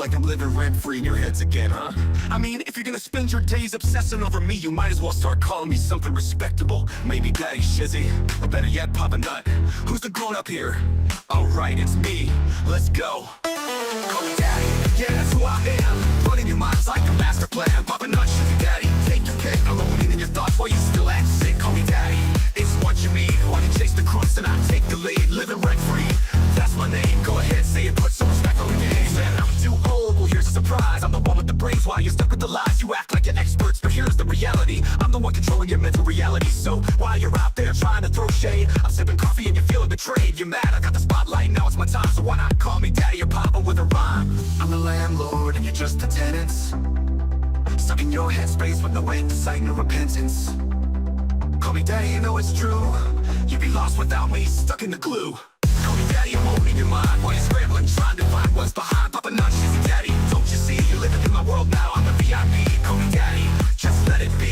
like I'm living rent-free in your heads again, huh? I mean, if you're gonna spend your days obsessing over me, you might as well start calling me something respectable. Maybe Daddy Shizzy, or better yet, Papa Nut. Who's the grown-up here? Alright, it's me. Let's go. Call me Daddy, yeah, that's who I am. Running your mind's like a master plan. Papa Nut, Shizzy Daddy, take your pick. Alone in your thoughts while you still act sick. Call me Daddy, it's what you mean. Why you chase the crooks and I take the lead? Living rent-free, that's my name. Go ahead, say it, put some respect on the name. Man, I'm too old, well here's a surprise. I'm the one with the brains while you're stuck with the lies. You act like you're experts, but here's the reality. I'm the one controlling your mental reality. So while you're out there trying to throw shade, I'm sipping coffee and you're feeling betrayed. You're mad, I got the spotlight, now it's my time. So why not call me Daddy or Papa with a rhyme? I'm the landlord and you're just the tenants, stuck in your headspace with no insight, no repentance. Call me Daddy, you know it's true. You'd be lost without me, stuck in the glue. Call me Daddy, I'm holding your mind while you're scrambling, trying to find what's behind. Papa Nut, Shizzy Daddy, don't you see? You're living in my world now, I'm the VIP. Call me Daddy, just let it be.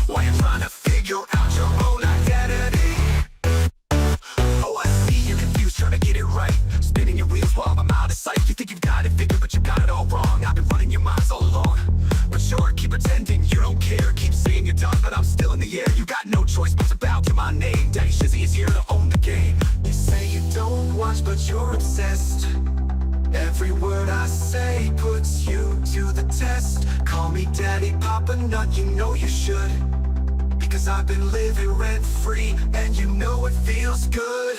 While you're trying to figure out your own identity. Oh, I see you're confused, trying to get it right, spinning your wheels while I'm out of sight. You think you've got it figured, but you got it all wrong. I've been running your minds all along. But sure, keep pretending you don't care. Keep saying you're done, but I'm still in the air. You got no choice but to bow to my name. Daddy Shizzy is here to own the game. You say you don't watch, but you're obsessed. Every word I say puts you to the test. Call me Daddy, Papa Nut, you know you should. Because I've been living rent-free, and you know it feels good.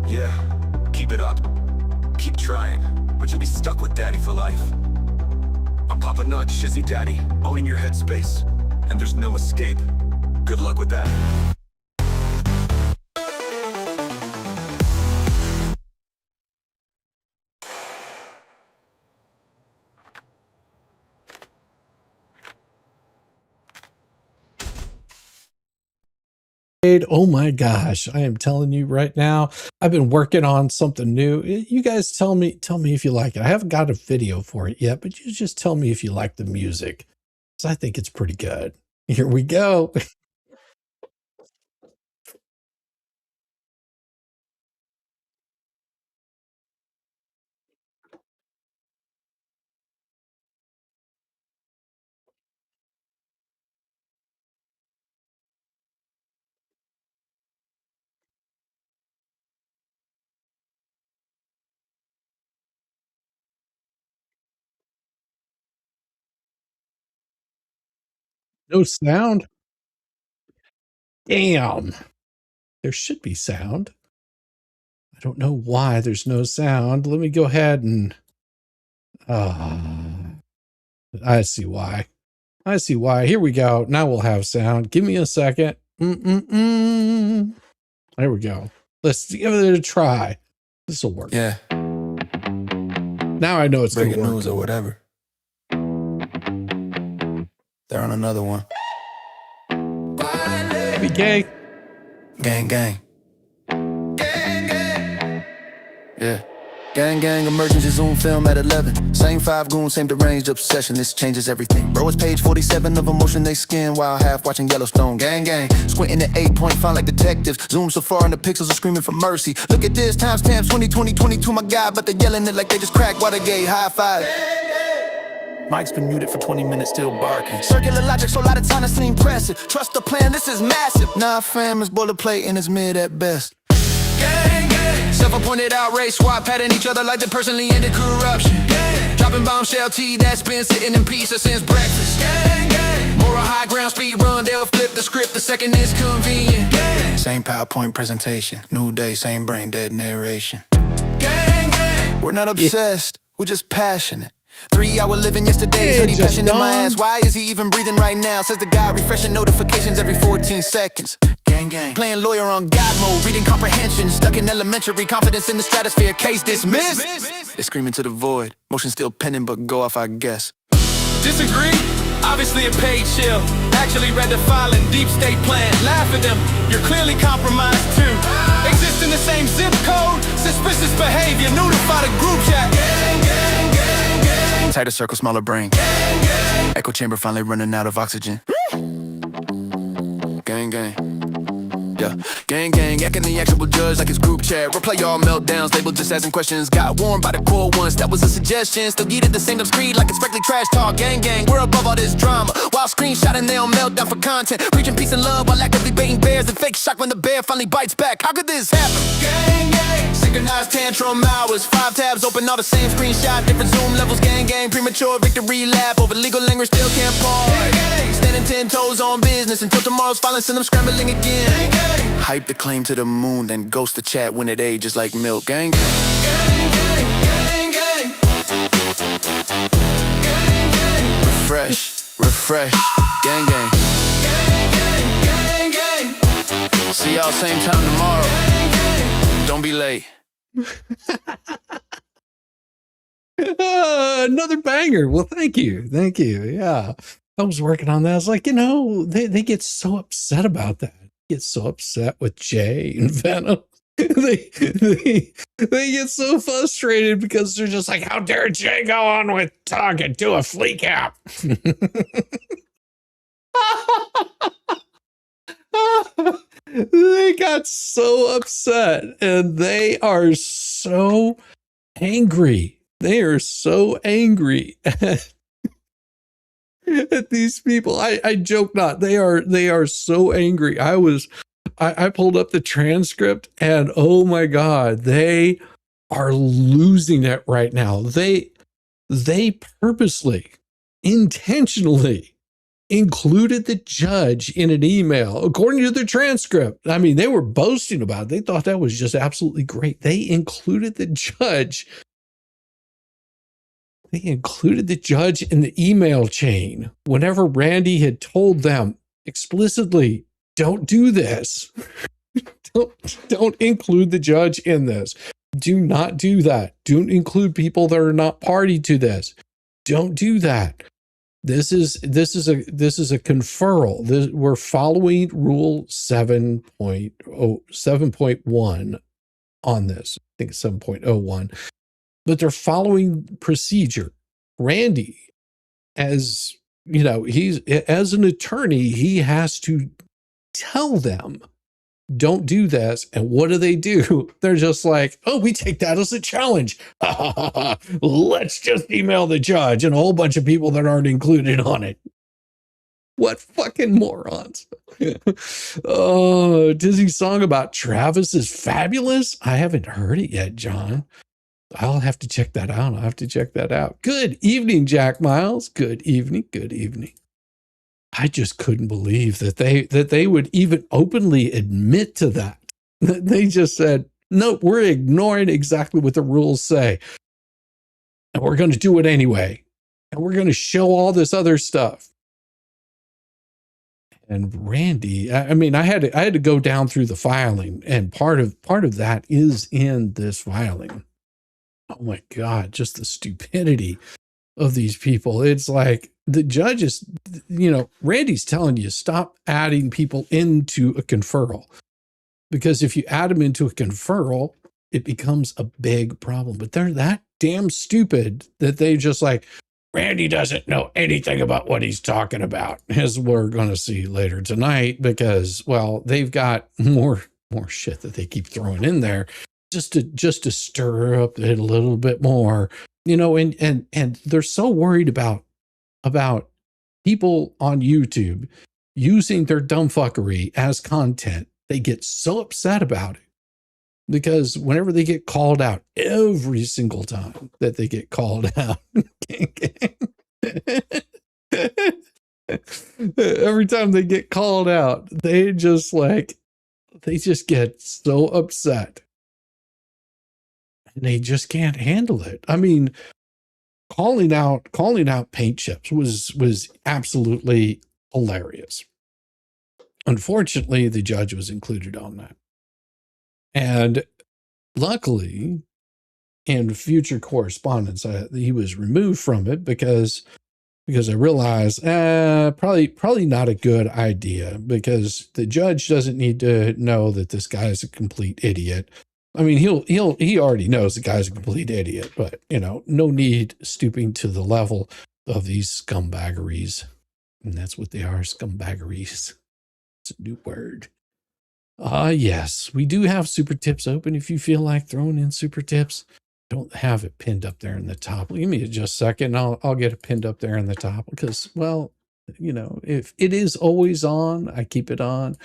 Yeah, keep it up, keep trying, but you'll be stuck with Daddy for life. I'm Papa Nut, Shizzy Daddy, owning your headspace, and there's no escape. Good luck with that. Oh my gosh, I am telling you right now, I've been working on something new. You guys tell me if you like it. I haven't got a video for it yet, but you just tell me if you like the music, because I think it's pretty good. Here we go. No sound? Damn. There should be sound. I don't know why there's no sound. Let me go ahead and... I see why. I see why. Here we go. Now we'll have sound. Give me a second. There we go. Let's give it a try. This will work. Yeah. Now I know it's breaking gonna work. news or whatever. They're on another one. Be gay. Gang, gang. Yeah. Gang, gang, emergency Zoom film at 11. Same 5 goons, same deranged obsession. This changes everything. Bro, it's page 47 of emotion they skin while half watching Yellowstone. Gang, gang. Squinting at 8-point font like detectives. Zoom so far and the pixels are screaming for mercy. Look at this, timestamps 2020, 22, my God. But they're yelling it like they just cracked Watergate. High five. Mike's been muted for 20 minutes, still barking. Circular logic, so a lot of time to seem impressive. Trust the plan, this is massive. Nah, fam, it's boilerplate and it's mid at best. Gang, gang. Self-appointed outrage squad patting each other like they personally ended corruption. Gang. Dropping bombshell tea that's been sitting in pieces since breakfast. Gang, gang. Moral high ground speed run, they'll flip the script the second it's convenient. Gang. Same PowerPoint presentation, new day, same brain dead narration. Gang, gang. We're not obsessed, we're just passionate. 3-hour living yesterday, Hey, hoodie just passion in my dawned. ass. Why is he even breathing right now? Says the guy refreshing notifications every 14 seconds. Gang, gang. Playing lawyer on God mode, reading comprehension. Stuck in elementary, confidence in the stratosphere, case dismissed. They screaming to the void, motion still pending, but go off, I guess. Disagree? Obviously a paid chill. Actually read the filing, deep state plan. Laugh at them, you're clearly compromised too. Exist in the same zip code, suspicious behavior. Notify the group chat. Gang, gang, gang, gang. Tighter circle, smaller brain. Echo chamber finally running out of oxygen. Gang, gang. Yeah. Gang, gang, acting the actual judge like it's group chat. Replay all meltdowns, labeled just asking questions. Got warned by the core ones, that was a suggestion. Still get it the same screed like it's strictly trash talk. Gang, gang, we're above all this drama. While screenshotting, they on meltdown for content. Preaching peace and love while actively baiting bears. And fake shock when the bear finally bites back. How could this happen? Gang, gang. Synchronized tantrum hours. 5 tabs open, all the same screenshot. Different zoom levels, gang, gang. Premature victory lap over legal language, still can't pause. Standing 10 toes on business until tomorrow's filing, send them scrambling again. Hype the claim to the moon, then ghost the chat when it ages like milk. Gang, gang. Gang, gang, gang, gang. Refresh, gang, gang. Gang, gang. See y'all same time tomorrow. Don't be late. Another banger. Well, thank you. Thank you. Yeah. I was working on that. I was like, they get so upset about that. Get so upset with Jay and Venom. they get so frustrated because they're just like, how dare Jay go on with talking to a flea cap? They got so upset and they are so angry. They are so angry at these people. I joke not. They are so angry. I pulled up the transcript and oh my God, they are losing it right now. They purposely, intentionally included the judge in an email, according to the transcript. I mean, they were boasting about it. They thought that was just absolutely great. They included the judge. They included the judge in the email chain whenever Randy had told them explicitly, don't do this. Don't include the judge in this. Do not do that. Don't include people that are not party to this. Don't do that. This is a conferral. We're following rule 7.1 on this. I think it's 7.01. But they're following procedure. Randy, as you know, as an attorney, he has to tell them, don't do this. And what do? They're just like, oh, we take that as a challenge. Let's just email the judge and a whole bunch of people that aren't included on it. What fucking morons. Oh, Disney song about Travis is fabulous. I haven't heard it yet, John. I'll have to check that out. Good evening, Jack Miles. Good evening. I just couldn't believe that they would even openly admit to that. They just said, nope, we're ignoring exactly what the rules say. And we're going to do it anyway. And we're going to show all this other stuff. And Randy, I mean, I had to go down through the filing, and part of that is in this filing. Oh my God, just the stupidity of these people. It's like the judges, Randy's telling you, stop adding people into a conferral. Because if you add them into a conferral, it becomes a big problem. But they're that damn stupid that they just like, Randy doesn't know anything about what he's talking about, as we're going to see later tonight, because, well, they've got more shit that they keep throwing in there just to stir up it a little bit more, and they're so worried about people on YouTube using their dumb fuckery as content. They get so upset about it because whenever they get called out, every single time that they get called out, every time they get called out, they just get so upset. And they just can't handle it. I mean, calling out paint chips was absolutely hilarious. Unfortunately, the judge was included on that. And luckily, in future correspondence, he was removed from it because I realized probably not a good idea, because the judge doesn't need to know that this guy is a complete idiot. I mean, he already knows the guy's a complete idiot, but no need stooping to the level of these scumbaggeries. And that's what they are, scumbaggeries. It's a new word. Yes, we do have super tips open if you feel like throwing in super tips. Don't have it pinned up there in the top. Give me just a second. I'll get it pinned up there in the top, because, well, if it is always on, I keep it on,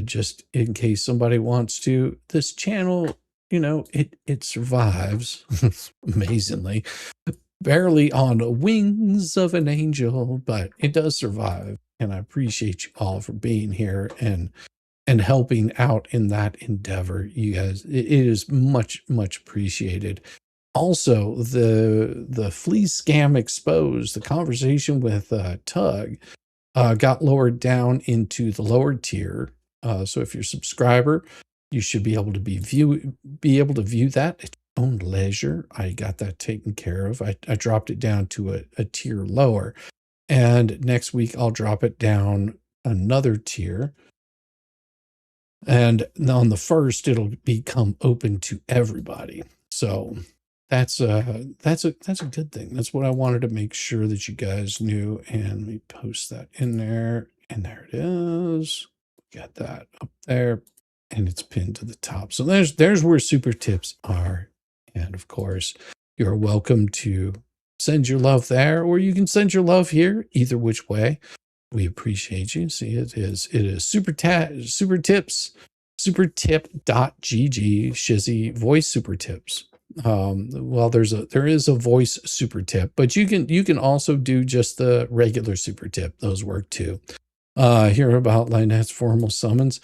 just in case somebody wants to. This channel, it survives amazingly, barely on the wings of an angel, but it does survive. And I appreciate you all for being here and helping out in that endeavor. You guys, it is much, much appreciated. Also, the flea scam exposed, the conversation with Tug got lowered down into the lower tier. So if you're a subscriber, you should be able to be able to view that at your own leisure. I got that taken care of. I dropped it down to a tier lower, and next week I'll drop it down another tier. And on the first, it'll become open to everybody. So that's a good thing. That's what I wanted to make sure that you guys knew. And let me post that in there. And there it is. Got that up there, and it's pinned to the top. So there's where super tips are. And of course, you're welcome to send your love there, or you can send your love here. Either which way, we appreciate you. See, it is super tips, supertip.gg, Shizzy voice super tips. Well, there is a voice super tip, but you can also do just the regular super tip. Those work too. Hear about Lynette's formal summons.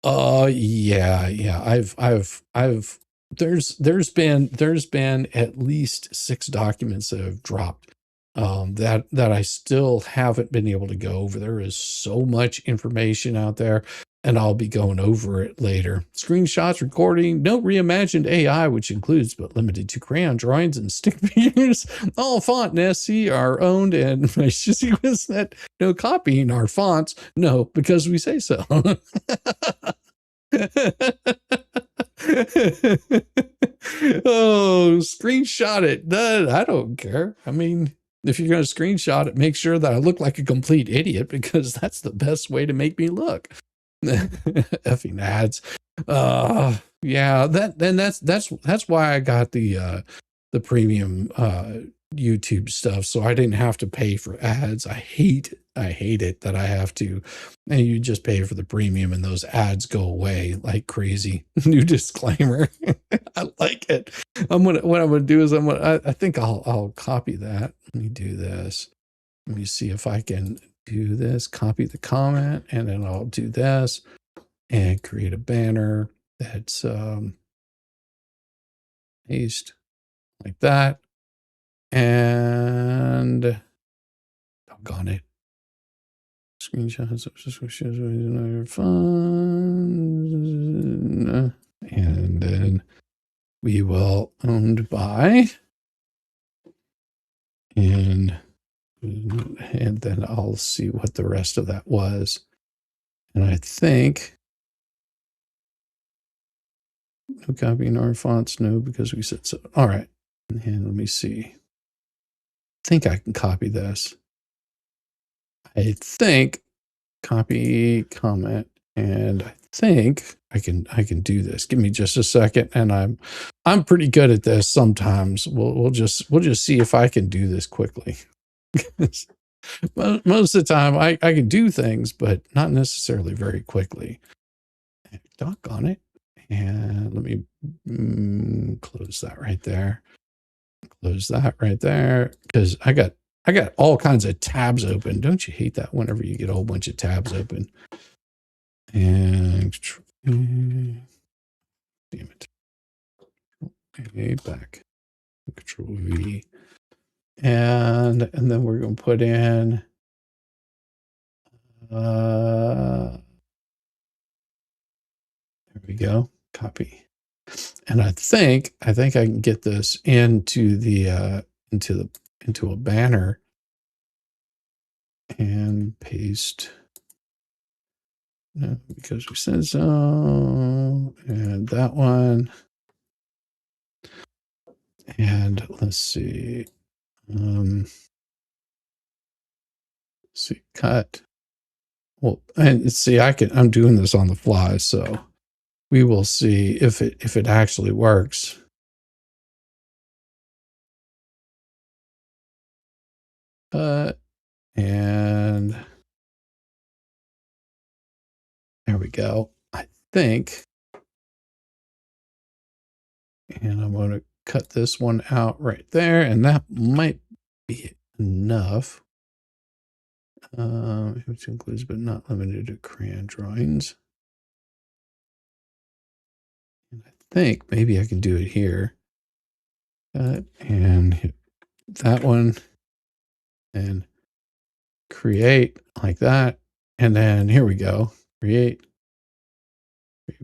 Yeah. I've there's been at least 6 documents that have dropped, that I still haven't been able to go over. There is so much information out there, and I'll be going over it later. Screenshots, recording, no reimagined AI, which includes but limited to crayon drawings and stick figures. All font and SC are owned, and my shizzy was that no copying our fonts. No, because we say so. Oh, screenshot it. I don't care. I mean, if you're going to screenshot it, make sure that I look like a complete idiot, because that's the best way to make me look. Effing ads. Yeah, that's why I got the premium YouTube stuff, so I didn't have to pay for ads. I hate it that I have to, and you just pay for the premium and those ads go away like crazy. New disclaimer. I like it. What I'm gonna do is I think I'll copy that. Let me do this. Let me see if I can do this. Copy the comment, and then I'll do this and create a banner that's paste like that. And doggone it. Screenshots of fun. And then we will owned by, and then I'll see what the rest of that was. And I think no copying our fonts, no, because we said so. All right. And let me see. I think I can copy this. I think copy comment, and I think I can do this. Give me just a second, and I'm pretty good at this sometimes. We'll just see if I can do this quickly. Most of the time I can do things, but not necessarily very quickly. Doggone it. And let me close that right there. Close that right there, because I got all kinds of tabs open. Don't you hate that whenever you get a whole bunch of tabs open? And damn it. Okay, back. Control V. And then we're going to put in there we go. Copy. And I think I can get this into the into a banner and paste. No, because we said so. And that one. And let's see. See, cut. Well, and see, I'm doing this on the fly, so we will see if it actually works. And there we go. I think, and I'm going to cut this one out right there, and that might be enough. Which includes but not limited to crayon drawings. And I think maybe I can do it here. And hit that one and create like that. And then here we go. Create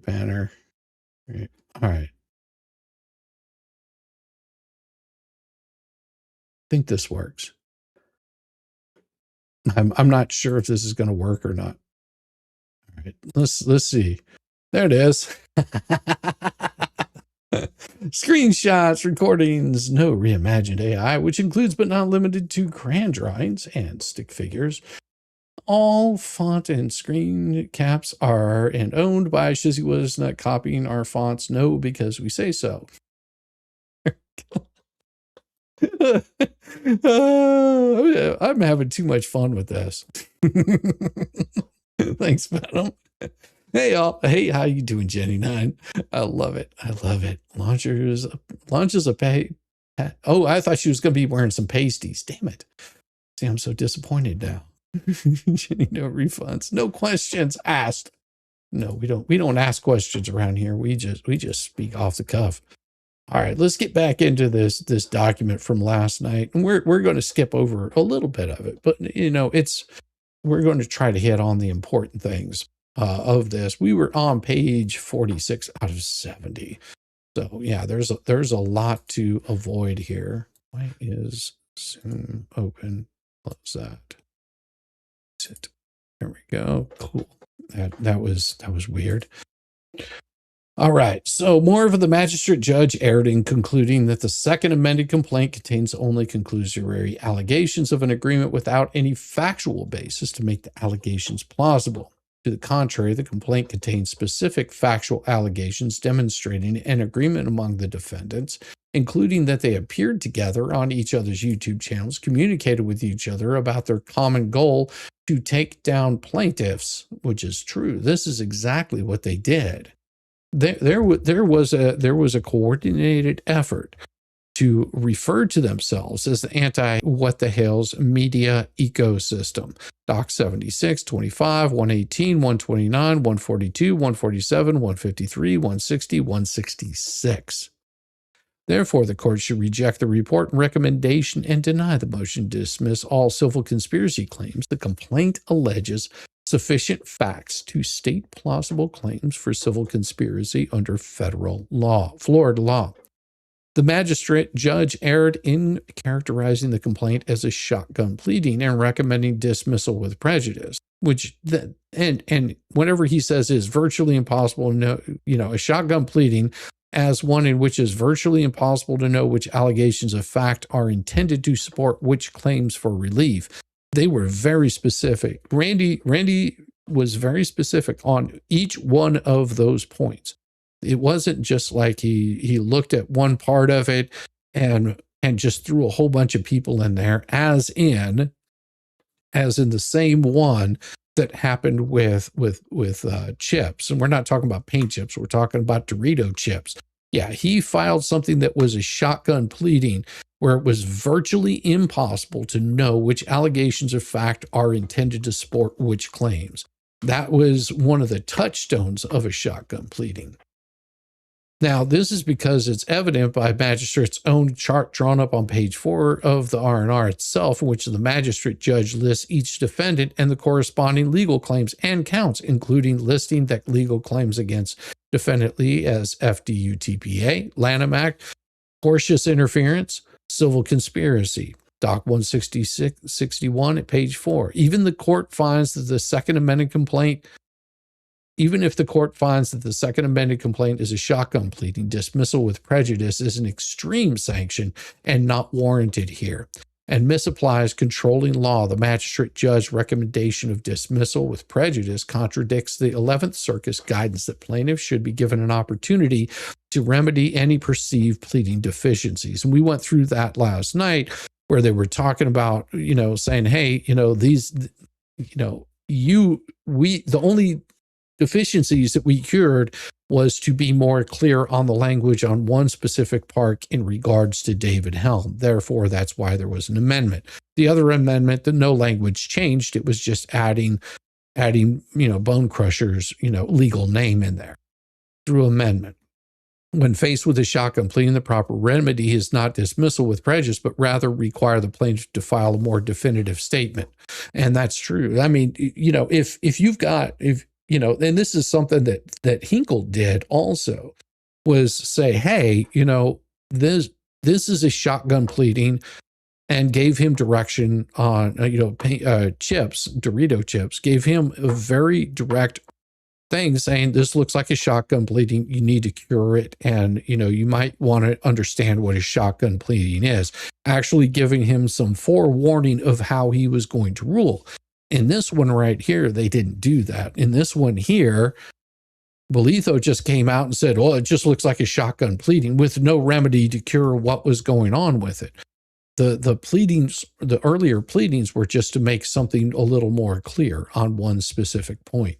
banner. Create. All right. I think this works. I'm not sure if this is going to work or not. All right, let's see. There it is. Screenshots, recordings, no reimagined AI, which includes but not limited to crayon drawings and stick figures. All font and screen caps are and owned by Shizzy Was not copying our fonts. No, because we say so. I'm having too much fun with this. Thanks, Venom. Hey, y'all. Hey, how you doing, Jenny9? I love it. I love it. Launches a pay. Oh, I thought she was going to be wearing some pasties. Damn it. See, I'm so disappointed now. Jenny, no refunds. No questions asked. No, we don't ask questions around here. We just speak off the cuff. All right, let's get back into this document from last night. And we're going to skip over a little bit of it, but you know, we're going to try to hit on the important things of this. We were on page 46 out of 70. So yeah, there's a lot to avoid here. Why is Zoom open? Close that. Exit. There we go. Cool. That was weird. All right, so more of the magistrate judge erred in concluding that the second amended complaint contains only conclusory allegations of an agreement without any factual basis to make the allegations plausible. To the contrary, the complaint contains specific factual allegations demonstrating an agreement among the defendants, including that they appeared together on each other's YouTube channels, communicated with each other about their common goal to take down plaintiffs, which is true. This is exactly what they did. There was a coordinated effort to refer to themselves as the anti-what-the-hell's media ecosystem. Doc 76, 25, 118, 129, 142, 147, 153, 160, 166. Therefore, the court should reject the report and recommendation and deny the motion to dismiss all civil conspiracy claims. The complaint alleges sufficient facts to state plausible claims for civil conspiracy under federal law, Florida law. The magistrate judge erred in characterizing the complaint as a shotgun pleading and recommending dismissal with prejudice, which and whatever he says is virtually impossible to know, a shotgun pleading as one in which is virtually impossible to know which allegations of fact are intended to support which claims for relief. They were very specific. Randy was very specific on each one of those points. It wasn't just like he looked at one part of it and just threw a whole bunch of people in there, as in the same one that happened with chips. And we're not talking about paint chips. We're talking about Dorito chips. Yeah, he filed something that was a shotgun pleading where it was virtually impossible to know which allegations of fact are intended to support which claims. That was one of the touchstones of a shotgun pleading. Now, this is because it's evident by magistrate's own chart drawn up on page 4 of the R&R itself, in which the magistrate judge lists each defendant and the corresponding legal claims and counts, including listing that legal claims against defendant Lee as FDUTPA, Lanham Act, tortious interference, civil conspiracy. Doc 161 at page 4. Even if the court finds that the second amended complaint is a shotgun pleading, dismissal with prejudice is an extreme sanction and not warranted here, and misapplies controlling law. The magistrate judge's recommendation of dismissal with prejudice contradicts the 11th Circuit's guidance that plaintiffs should be given an opportunity to remedy any perceived pleading deficiencies. And we went through that last night, where they were talking about, saying, hey, the only deficiencies that we cured was to be more clear on the language on one specific part in regards to David Helm. Therefore, that's why there was an amendment. The other amendment, that no language changed. It was just adding, Bone Crusher's, legal name in there through amendment. When faced with a shotgun pleading, the proper remedy is not dismissal with prejudice, but rather require the plaintiff to file a more definitive statement. And that's true. I mean, if you've got, and this is something that Hinkle did also, was say, hey, this is a shotgun pleading, and gave him direction on, chips, Dorito chips, gave him a very direct thing saying, this looks like a shotgun pleading, you need to cure it, and you might want to understand what a shotgun pleading is, actually giving him some forewarning of how he was going to rule. In this one right here, they didn't do that. In this one here, Bolitho just came out and said, well, it just looks like a shotgun pleading, with no remedy to cure what was going on with it. The pleadings, the earlier pleadings, were just to make something a little more clear on one specific point.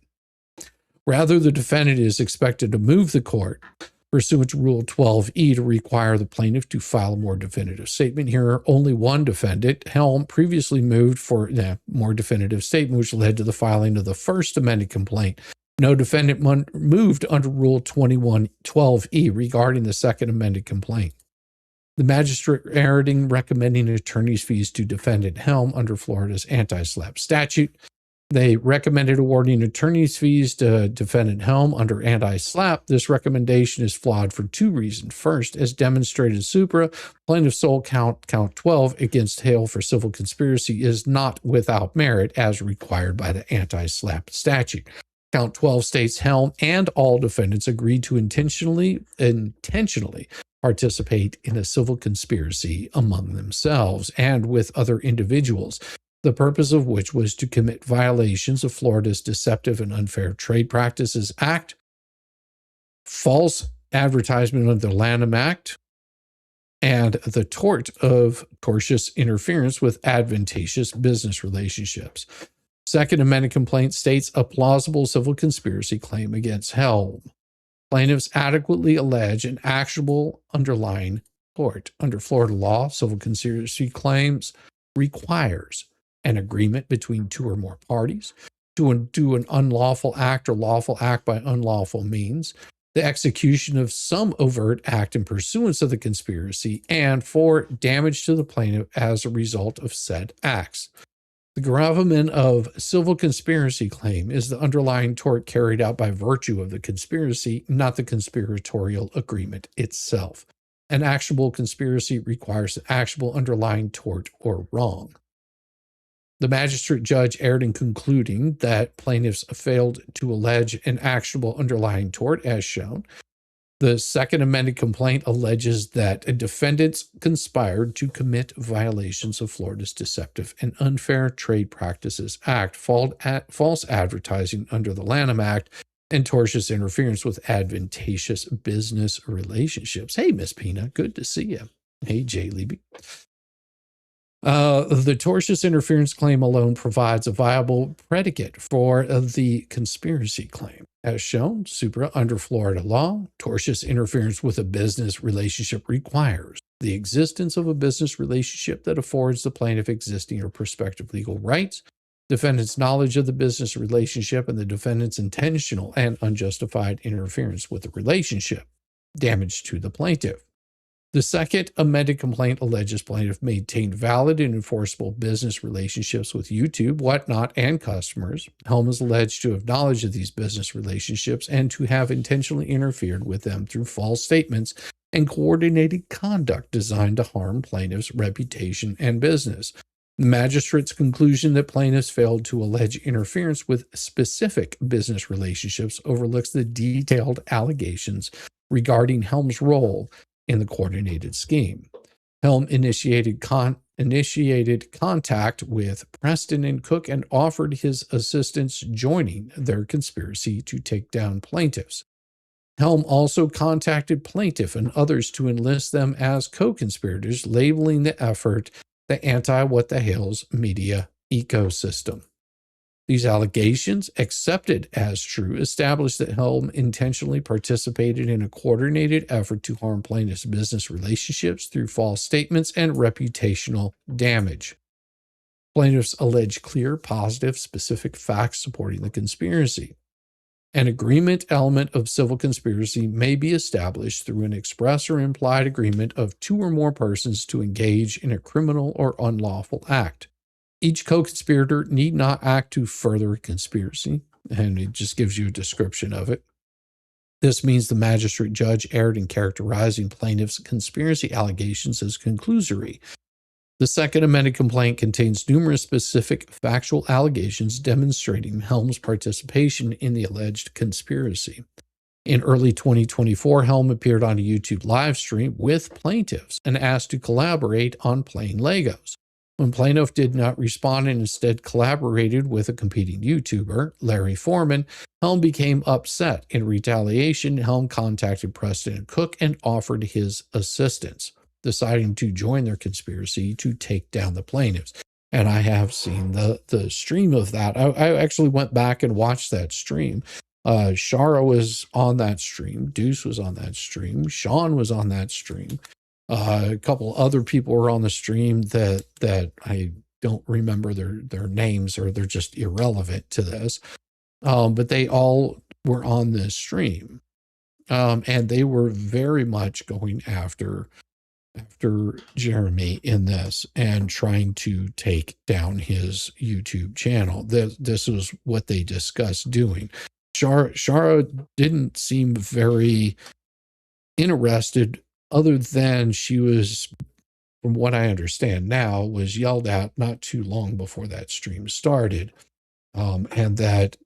Rather, the defendant is expected to move the court, pursuant to Rule 12E, to require the plaintiff to file a more definitive statement. Here, only one defendant, Helm, previously moved for a more definitive statement, which led to the filing of the first amended complaint. No defendant moved under Rule 2112E regarding the second amended complaint. The magistrate erred in recommending attorney's fees to defendant Helm under Florida's anti-SLAPP statute. They recommended awarding attorney's fees to defendant Helm under anti-SLAPP. This recommendation is flawed for two reasons. First, as demonstrated supra, plaintiff's sole count 12 against Hale for civil conspiracy is not without merit as required by the anti-SLAPP statute. Count 12 states Helm and all defendants agreed to intentionally participate in a civil conspiracy among themselves and with other individuals, the purpose of which was to commit violations of Florida's Deceptive and Unfair Trade Practices Act, false advertisement under the Lanham Act, and the tort of tortious interference with advantageous business relationships. Second amended complaint states a plausible civil conspiracy claim against Helm. Plaintiffs adequately allege an actionable underlying tort. Under Florida law, civil conspiracy claims requires an agreement between two or more parties to do an unlawful act or lawful act by unlawful means, the execution of some overt act in pursuance of the conspiracy, and for damage to the plaintiff as a result of said acts. The gravamen of civil conspiracy claim is the underlying tort carried out by virtue of the conspiracy, not the conspiratorial agreement itself. An actionable conspiracy requires an actionable underlying tort or wrong. The magistrate judge erred in concluding that plaintiffs failed to allege an actionable underlying tort as shown. The second amended complaint alleges that defendants conspired to commit violations of Florida's Deceptive and Unfair Trade Practices Act, false advertising under the Lanham Act, and tortious interference with advantageous business relationships. Hey, Miss Pina, good to see you. Hey, Jay Leby. The tortious interference claim alone provides a viable predicate for the conspiracy claim. As shown, supra, under Florida law, tortious interference with a business relationship requires the existence of a business relationship that affords the plaintiff existing or prospective legal rights, defendant's knowledge of the business relationship, and the defendant's intentional and unjustified interference with the relationship. damage to the plaintiff. The second amended complaint alleges plaintiff maintained valid and enforceable business relationships with YouTube, Whatnot, and customers. Helm is alleged to have knowledge of these business relationships and to have intentionally interfered with them through false statements and coordinated conduct designed to harm plaintiff's reputation and business. The magistrate's conclusion that plaintiffs failed to allege interference with specific business relationships overlooks the detailed allegations regarding Helm's role in the coordinated scheme. Helm initiated contact with Preston and Cook and offered his assistance, joining their conspiracy to take down plaintiffs. Helm also contacted plaintiff and others to enlist them as co-conspirators, labeling the effort the ANTI-WTH media ecosystem. These allegations, accepted as true, establish that Helm intentionally participated in a coordinated effort to harm plaintiffs' business relationships through false statements and reputational damage. Plaintiffs allege clear, positive, specific facts supporting the conspiracy. An agreement element of civil conspiracy may be established through an express or implied agreement of two or more persons to engage in a criminal or unlawful act. Each co-conspirator need not act to further a conspiracy, and it just gives you a description of it. This means the magistrate judge erred in characterizing plaintiff's conspiracy allegations as conclusory. The second amended complaint contains numerous specific factual allegations demonstrating Helm's participation in the alleged conspiracy. In early 2024, Helm appeared on a YouTube live stream with plaintiffs and asked to collaborate on playing Legos. When plaintiff did not respond and instead collaborated with a competing YouTuber, Larry Foreman, Helm became upset. In retaliation, Helm contacted Preston and Cook and offered his assistance, deciding to join their conspiracy to take down the plaintiffs. And I have seen the stream of that. I actually went back and watched that stream. Shara was on that stream. Deuce was on that stream. Sean was on that stream. A couple other people were on the stream that I don't remember their names, or they're just irrelevant to this. But they all were on this stream. And they were very much going after Jeremy in this and trying to take down his YouTube channel. This was what they discussed doing. Shara didn't seem very interested, other than she was, from what I understand now, was yelled at not too long before that stream started. And that,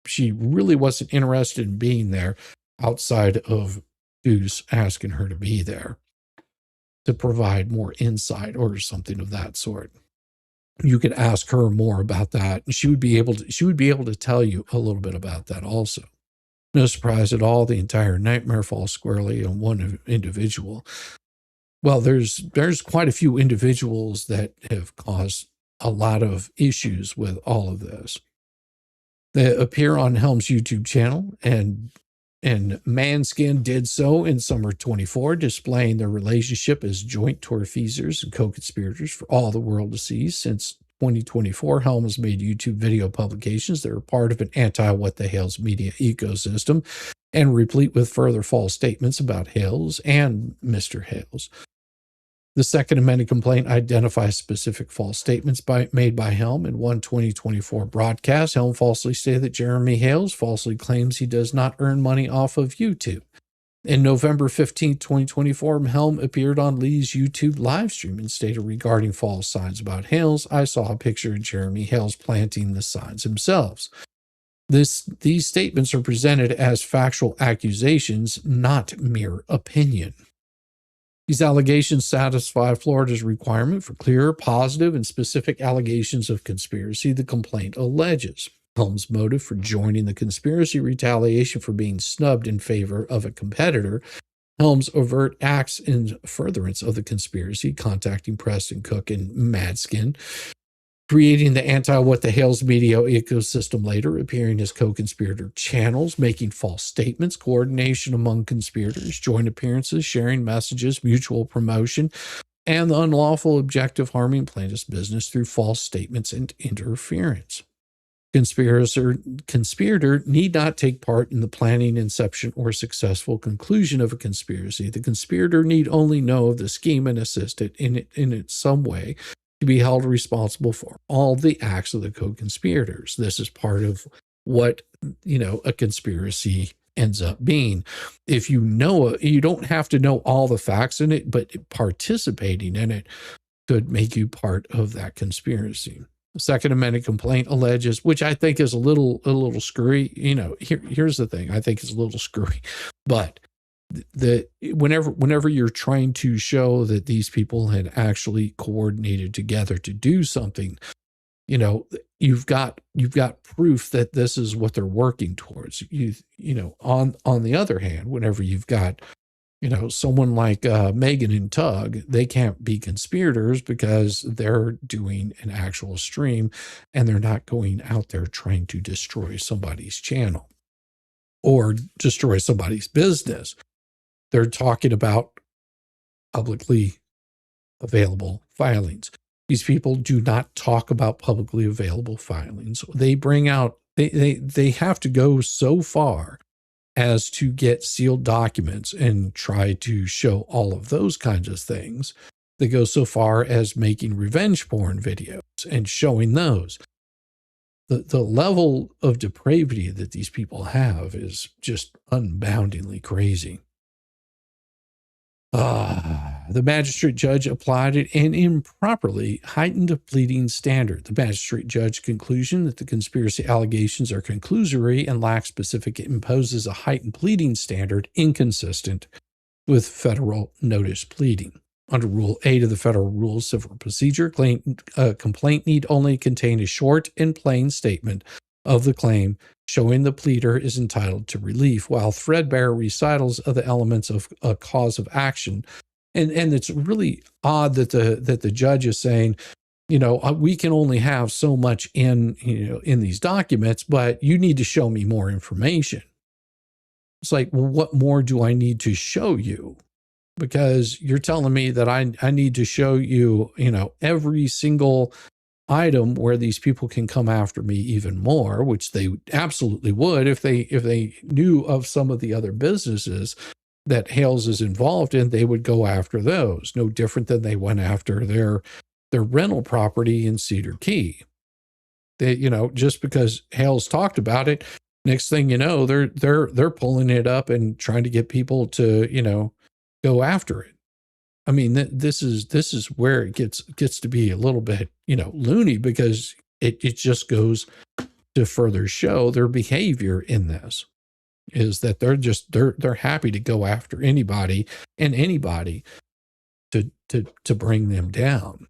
she really wasn't interested in being there outside of Deuce asking her to be there to provide more insight or something of that sort. You could ask her more about that, and she would be able to tell you a little bit about that also. No surprise at all, the entire nightmare falls squarely on one individual. Well, there's quite a few individuals that have caused a lot of issues with all of this. They appear on Helm's YouTube channel, and Manskin did so in summer 24, displaying their relationship as joint tortfeasors and co-conspirators for all the world to see. Since 2024, Helm has made YouTube video publications that are part of an ANTI-WTH media ecosystem and replete with further false statements about Hales and Mr. Hales. The second amended complaint identifies specific false statements made by Helm. In one 2024 broadcast, Helm falsely stated that Jeremy Hales falsely claims he does not earn money off of YouTube. In November 15, 2024, Helm appeared on Lee's YouTube live stream and stated regarding false signs about Hales, "I saw a picture of Jeremy Hales planting the signs himself." These statements are presented as factual accusations, not mere opinion. These allegations satisfy Florida's requirement for clear, positive, and specific allegations of conspiracy the complaint alleges. Helm's motive for joining the conspiracy, retaliation for being snubbed in favor of a competitor, Helm's overt acts in furtherance of the conspiracy, contacting Preston Cook and Madskin, creating the ANTI-WTH media ecosystem later, appearing as co-conspirator channels, making false statements, coordination among conspirators, joint appearances, sharing messages, mutual promotion, and the unlawful objective harming plaintiff's business through false statements and interference. Conspirator need not take part in the planning, inception, or successful conclusion of a conspiracy. The conspirator need only know of the scheme and assist it in some way to be held responsible for all the acts of the co-conspirators. This is part of what, a conspiracy ends up being. If you know, you don't have to know all the facts in it, but participating in it could make you part of that conspiracy. The Second Amendment complaint alleges, which I think is a little screwy. Here's the thing: I think it's a little screwy, but whenever you're trying to show that these people had actually coordinated together to do something, you've got proof that this is what they're working towards. On the other hand, whenever you've got someone like Megan and Tug, they can't be conspirators because they're doing an actual stream and they're not going out there trying to destroy somebody's channel or destroy somebody's business. They're talking about publicly available filings. These people do not talk about publicly available filings. They bring out, they have to go so far as to get sealed documents and try to show all of those kinds of things. They go so far as making revenge porn videos and showing those. The level of depravity that these people have is just unboundingly crazy. The magistrate judge applied an improperly heightened pleading standard. The magistrate judge conclusion that the conspiracy allegations are conclusory and lack specific imposes a heightened pleading standard inconsistent with federal notice pleading. Under Rule 8 of the Federal Rules of Civil Procedure, complaint need only contain a short and plain statement of the claim showing the pleader is entitled to relief, while threadbare recitals of the elements of a cause of action. And it's really odd that the judge is saying, we can only have so much in these documents, but you need to show me more information. It's like, well, what more do I need to show you? Because you're telling me that I need to show you, every single item where these people can come after me even more, which they absolutely would if they knew of some of the other businesses that Hales is involved in. They would go after those, no different than they went after their rental property in Cedar Key. They, just because Hales talked about it, next thing you know, they're pulling it up and trying to get people to go after it. I mean, this is where it gets to be a little bit, loony, because it just goes to further show their behavior in this is that they're happy to go after anybody and anybody to bring them down.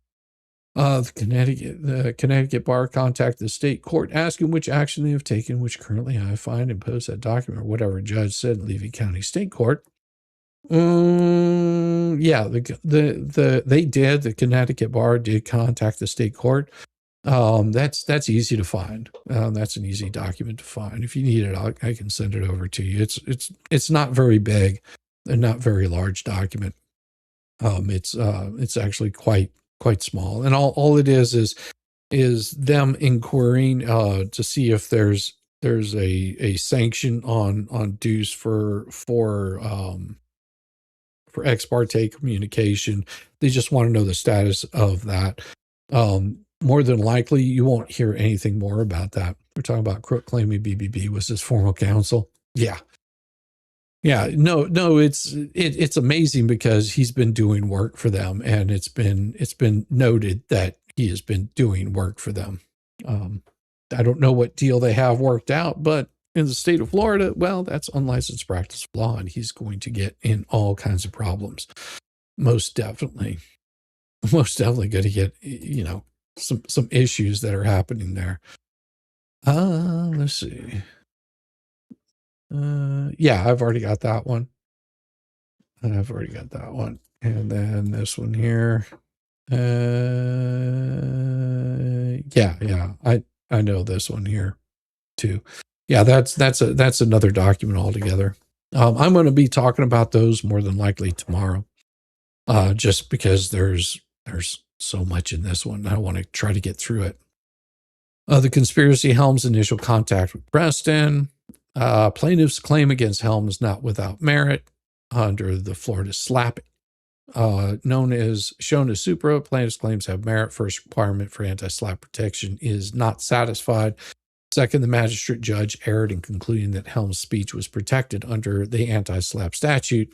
The Connecticut bar contacted the state court asking which action they have taken, which currently I find and post that document or whatever judge said in Levy County State Court. Yeah, the Connecticut bar did contact the state court. That's easy to find. That's an easy document to find. If you need it, I can send it over to you. It's not very big and not very large document. It's actually quite small, and all it is them inquiring to see if there's a sanction on dues for ex parte communication. They just want to know the status of that. More than likely, you won't hear anything more about that. We're talking about Crook claiming BBB was his formal counsel. Yeah. No, it's amazing because he's been doing work for them, and it's been noted that he has been doing work for them. I don't know what deal they have worked out, but in the state of Florida, well, that's unlicensed practice of law, and he's going to get in all kinds of problems. Most definitely going to get, some issues that are happening there. Let's see. Yeah, I've already got that one. And then this one here. Yeah. I know this one here too. Yeah, that's another document altogether. I'm going to be talking about those more than likely tomorrow. Just because there's so much in this one. I want to try to get through it. The conspiracy, Helms' initial contact with Preston. Plaintiff's claim against Helms not without merit under the Florida slap, known as shown as supra. Plaintiff's claims have merit. First requirement for anti-slap protection is not satisfied. Second, the magistrate judge erred in concluding that Helms' speech was protected under the anti-slap statute.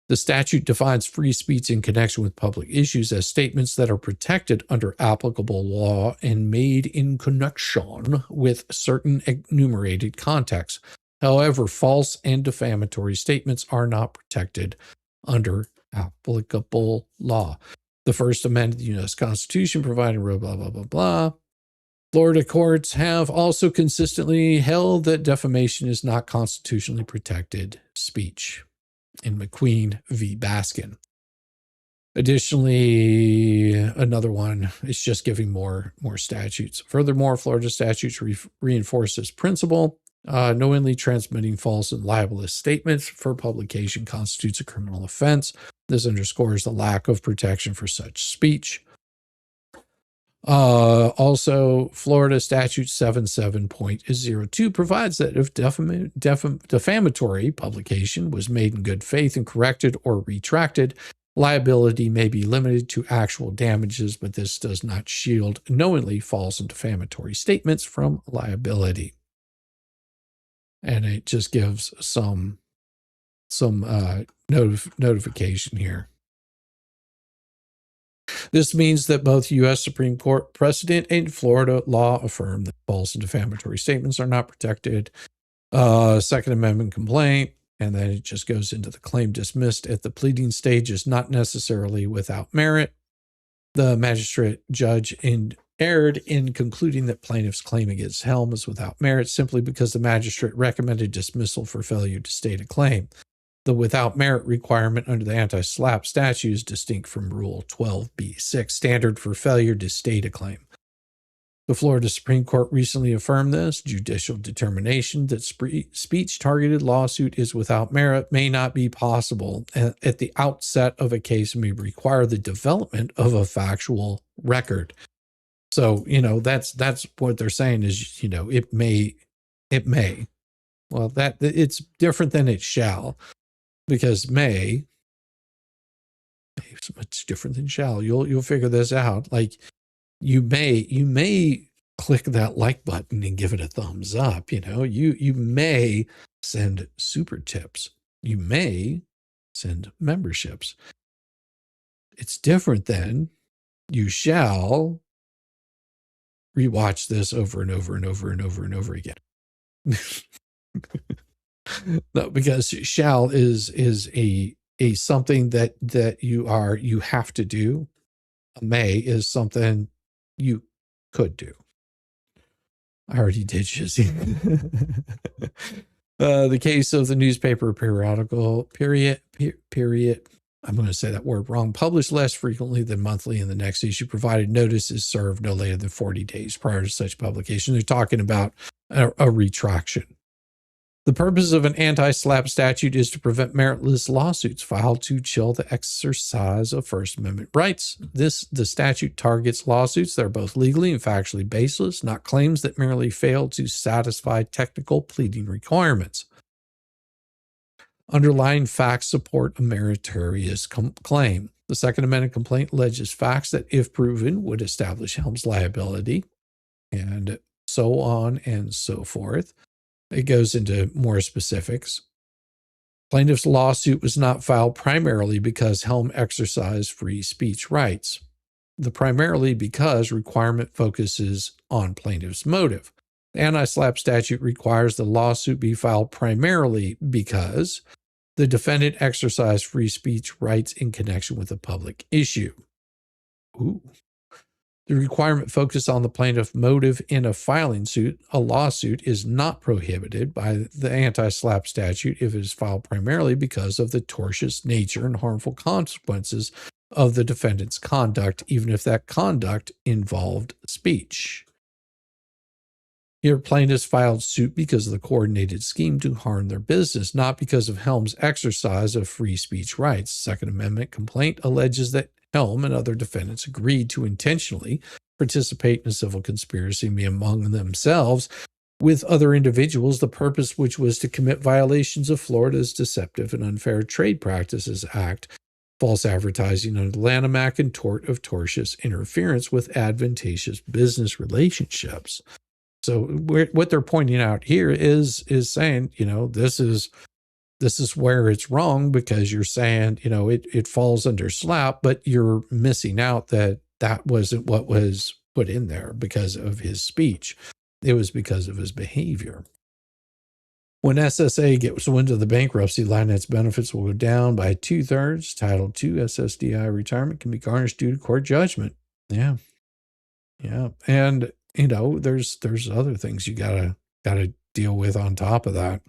The statute defines free speech in connection with public issues as statements that are protected under applicable law and made in connection with certain enumerated contexts. However, false and defamatory statements are not protected under applicable law. The First Amendment of the U.S. Constitution provided blah, blah, blah, blah, blah. Florida courts have also consistently held that defamation is not constitutionally protected speech in McQueen v. Baskin. Additionally, another one is just giving more statutes. Furthermore, Florida statutes reinforce this principle. Knowingly transmitting false and libelous statements for publication constitutes a criminal offense. This underscores the lack of protection for such speech. Also, Florida Statute 77.02 provides that if defamatory publication was made in good faith and corrected or retracted, liability may be limited to actual damages, but this does not shield knowingly false and defamatory statements from liability. And it just gives some notification here. This means that both U.S. Supreme Court precedent and Florida law affirm that false and defamatory statements are not protected. Second Amendment complaint, and then it just goes into the claim dismissed at the pleading stage is not necessarily without merit. The magistrate judge erred in concluding that plaintiff's claim against Helms is without merit simply because the magistrate recommended dismissal for failure to state a claim. The without merit requirement under the anti-slap statute is distinct from Rule 12b-6, standard for failure to state a claim. The Florida Supreme Court recently affirmed this. Judicial determination that speech-targeted lawsuit is without merit may not be possible at the outset of a case and may require the development of a factual record. So, that's what they're saying is, it may. Well, that it's different than it shall. Because may is much different than shall. You'll figure this out. Like you may click that like button and give it a thumbs up. You may send super tips. You may send memberships. It's different than you shall rewatch this over and over and over and over and over again. No, because shall is a something that you have to do. A may is something you could do. I already did, Shizzy. The case of the newspaper periodical period. I'm going to say that word wrong. Published less frequently than monthly in the next issue, provided notice is served no later than 40 days prior to such publication. They're talking about a retraction. The purpose of an anti-slap statute is to prevent meritless lawsuits filed to chill the exercise of First Amendment rights. The statute targets lawsuits that are both legally and factually baseless, not claims that merely fail to satisfy technical pleading requirements. Underlying facts support a meritorious claim. The Second Amendment complaint alleges facts that, if proven, would establish Helms' liability, and so on and so forth. It goes into more specifics. Plaintiff's lawsuit was not filed primarily because Helm exercised free speech rights. The primarily because requirement focuses on plaintiff's motive. The anti-slap statute requires the lawsuit be filed primarily because the defendant exercised free speech rights in connection with a public issue. Ooh. The requirement focused on the plaintiff's motive in a filing suit. A lawsuit is not prohibited by the anti-slap statute if it is filed primarily because of the tortious nature and harmful consequences of the defendant's conduct, even if that conduct involved speech. Here, plaintiffs filed suit because of the coordinated scheme to harm their business, not because of Helm's exercise of free speech rights. Second Amendment complaint alleges that Helm and other defendants agreed to intentionally participate in a civil conspiracy among themselves with other individuals, the purpose which was to commit violations of Florida's Deceptive and Unfair Trade Practices Act, false advertising under Lanham Act, and tort of tortious interference with advantageous business relationships. So what they're pointing out here is saying, this is where it's wrong, because you're saying, it falls under SLAPP, but you're missing out that wasn't what was put in there because of his speech. It was because of his behavior. When SSA gets into the bankruptcy line, its benefits will go down by 2/3. Title II SSDI retirement can be garnished due to court judgment. Yeah. And there's other things you gotta deal with on top of that.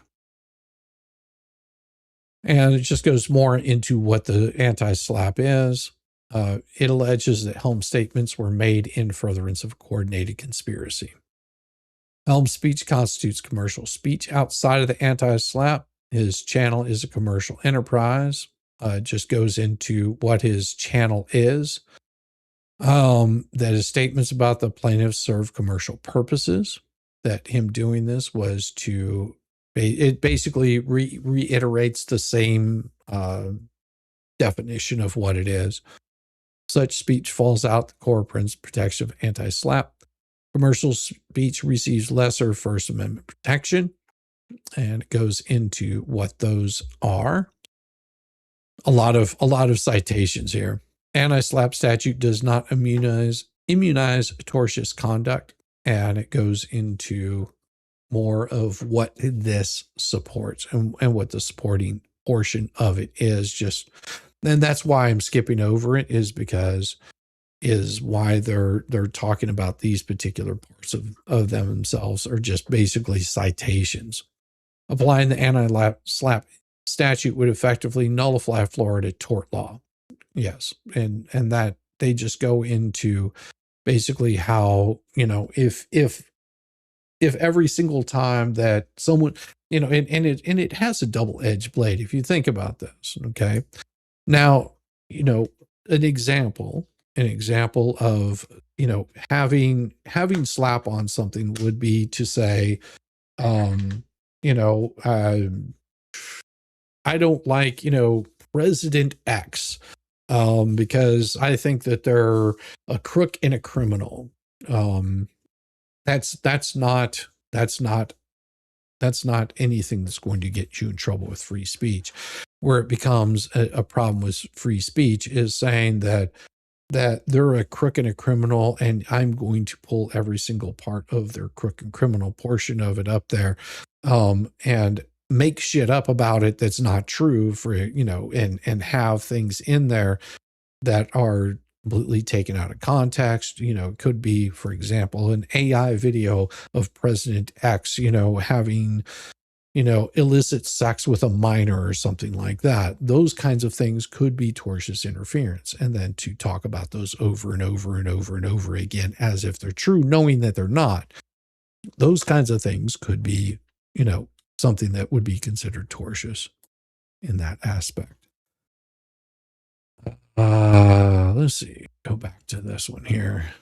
And it just goes more into what the anti-SLAPP is. It alleges that Helm's statements were made in furtherance of a coordinated conspiracy. Helm's speech constitutes commercial speech outside of the anti-SLAPP. His channel is a commercial enterprise. It just goes into what his channel is. That his statements about the plaintiffs serve commercial purposes. That him doing this was to, it basically reiterates the same definition of what it is. Such speech falls out the core protection of anti-SLAPP. Commercial speech receives lesser First Amendment protection, and it goes into what those are. A lot of citations here. Anti-SLAPP statute does not immunize tortious conduct, and it goes into more of what this supports and what the supporting portion of it is. And that's why I'm skipping over it, is why they're talking about these particular parts of themselves are just basically citations. Applying the anti-SLAPP statute would effectively nullify Florida tort law. Yes, and that they just go into basically how, if every single time that someone, and it has a double-edged blade if you think about this, okay? Now, an example of, having SLAPP on something would be to say, I don't like, President X, because I think that they're a crook and a criminal. That's not anything that's going to get you in trouble with free speech. Where it becomes a problem with free speech is saying that they're a crook and a criminal, and I'm going to pull every single part of their crook and criminal portion of it up there, and make shit up about it that's not true and have things in there that are completely taken out of context. It could be, for example, an AI video of President X, having, illicit sex with a minor or something like that. Those kinds of things could be tortious interference. And then to talk about those over and over and over and over again as if they're true, knowing that they're not, those kinds of things could be, something that would be considered tortious in that aspect. Let's see. Go back to this one here.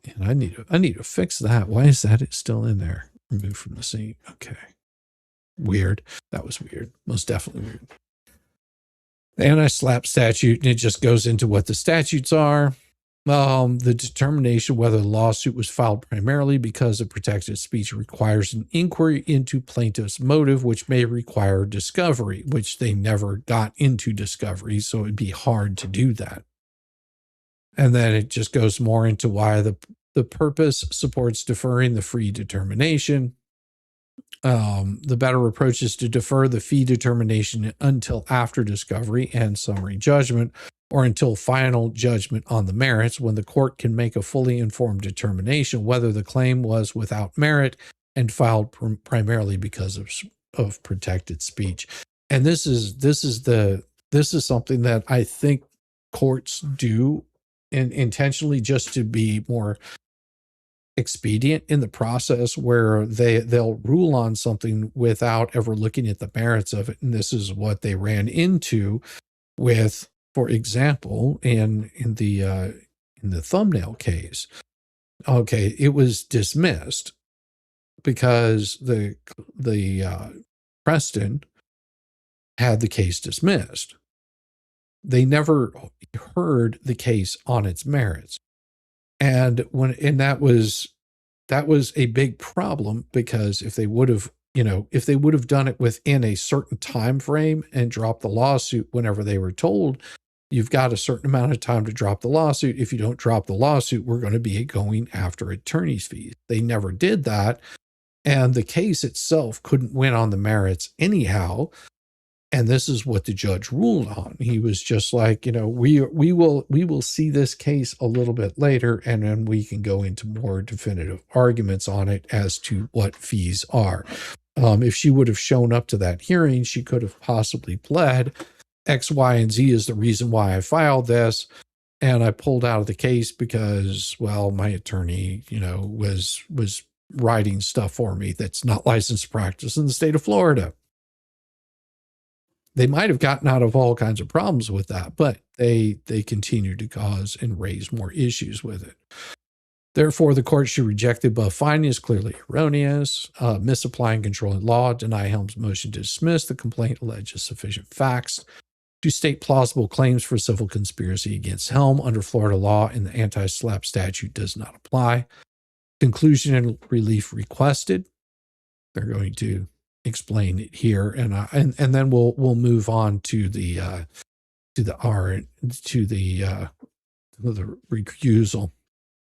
And I need to fix that. Why is that it's still in there? Remove from the scene. Okay. Weird. That was weird. Most definitely weird. The anti-SLAPP statute, and it just goes into what the statutes are. The determination whether the lawsuit was filed primarily because of protected speech requires an inquiry into plaintiff's motive, which may require discovery, which they never got into discovery, so it'd be hard to do that. And then it just goes more into why the purpose supports deferring the free determination. The better approach is to defer the fee determination until after discovery and summary judgment, or until final judgment on the merits, when the court can make a fully informed determination whether the claim was without merit and filed primarily because of protected speech. And this is something that I think courts do intentionally just to be more expedient in the process, where they'll rule on something without ever looking at the merits of it. And this is what they ran into with, for example, in the thumbnail case, Okay, it was dismissed because the Preston had the case dismissed. They never heard the case on its merits. And that was a big problem, because if they would have, if they would have done it within a certain time frame and dropped the lawsuit whenever they were told, you've got a certain amount of time to drop the lawsuit. If you don't drop the lawsuit, we're going to be going after attorney's fees. They never did that. And the case itself couldn't win on the merits anyhow. And this is what the judge ruled on. He was just like, we will see this case a little bit later, and then we can go into more definitive arguments on it as to what fees are. If she would have shown up to that hearing, she could have possibly pled X, Y, and Z is the reason why I filed this. And I pulled out of the case because, well, my attorney, was writing stuff for me that's not licensed to practice in the state of Florida. They might have gotten out of all kinds of problems with that, but they continued to cause and raise more issues with it. Therefore, the court should reject the above finding as clearly erroneous, misapplying controlling law, deny Helm's motion to dismiss. The complaint alleges sufficient facts to state plausible claims for civil conspiracy against Helm under Florida law, and the anti-SLAPP statute does not apply. Conclusion and relief requested. They're going to explain it here, and then we'll move on to the recusal.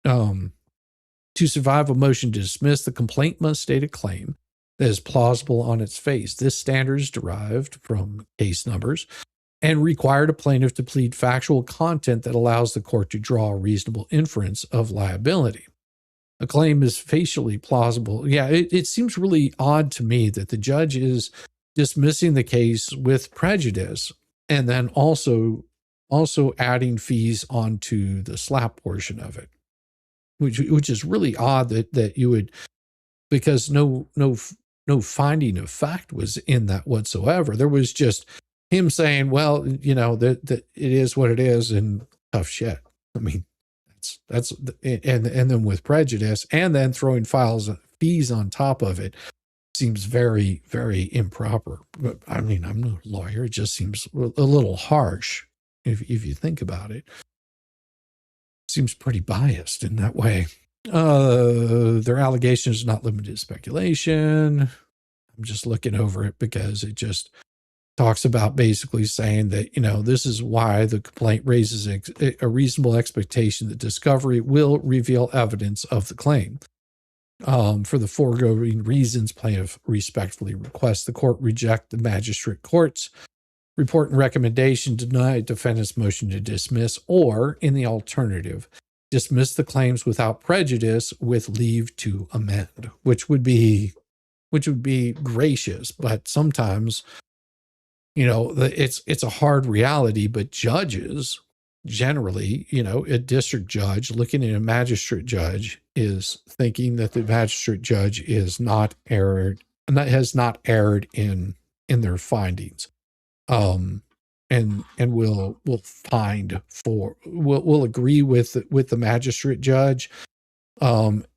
To survive a motion to dismiss, the complaint must state a claim that is plausible on its face. This standard is derived from case numbers and required a plaintiff to plead factual content that allows the court to draw a reasonable inference of liability. A claim is facially plausible. Yeah, it seems really odd to me that the judge is dismissing the case with prejudice and then also adding fees onto the SLAPP portion of it, which is really odd that you would, because no finding of fact was in that whatsoever. There was just him saying, well, that it is what it is, and tough shit. I mean, that's and then with prejudice and then throwing fees on top of it seems very, very improper. But I mean, I'm no lawyer. It just seems a little harsh if you think about it. Seems pretty biased in that way. Their allegations are not limited to speculation. I'm just looking over it because it just talks about basically saying that, this is why the complaint raises a reasonable expectation that discovery will reveal evidence of the claim. For the foregoing reasons, plaintiff respectfully requests the court reject the magistrate court's report and recommendation, deny defendant's motion to dismiss, or, in the alternative, dismiss the claims without prejudice with leave to amend, which would be gracious, but sometimes, it's a hard reality. But judges generally, a district judge looking at a magistrate judge is thinking that the magistrate judge has not erred in their findings. And we'll agree with the magistrate judge. Like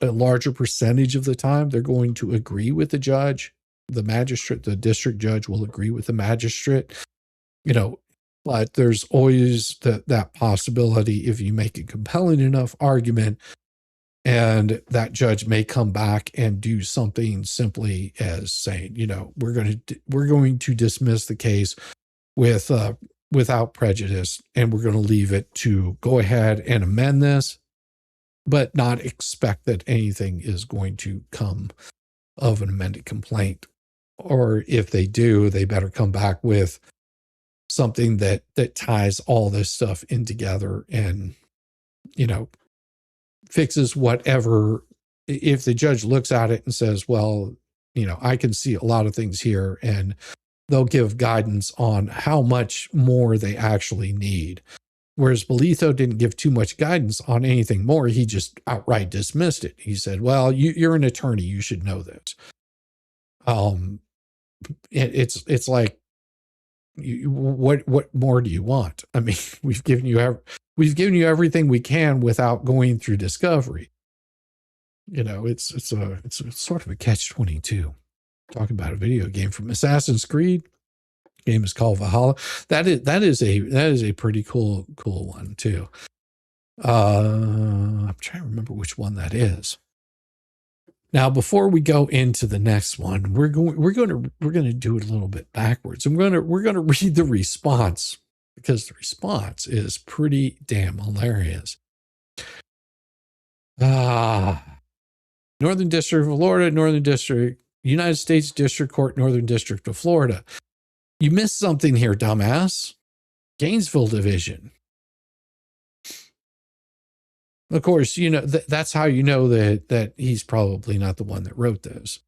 a larger percentage of the time, they're going to agree with the judge. The district judge will agree with the magistrate, but there's always that possibility if you make a compelling enough argument, and that judge may come back and do something simply as saying, we're going to dismiss the case without prejudice, and we're going to leave it to go ahead and amend this, but not expect that anything is going to come of an amended complaint. Or if they do, they better come back with something that ties all this stuff in together and, fixes whatever. If the judge looks at it and says, well, I can see a lot of things here, and they'll give guidance on how much more they actually need. Whereas Bolitho didn't give too much guidance on anything more. He just outright dismissed it. He said, well, you're an attorney. You should know this. It's like What more do you want? I mean, we've given you everything we can without going through discovery. You know, it's sort of a catch-22. Talking about a video game from Assassin's Creed. The game is called Valhalla. That is a pretty cool one too. I'm trying to remember which one that is. Now, before we go into the next one, we're going to do it a little bit backwards. And we're going to read the response, because the response is pretty damn hilarious. Northern District of Florida, Northern District, United States District Court, Northern District of Florida. You missed something here, dumbass. Gainesville Division. Of course, you know, that's how you know that he's probably not the one that wrote this.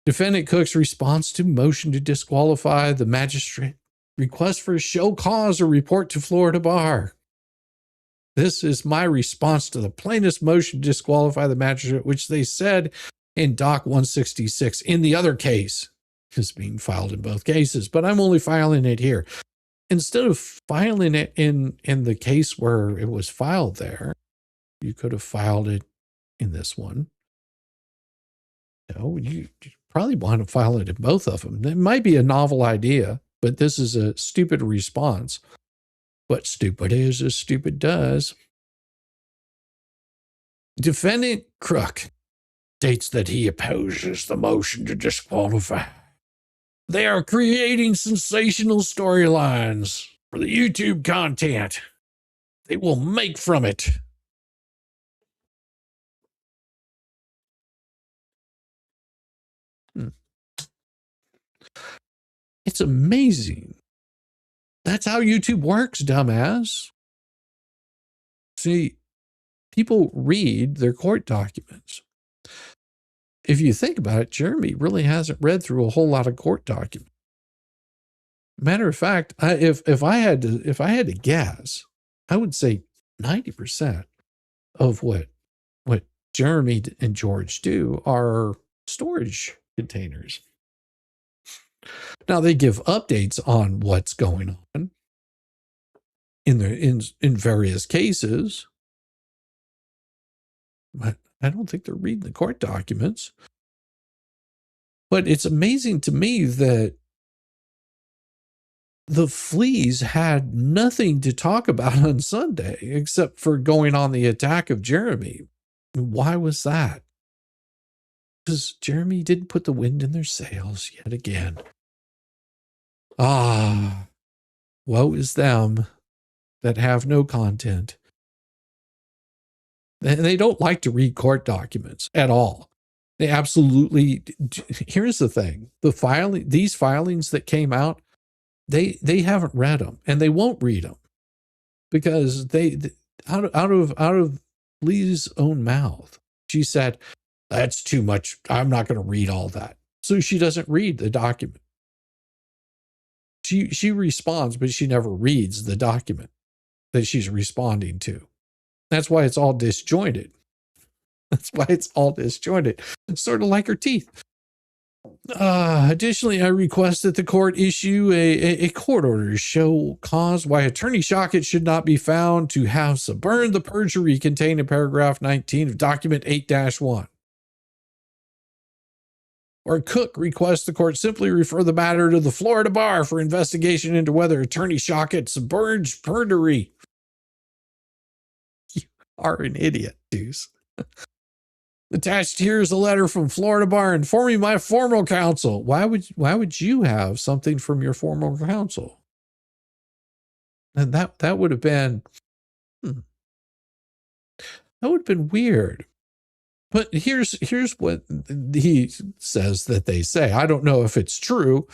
Defendant Cook's response to motion to disqualify the magistrate. Request for show cause or report to Florida Bar. This is my response to the plaintiff's motion to disqualify the magistrate, which they said in Doc 166 in the other case is being filed in both cases, but I'm only filing it here. Instead of filing it in the case where it was filed there, you could have filed it in this one. No, you probably want to file it in both of them. It might be a novel idea, but this is a stupid response. What stupid is as stupid does. Defendant Crook states that he opposes the motion to disqualify. They are creating sensational storylines for the YouTube content they will make from it. It's amazing. That's how YouTube works, dumbass. See, people read their court documents. If you think about it, Jeremy really hasn't read through a whole lot of court documents. Matter of fact, if I had to guess, I would say 90% of what Jeremy and George do are storage containers. Now they give updates on what's going on in various cases, but I don't think they're reading the court documents. But it's amazing to me that the Fleas had nothing to talk about on Sunday except for going on the attack of Jeremy. Why was that? Because Jeremy didn't put the wind in their sails yet again. Woe is them that have no content. And they don't like to read court documents at all. They absolutely, here's the thing, these filings that came out, they haven't read them, and they won't read them, because they out of Lee's own mouth, she said, that's too much. I'm not going to read all that. So she doesn't read the document. She responds, but she never reads the document that she's responding to. That's why it's all disjointed. That's why it's all disjointed. It's sort of like her teeth. Additionally, I request that the court issue a court order to show cause why Attorney Shockett should not be found to have suborned the perjury contained in paragraph 19 of document 8-1. Or Cook requests the court simply refer the matter to the Florida Bar for investigation into whether Attorney Shockett suborned perjury. You are an idiot, Deuce. Attached here is a letter from Florida Bar informing my formal counsel. Why would you have something from your formal counsel? And that would have been that would have been weird. But here's what he says that they say. I don't know if it's true.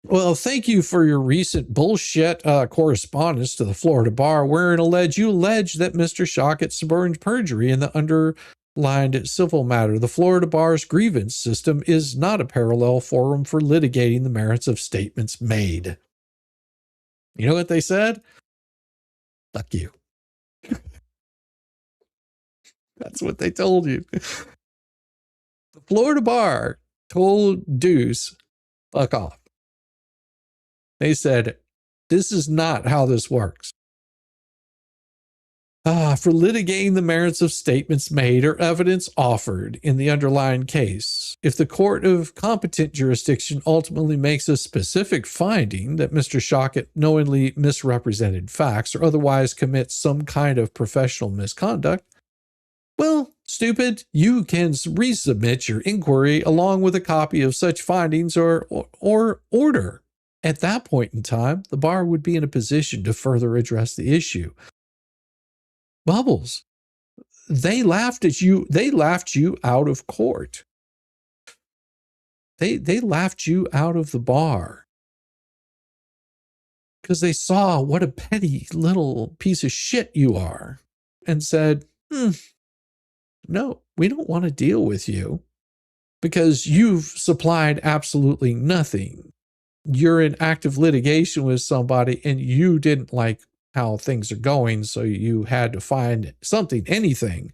Well, thank you for your recent bullshit correspondence to the Florida Bar, wherein you allege that Mr. Shockett suborned perjury in the underlined civil matter. The Florida Bar's grievance system is not a parallel forum for litigating the merits of statements made. You know what they said? Fuck you. That's what they told you. The Florida Bar told Deuce, fuck off. They said, this is not how this works. For litigating the merits of statements made or evidence offered in the underlying case, if the court of competent jurisdiction ultimately makes a specific finding that Mr. Shockett knowingly misrepresented facts or otherwise commits some kind of professional misconduct, well, stupid, you can resubmit your inquiry along with a copy of such findings or order. At that point in time, the bar would be in a position to further address the issue. Bubbles, they laughed at you. They laughed you out of court. They laughed you out of the bar because they saw what a petty little piece of shit you are and said, no, we don't want to deal with you because you've supplied absolutely nothing. You're in active litigation with somebody and you didn't like how things are going, so you had to find something, anything,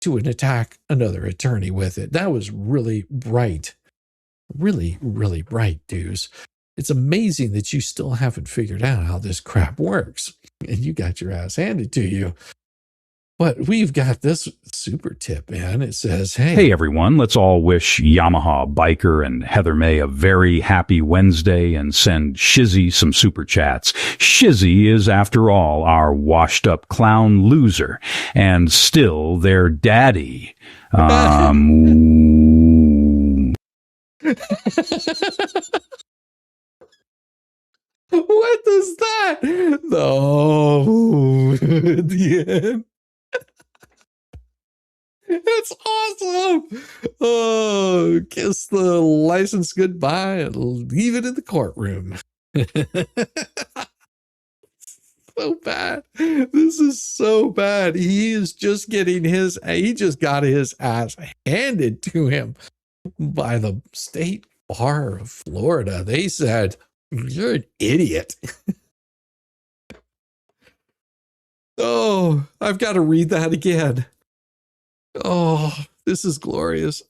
to attack another attorney with it. That was really bright. Really, really bright, dudes. It's amazing that you still haven't figured out how this crap works. And you got your ass handed to you. But we've got this super tip, man. It says, Hey everyone, let's all wish Yamaha Biker and Heather May a very happy Wednesday and send Shizzy some super chats. Shizzy is, after all, our washed up clown loser and still their daddy. What does that? No, at the end. It's awesome. Oh, kiss the license goodbye and leave it in the courtroom. So bad. This is so bad. He is just getting he just got his ass handed to him by the state bar of Florida. They said, you're an idiot. Oh, I've got to read that again. Oh, this is glorious.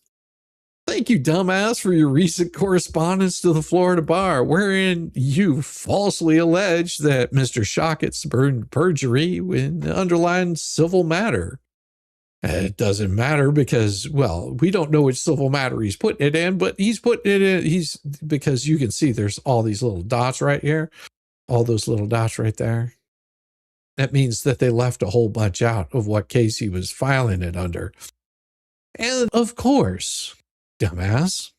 Thank you, dumbass, for your recent correspondence to the Florida bar, wherein you falsely alleged that Mr. Shockett spurned perjury in the underlying civil matter. It doesn't matter because, well, we don't know which civil matter he's putting it in, but he's putting it in, because you can see there's all these little dots right here, all those little dots right there. That means that they left a whole bunch out of what case he was filing it under. And of course, dumbass,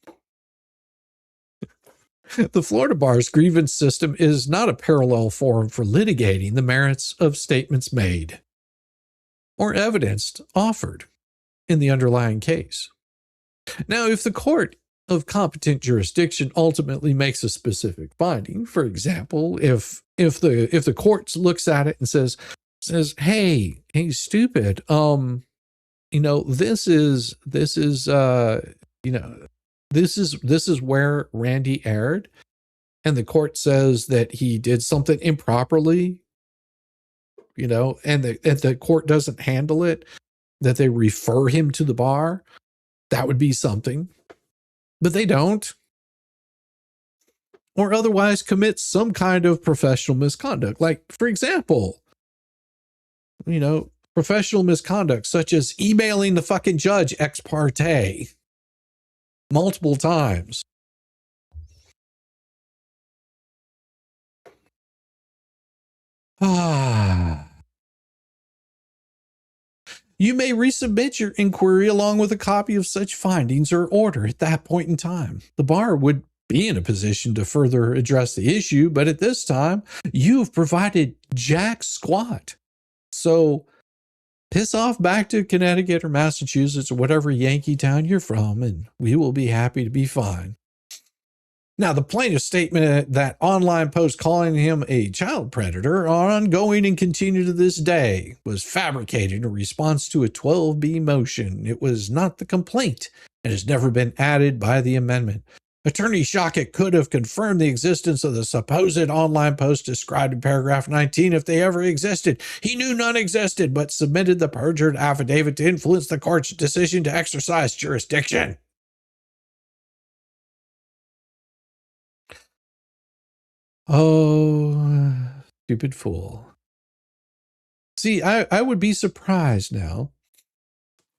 the Florida bar's grievance system is not a parallel forum for litigating the merits of statements made or evidence offered in the underlying case. Now, if the court of competent jurisdiction ultimately makes a specific finding, for example, if the court looks at it and says, hey, stupid, this is where Randy erred, and the court says that he did something improperly, and the court doesn't handle it, that they refer him to the bar, that would be something. But they don't. Or otherwise commit some kind of professional misconduct. Like, for example, professional misconduct such as emailing the fucking judge ex parte multiple times. You may resubmit your inquiry along with a copy of such findings or order at that point in time. The bar would be in a position to further address the issue, but at this time, you've provided jack squat. So piss off back to Connecticut or Massachusetts or whatever Yankee town you're from, and we will be happy to be fine. Now, the plaintiff's statement that online post calling him a child predator are ongoing and continue to this day was fabricated in response to a 12B motion. It was not the complaint and has never been added by the amendment. Attorney Shockett could have confirmed the existence of the supposed online post described in paragraph 19 if they ever existed. He knew none existed, but submitted the perjured affidavit to influence the court's decision to exercise jurisdiction. Oh, stupid fool. See, I would be surprised now.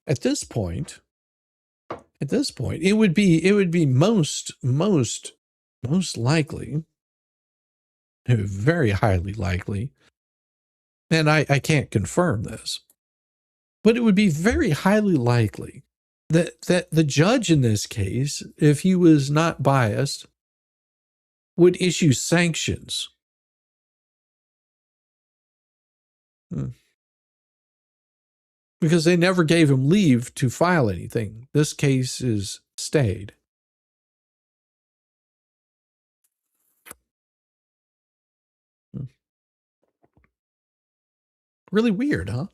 At this point, it would be most likely, very highly likely, and I can't confirm this, but it would be very highly likely that the judge in this case, if he was not biased, would issue sanctions. Because they never gave him leave to file anything. This case is stayed. Really weird, huh?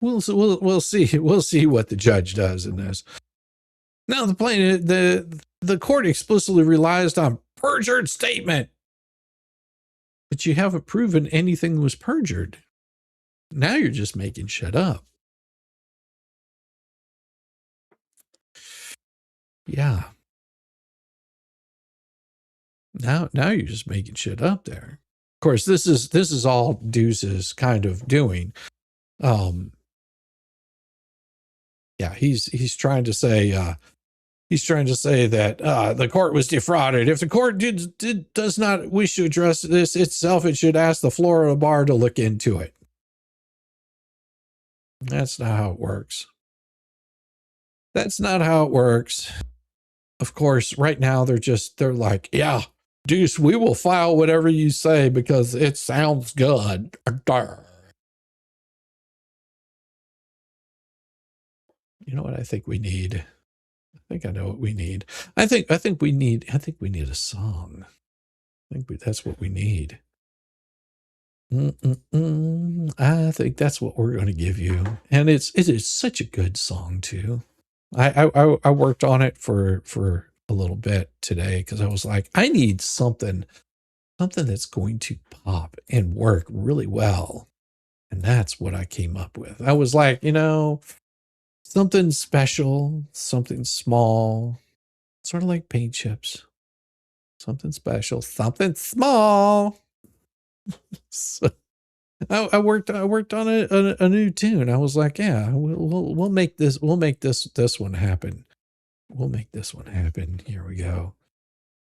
We'll see what the judge does in this. Now the court explicitly relies on perjured statement, but you haven't proven anything was perjured. Now you're just making shit up. Yeah. Now you're just making shit up there. Of course, this is all Deuce's kind of doing. Yeah, he's trying to say that the court was defrauded. If the court does not wish to address this itself, it should ask the Florida bar to look into it. That's not how it works. That's not how it works. Of course, right now they're like, yeah, Deuce, we will file whatever you say because it sounds good. You know what I think we need? I think I know what we need. I think we need a song. That's what we need. I think that's what we're going to give you. And it is such a good song too. I worked on it for a little bit today because I was like, I need something that's going to pop and work really well. And that's what I came up with. I was like, something special, something small, sort of like paint chips. Something special, something small. So I worked on a new tune. I was like, yeah, we'll make this one happen. We'll make this one happen. Here we go.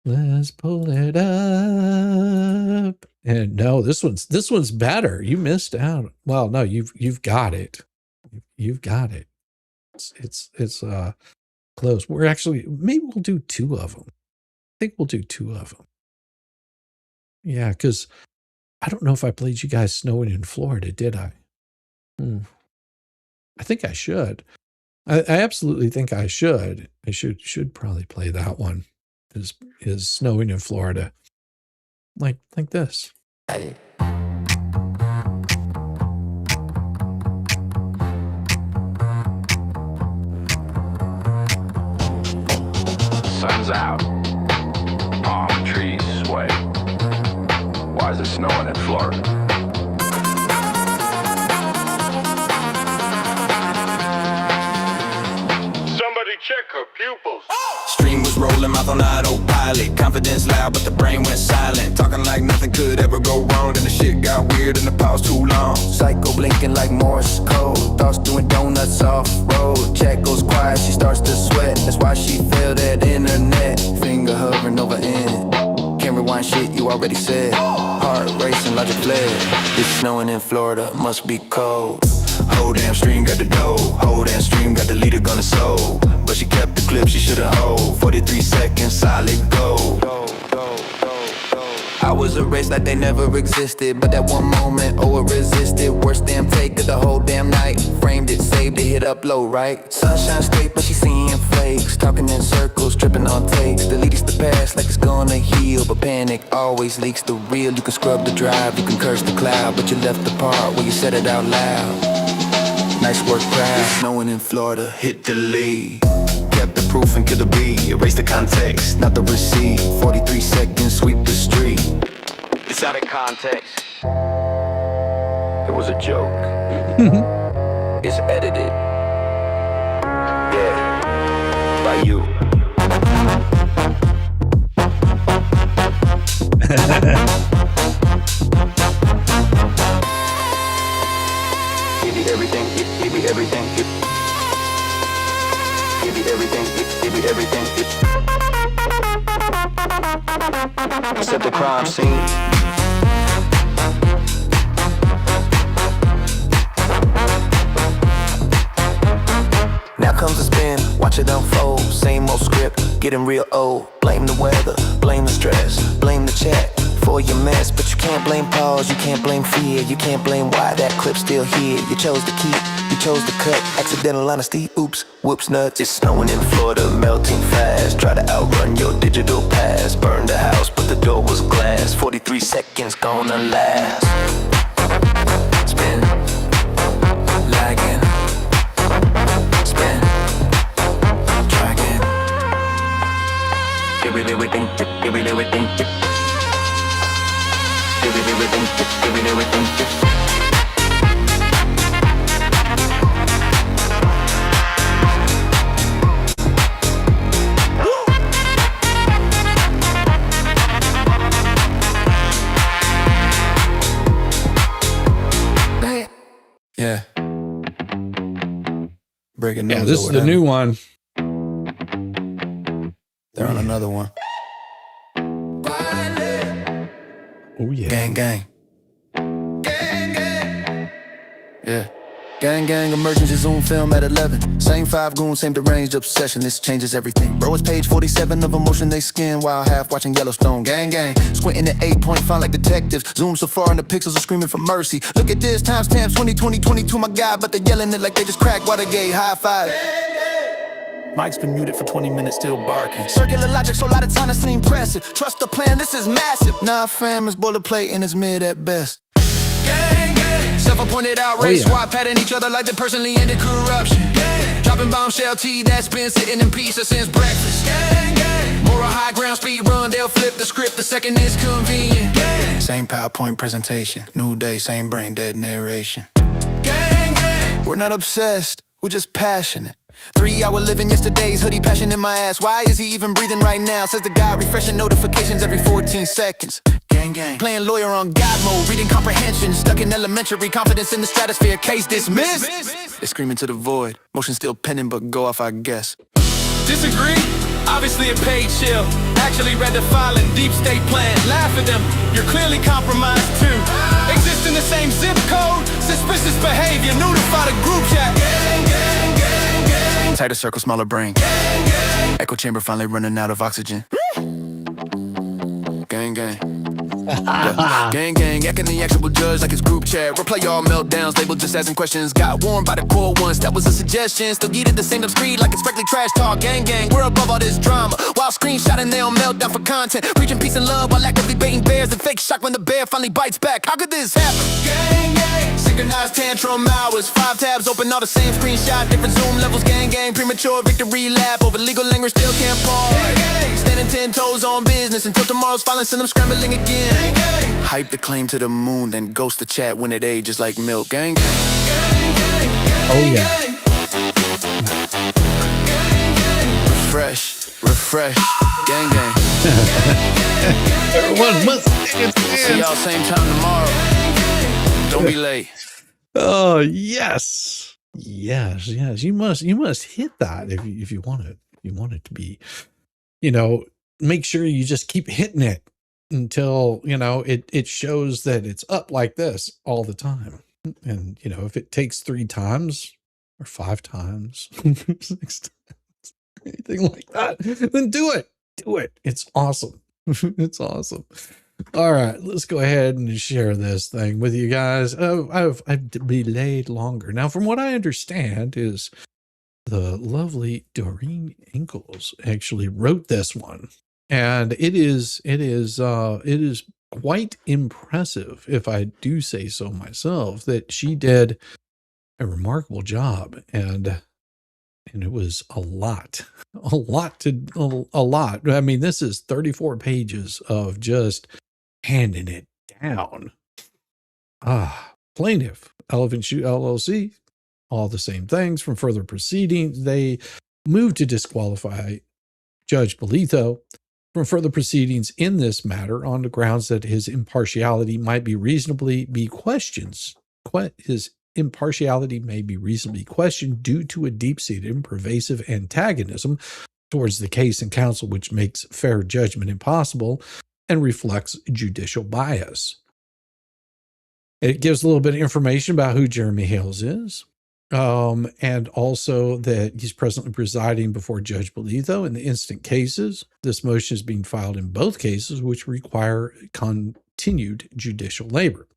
Let's pull it up. And no, this one's better. You missed out. Well, no, you've got it. You've got it. It's close. Maybe we'll do two of them. I think we'll do two of them. Yeah, because I don't know if I played you guys Snowing in Florida, did I? I think I should. I absolutely think I should. I should probably play that one. Is Snowing in Florida. Like this. Sun's out. Palm trees sway. Why is it snowing in Florida? Somebody check her pupils. Stream was rolling, mouth on autopilot. Confidence loud, but the brain went silent. Talking like nothing could ever go wrong. Then the shit got weird and the pause too long. Psycho blinking like Morse code. Thoughts doing donuts off road. Chat goes quiet, she starts to sweat. That's why she feel that internet. Finger hovering over end. Can't rewind shit you already said. Heart racing, logic fled. It's snowing in Florida, must be cold. Whole damn stream got the dough. Whole damn stream got the leader gonna soul. But she kept the clip she should've hold. 43 seconds, solid gold. I was erased like they never existed. But that one moment, it resisted. Worst damn take of the whole damn night. Framed it, saved it, hit upload, right? Sunshine straight, but she seeing flakes. Talking in circles, tripping on takes. Deletes the past like it's gonna heal. But panic always leaks the real. You can scrub the drive, you can curse the cloud. But you left the part where you said it out loud. Nice work, crowd. Snowing in Florida, hit delete. Kept the proof and killed the beat. Erase the context, not the receipt. 43 seconds, sweep the street. It's out of context. It was a joke. It's edited. Yeah, by you. watch it unfold. Same old script, getting real old. Blame the weather, blame the stress, blame the chat for your mess. But you can't blame pause, you can't blame fear, you can't blame why that clip's still here. You chose to keep, you chose to cut. Accidental honesty, oops, whoops nuts. It's snowing in Florida, melting fast. Try to outrun your digital past. Burned the house, but the door was glass. 43 seconds gonna last. Spin, lagging. Spin, try again. Everything. Yeah. Breaking news. Yeah, this is the new one. They're on another one. Oh yeah. Gang, gang. Yeah. Gang, gang, emergency Zoom film at 11. Same 5 goons, same deranged obsession. This changes everything. Bro, it's page 47 of emotion they skin while half watching Yellowstone. Gang, gang. Squinting at 8-point font like detectives. Zoom so far and the pixels are screaming for mercy. Look at this, timestamp 2020, 22, my God. But they're yelling it like they just cracked Watergate. High five. Mike's been muted for 20 minutes, still barking. Circular logic, so a lot of time to seem impressive. Trust the plan, this is massive. Nah, fam, it's boilerplate and it's mid at best. Gang, gang. Self-appointed outrage, swap patting each other like they personally ended corruption. Gang. Dropping bombshell tea that's been sitting in pieces since breakfast. Gang, gang. Moral high ground, speed run, they'll flip the script the second it's convenient. Gang. Same PowerPoint presentation, new day, same brain dead narration. Gang, gang. We're not obsessed, we're just passionate. 3-hour living yesterday's hoodie, passion in my ass. Why is he even breathing right now? Says the guy refreshing notifications every 14 seconds. Gang, gang. Playing lawyer on God mode, reading comprehension. Stuck in elementary, confidence in the stratosphere. Case dismissed. They're screaming to the void. Motion still pending, but go off, I guess. Disagree? Obviously a paid chill. Actually read the filing, deep state plan. Laugh at them, you're clearly compromised too. Exist in the same zip code, suspicious behavior. Notify the group chat. Gang, gang, gang, gang. Tighter circle, smaller brain. Gang, gang. Echo chamber finally running out of oxygen. Gang, gang. Gang, gang, acting the actual judge like it's group chat. Replay all meltdowns, labeled just asking questions. Got warned by the core once, that was a suggestion. Still get it the same screed like it's strictly trash talk. Gang, gang, we're above all this drama. While screenshotting, they on meltdown for content. Preaching peace and love while actively baiting bears. And fake shock when the bear finally bites back. How could this happen? Gang, gang. Synchronized tantrum hours. 5 tabs open, all the same screenshot. Different zoom levels, gang, gang. Premature victory lap over legal language, still can't pause. Gang, gang. Standing 10 toes on business until tomorrow's filing, send them scrambling again. Gang, gang. Hype the claim to the moon, then ghost the chat when it ages like milk. Gang, gang. Oh yeah. Refresh. Gang, gang. Everyone must See y'all same time tomorrow. Don't be late. Oh yes. Yes. You must hit that if you want it. You want it to be, make sure you just keep hitting it until, it shows that it's up like this all the time. And, if it takes 3 times or 5 times, 6 times, anything like that, then do it. Do it. It's awesome. It's awesome. All right, let's go ahead and share this thing with you guys. I've delayed longer. Now, from what I understand is the lovely Doreen Ingalls actually wrote this one. And it is quite impressive, if I do say so myself, that she did a remarkable job. And it was a lot. I mean, this is 34 pages of just handing it down. Plaintiff, Elephant Shoe LLC, all the same things. From further proceedings, they moved to disqualify Judge Bolito from further proceedings in this matter on the grounds that his impartiality might be reasonably be questioned. His impartiality may be reasonably questioned due to a deep-seated and pervasive antagonism towards the case and counsel, which makes fair judgment impossible and reflects judicial bias. It gives a little bit of information about who Jeremy Hales is. And also that he's presently presiding before Judge Bolitho in the instant cases. This motion is being filed in both cases, which require continued judicial labor.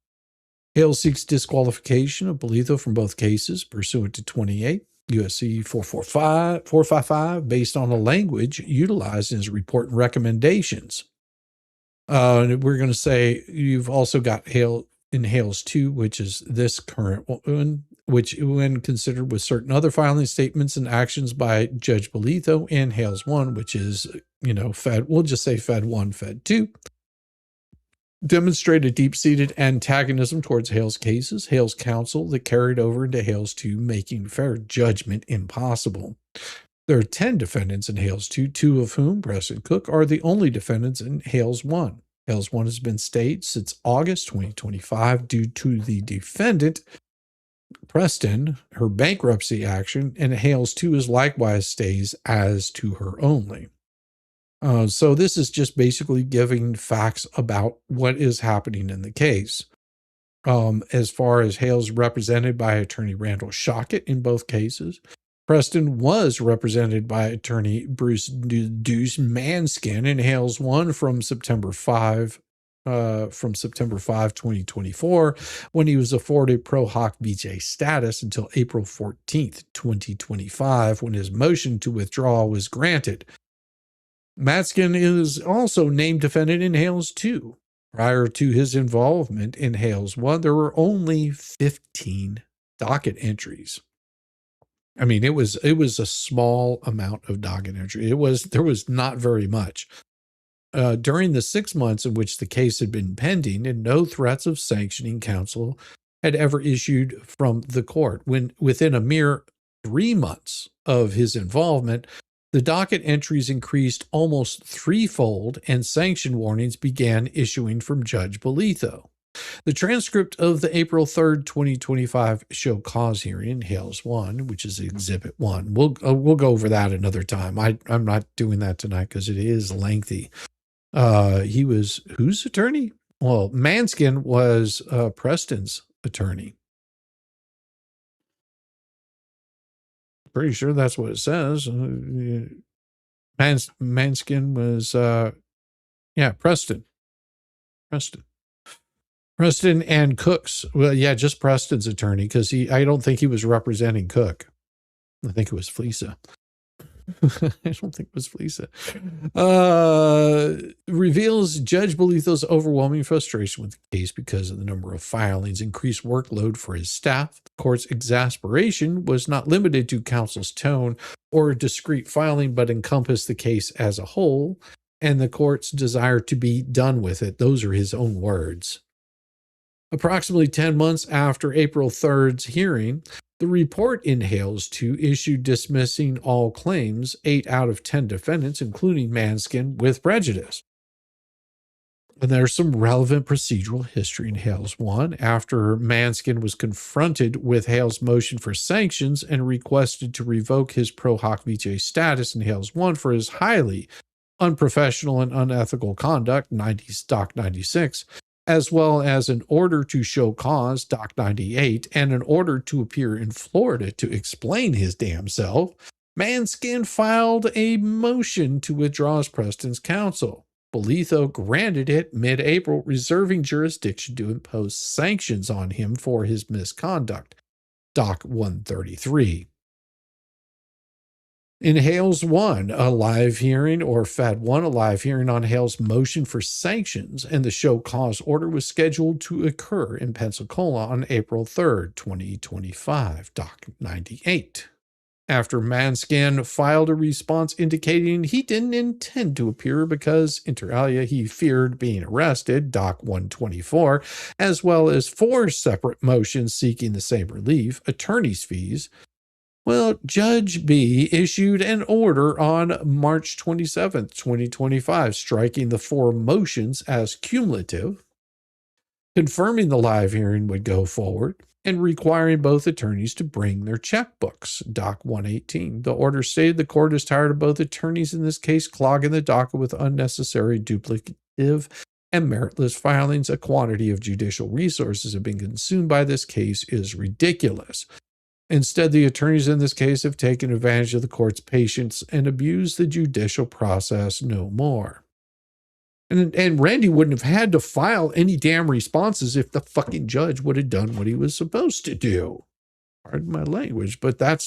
Hale seeks disqualification of Bolitho from both cases pursuant to 28 U.S.C. 455 based on the language utilized in his report and recommendations. And we're going to say you've also got Hale in Hales 2, which is this current one, which when considered with certain other filing statements and actions by Judge Bolitho, and Hales 1, which is, Fed, we'll just say Fed 1, Fed 2, demonstrate a deep-seated antagonism towards Hale's cases, Hale's counsel that carried over into Hales 2, making fair judgment impossible. There are 10 defendants in Hales 2, 2 of whom, Preston Cook, are the only defendants in Hales 1. Hales 1 has been stayed since August 2025 due to the defendant, Preston, her bankruptcy action, and Hales 2 is likewise stays as to her only. So this is just basically giving facts about what is happening in the case. As far as Hales represented by attorney Randall Shockett in both cases, Preston was represented by attorney Bruce Deuce Manskin in Hales 1 from September 5, 2024, when he was afforded Pro Hoc Vice status until April 14th, 2025, when his motion to withdraw was granted. Manskin is also named defendant in Hales 2. Prior to his involvement in Hales 1, there were only 15 docket entries. I mean, it was a small amount of docket entry. There was not very much. During the 6 months in which the case had been pending, and no threats of sanctioning counsel had ever issued from the court. Within a mere 3 months of his involvement, the docket entries increased almost threefold, and sanction warnings began issuing from Judge Bolitho. The transcript of the April 3rd, 2025 show cause hearing, Hales 1, which is Exhibit 1. We'll go over that another time. I'm not doing that tonight because it is lengthy. He was whose attorney? Well, Manskin was Preston's attorney. Pretty sure that's what it says. Manskin was, Preston and Cook's. Well, yeah, just Preston's attorney, because I don't think he was representing Cook. I think it was Fleesa. I don't think it was Fleesa. Reveals Judge Bolitho's overwhelming frustration with the case because of the number of filings, increased workload for his staff. The court's exasperation was not limited to counsel's tone or discrete filing, but encompassed the case as a whole, and the court's desire to be done with it. Those are his own words. Approximately 10 months after April 3rd's hearing, the report in Hales 2 issued dismissing all claims, 8 out of 10 defendants, including Manskin, with prejudice. And there's some relevant procedural history in Hales 1. After Manskin was confronted with Hales' motion for sanctions and requested to revoke his Pro Hoc Vice status in Hales 1 for his highly unprofessional and unethical conduct, Doc 96, as well as an order to show cause, Doc 98, and an order to appear in Florida to explain his damn self, Manskin filed a motion to withdraw as Preston's counsel. Bolitho granted it mid-April, reserving jurisdiction to impose sanctions on him for his misconduct, Doc 133. In Hales 1, a live hearing, or FAD 1, a live hearing on Hales' motion for sanctions, and the show cause order was scheduled to occur in Pensacola on April 3rd, 2025, Doc 98. After Manskin filed a response indicating he didn't intend to appear because, inter alia, he feared being arrested, Doc 124, as well as 4 separate motions seeking the same relief, attorney's fees, well, Judge B issued an order on March 27th, 2025, striking the 4 motions as cumulative, confirming the live hearing would go forward, and requiring both attorneys to bring their checkbooks, Doc 118. The order stated the court is tired of both attorneys in this case clogging the docket with unnecessary, duplicative, and meritless filings. A quantity of judicial resources have been consumed by this case is ridiculous. Instead, the attorneys in this case have taken advantage of the court's patience and abused the judicial process no more. And Randy wouldn't have had to file any damn responses if the fucking judge would have done what he was supposed to do. Pardon my language, but that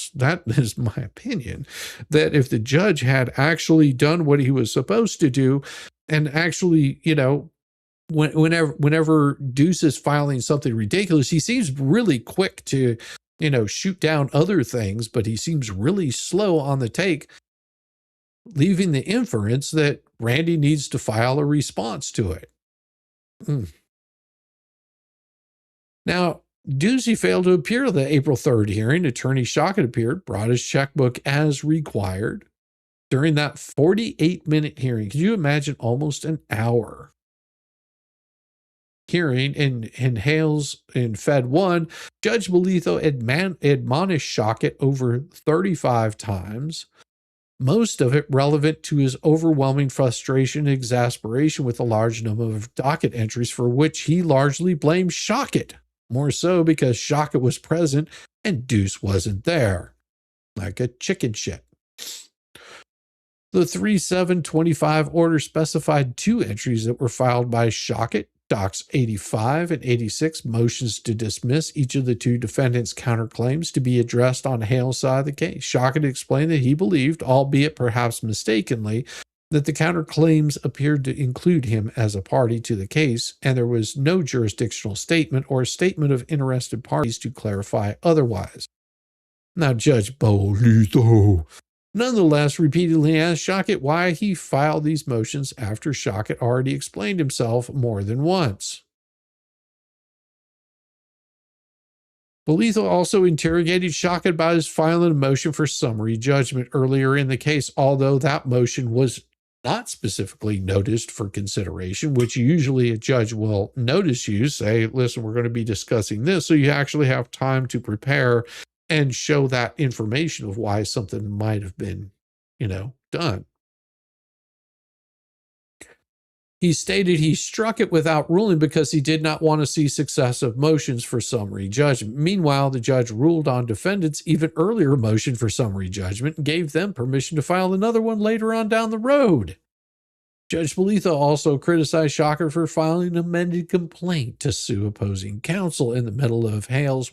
is my opinion, that if the judge had actually done what he was supposed to do and actually, whenever Deuce is filing something ridiculous, he seems really quick to, shoot down other things, but he seems really slow on the take, leaving the inference that Randy needs to file a response to it. Now, Ducey failed to appear at the April 3rd hearing. Attorney Shockett appeared, brought his checkbook as required. During that 48-minute hearing, could you imagine almost an hour hearing in Hales in Fed 1, Judge Bolitho admonished Shockett over 35 times, most of it relevant to his overwhelming frustration and exasperation with the large number of docket entries for which he largely blamed Shockett. More so because Shockett was present and Deuce wasn't there. Like a chicken shit. The 3/7/25 order specified 2 entries that were filed by Shockett, Docs 85 and 86, motions to dismiss each of the 2 defendants' counterclaims to be addressed on Hale's side of the case. Shockett explained that he believed, albeit perhaps mistakenly, that the counterclaims appeared to include him as a party to the case, and there was no jurisdictional statement or statement of interested parties to clarify otherwise. Now, Judge Bolitho nonetheless repeatedly asked Shockett why he filed these motions after Shockett already explained himself more than once. Bolitho also interrogated Shockett about his filing a motion for summary judgment earlier in the case, although that motion was not specifically noticed for consideration, which usually a judge will notice you, say, listen, we're going to be discussing this, so you actually have time to prepare and show that information of why something might have been, done. He stated he struck it without ruling because he did not want to see successive motions for summary judgment. Meanwhile, the judge ruled on defendants' even earlier motion for summary judgment and gave them permission to file another one later on down the road. Judge Bolitho also criticized Shockett for filing an amended complaint to sue opposing counsel in the middle of Hale's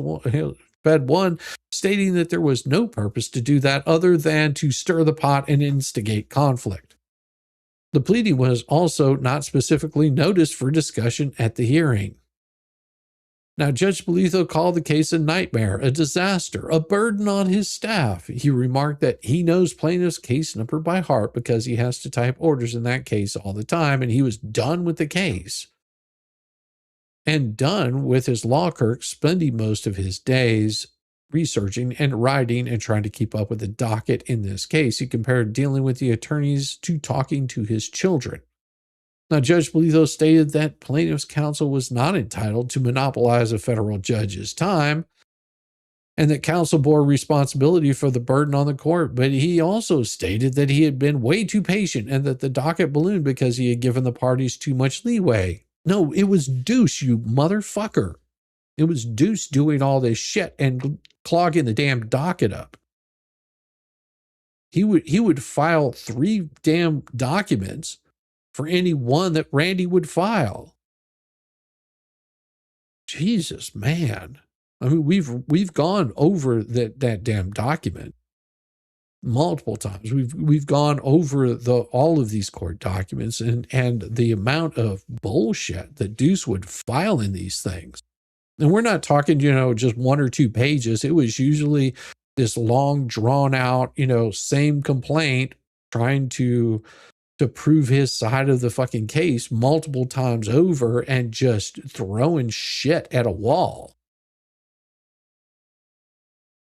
Fed 1, stating that there was no purpose to do that other than to stir the pot and instigate conflict. The pleading was also not specifically noticed for discussion at the hearing. Now, Judge Bolitho called the case a nightmare, a disaster, a burden on his staff. He remarked that he knows plaintiff's case number by heart because he has to type orders in that case all the time, and he was done with the case. And done with his law clerk spending most of his days researching and writing and trying to keep up with the docket in this case. He compared dealing with the attorneys to talking to his children. Now, Judge Bolitho stated that plaintiff's counsel was not entitled to monopolize a federal judge's time and that counsel bore responsibility for the burden on the court. But he also stated that he had been way too patient and that the docket ballooned because he had given the parties too much leeway. No, it was Deuce, you motherfucker. It was Deuce doing all this shit and clogging the damn docket up. He would file 3 damn documents for any one that Randy would file. Jesus, man. I mean, we've gone over that damn document multiple times. We've gone over all of these court documents and the amount of bullshit that Deuce would file in these things. And we're not talking, just 1 or 2 pages. It was usually this long, drawn out, same complaint trying to prove his side of the fucking case multiple times over and just throwing shit at a wall.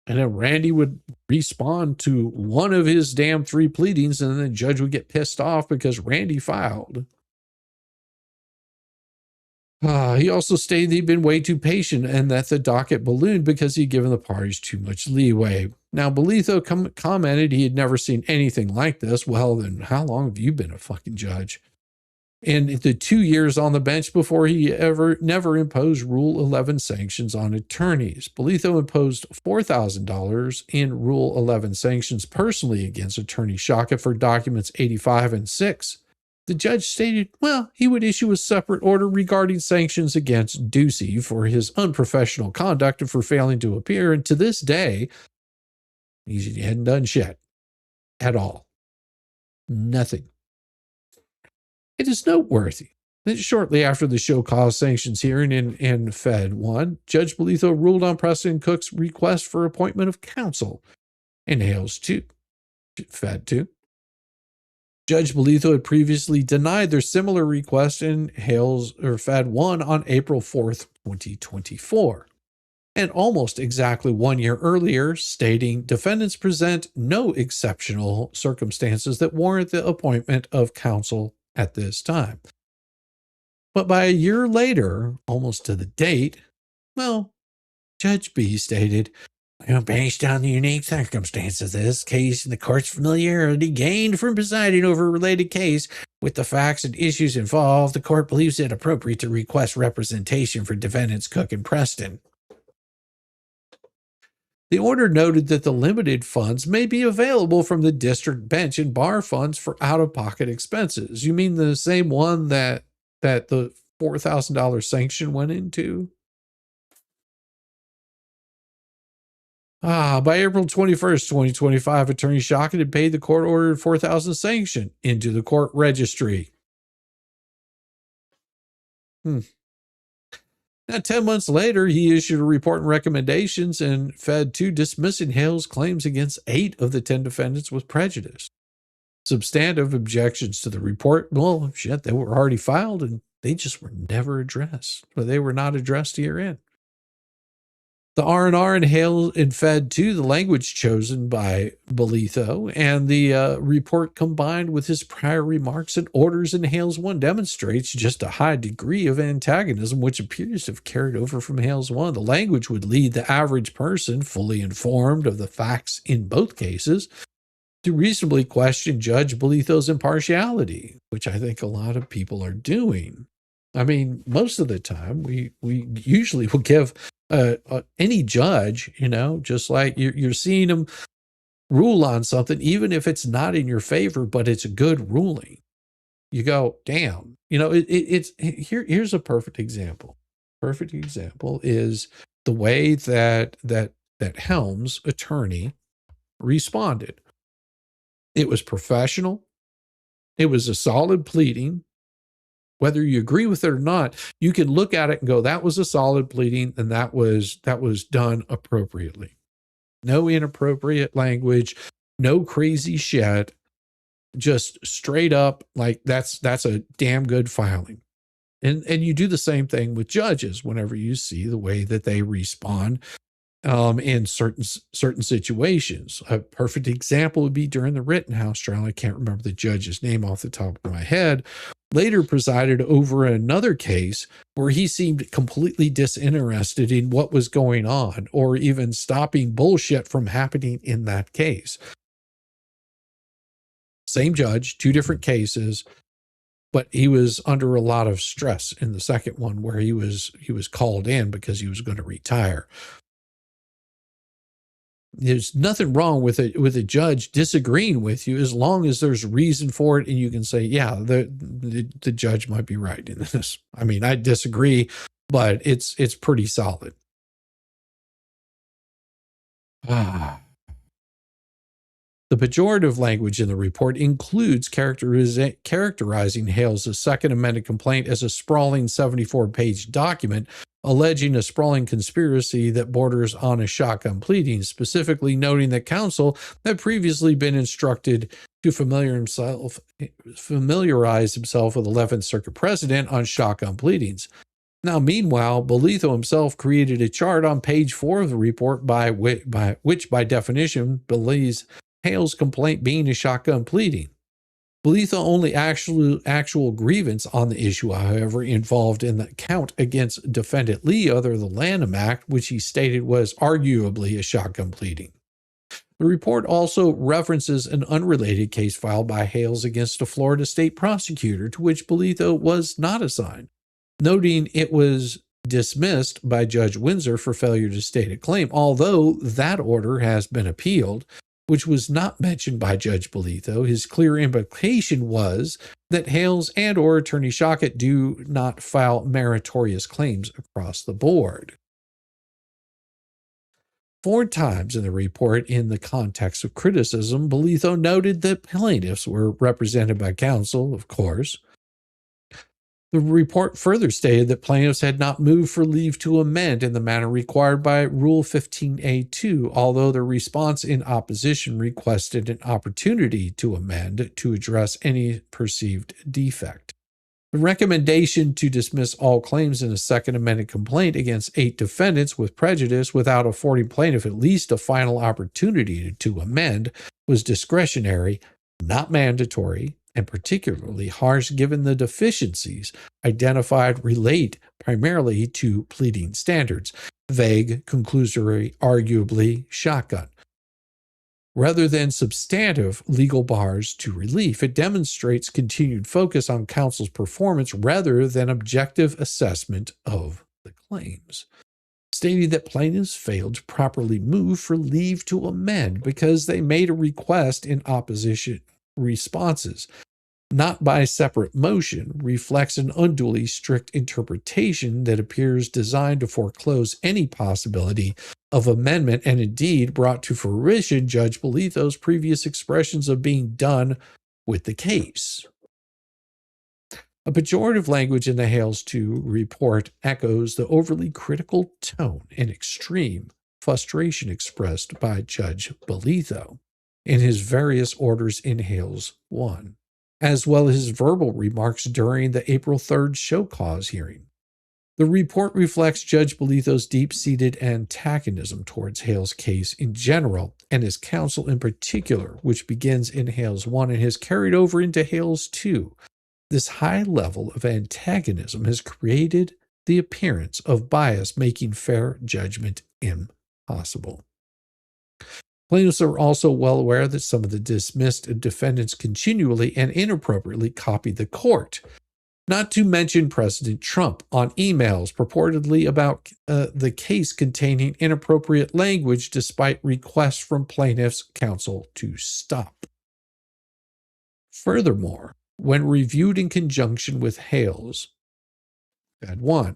And then Randy would respond to one of his damn 3 pleadings, and then the judge would get pissed off because Randy filed. He also stated he'd been way too patient and that the docket ballooned because he'd given the parties too much leeway. Now, Bolitho commented he had never seen anything like this. Well, then how long have you been a fucking judge? in the 2 years on the bench before he never imposed Rule 11 sanctions on attorneys. Bolitho imposed $4,000 in Rule 11 sanctions personally against attorney Shaka for documents 85 and 6. The judge stated, well, he would issue a separate order regarding sanctions against Ducey for his unprofessional conduct and for failing to appear, and to this day, he hadn't done shit at all. Nothing. It is noteworthy that shortly after the show cause sanctions hearing in Fed 1, Judge Bolitho ruled on Preston Cook's request for appointment of counsel in Hales 2, Fed 2. Judge Bolitho had previously denied their similar request in Hales or Fed 1 on April 4th, 2024. And almost exactly 1 year earlier, stating defendants present no exceptional circumstances that warrant the appointment of counsel at this time. But by a year later, almost to the date, well, Judge B stated, based on the unique circumstances of this case and the court's familiarity gained from presiding over a related case with the facts and issues involved, the court believes it appropriate to request representation for defendants Cook and Preston. The order noted that the limited funds may be available from the district bench and bar funds for out-of-pocket expenses. You mean the same one that the $4,000 sanction went into? By April 21st, 2025, Attorney Shaka had paid the court-ordered $4,000 sanction into the court registry. Now, 10 months later, he issued a report and recommendations in Fed 2 dismissing Hale's claims against 8 of the 10 defendants with prejudice. Substantive objections to the report, well, shit, they were already filed and they just were never addressed. Or they were not addressed herein. The R&R in Hale in Fed 2, the language chosen by Bolitho, and the report combined with his prior remarks and orders in Hale's 1 demonstrates just a high degree of antagonism, which appears to have carried over from Hale's 1. The language would lead the average person, fully informed of the facts in both cases, to reasonably question Judge Bolitho's impartiality, which I think a lot of people are doing. I mean, most of the time, we usually will give any judge, just like you're seeing them rule on something, even if it's not in your favor, but it's a good ruling. You go, damn, here's a perfect example. Perfect example is the way that Helms' attorney responded. It was professional. It was a solid pleading. Whether you agree with it or not, you can look at it and go, that was a solid pleading and that was done appropriately. No inappropriate language, no crazy shit, just straight up like that's a damn good filing. And you do the same thing with judges whenever you see the way that they respond in certain situations. A perfect example would be during the Rittenhouse trial. I can't remember the judge's name off the top of my head. Later presided over another case where he seemed completely disinterested in what was going on or even stopping bullshit from happening in that case. Same judge, 2 different cases, but he was under a lot of stress in the second one where he was called in because he was going to retire. There's nothing wrong with a judge disagreeing with you as long as there's reason for it and you can say, yeah, the judge might be right in this. I mean, I disagree, but it's pretty solid. The pejorative language in the report includes characterizing Hale's second amended complaint as a sprawling 74-page document alleging a sprawling conspiracy that borders on a shotgun pleading, specifically noting that counsel had previously been instructed to familiarize himself with 11th Circuit precedent on shotgun pleadings. Now, meanwhile, Bolitho himself created a chart on page 4 of the report which by definition believes Hale's complaint being a shotgun pleading. Bolitho only actual grievance on the issue, however, involved in the count against defendant Lee under the Lanham Act, which he stated was arguably a shotgun pleading. The report also references an unrelated case filed by Hales against a Florida state prosecutor to which Bolitho was not assigned, noting it was dismissed by Judge Windsor for failure to state a claim, although that order has been appealed, which was not mentioned by Judge Bolitho. His clear implication was that Hales and or Attorney Shockett do not file meritorious claims across the board. 4 times in the report, in the context of criticism, Bolitho noted that plaintiffs were represented by counsel, of course. The report further stated that plaintiffs had not moved for leave to amend in the manner required by Rule 15A2, although their response in opposition requested an opportunity to amend to address any perceived defect. The recommendation to dismiss all claims in a second amended complaint against 8 defendants with prejudice without affording plaintiff at least a final opportunity to amend was discretionary, not mandatory, and particularly harsh given the deficiencies identified relate primarily to pleading standards, vague, conclusory, arguably shotgun. Rather than substantive legal bars to relief, it demonstrates continued focus on counsel's performance rather than objective assessment of the claims, stating that plaintiffs failed to properly move for leave to amend because they made a request in opposition responses, not by separate motion, reflects an unduly strict interpretation that appears designed to foreclose any possibility of amendment and indeed brought to fruition Judge Bolitho's previous expressions of being done with the case. A pejorative language in the Hales 2 report echoes the overly critical tone and extreme frustration expressed by Judge Bolitho in his various orders in Hales 1, as well as his verbal remarks during the April 3rd show cause hearing. The report reflects Judge Bolitho's deep-seated antagonism towards Hales' case in general and his counsel in particular, which begins in Hales 1 and has carried over into Hales 2. This high level of antagonism has created the appearance of bias, making fair judgment impossible. Plaintiffs are also well aware that some of the dismissed defendants continually and inappropriately copied the court, not to mention President Trump, on emails purportedly about the case containing inappropriate language despite requests from plaintiffs' counsel to stop. Furthermore, when reviewed in conjunction with Hales, Bed 1,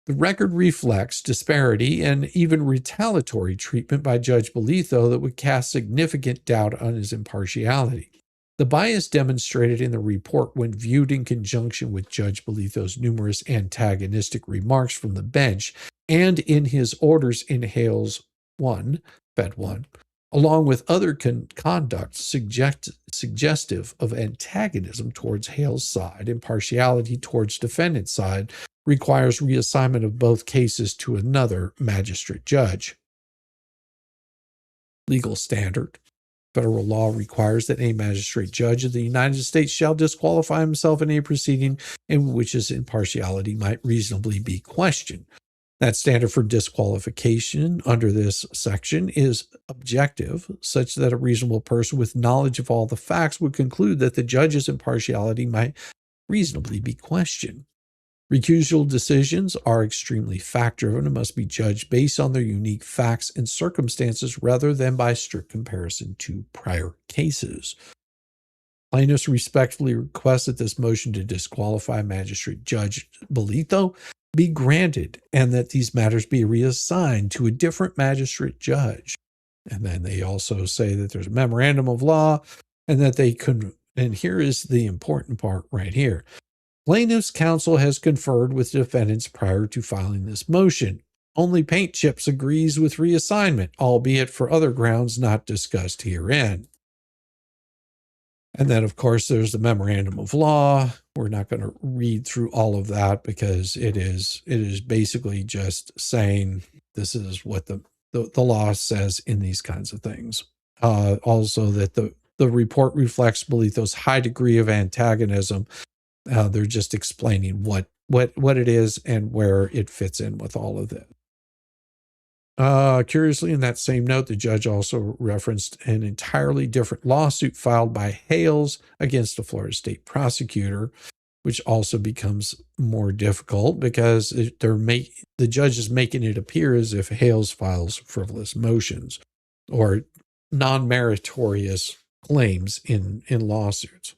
the record reflects disparity and even retaliatory treatment by Judge Bolitho that would cast significant doubt on his impartiality. The bias demonstrated in the report when viewed in conjunction with Judge Bolitho's numerous antagonistic remarks from the bench and in his orders in Hales 1, Bed 1, along with other conduct suggestive of antagonism towards Hales' side and partiality towards defendant's side, requires reassignment of both cases to another magistrate judge. Legal standard. Federal law requires that a magistrate judge of the United States shall disqualify himself in a proceeding in which his impartiality might reasonably be questioned. That standard for disqualification under this section is objective, such that a reasonable person with knowledge of all the facts would conclude that the judge's impartiality might reasonably be questioned. Recusal decisions are extremely fact-driven and must be judged based on their unique facts and circumstances rather than by strict comparison to prior cases. Plaintiffs respectfully request that this motion to disqualify Magistrate Judge Bolitho be granted and that these matters be reassigned to a different magistrate judge. And then they also say that there's a memorandum of law and that they could, and here is the important part right here. Plaintiff's counsel has conferred with defendants prior to filing this motion. Only Paint Chips agrees with reassignment, albeit for other grounds not discussed herein. And then, of course, there's the memorandum of law. We're not going to read through all of that because it is basically just saying this is what the law says in these kinds of things. Also, that the report reflects Bolitho's high degree of antagonism. They're just explaining what it is and where it fits in with all of this. Curiously, in that same note, the judge also referenced an entirely different lawsuit filed by Hales against a Florida state prosecutor, which also becomes more difficult because the judge is making it appear as if Hales files frivolous motions or non-meritorious claims in lawsuits.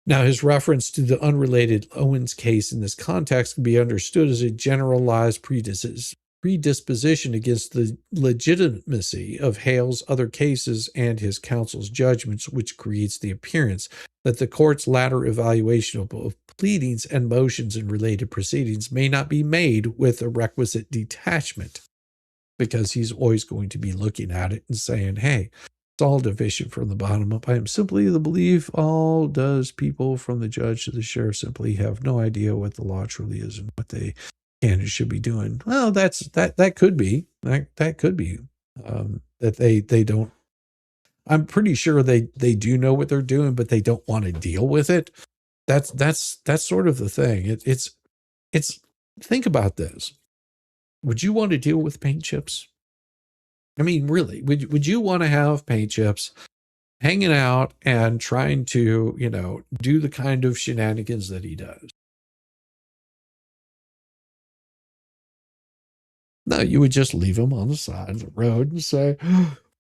Now, his reference to the unrelated Owens case in this context can be understood as a generalized predisposition against the legitimacy of Hale's other cases and his counsel's judgments, which creates the appearance that the court's latter evaluation of pleadings and motions in related proceedings may not be made with a requisite detachment, because he's always going to be looking at it and saying, hey, it's all division from the bottom up. I am simply of the belief all does people from the judge to the sheriff simply have no idea what the law truly is and what they can and should be doing. Well, that could be that could be that they don't. I'm pretty sure they do know what they're doing, but they don't want to deal with it. That's sort of the thing. It's think about this. Would you want to deal with paint chips? I mean, really, would you want to have paint chips hanging out and trying to, do the kind of shenanigans that he does? No, you would just leave him on the side of the road and say,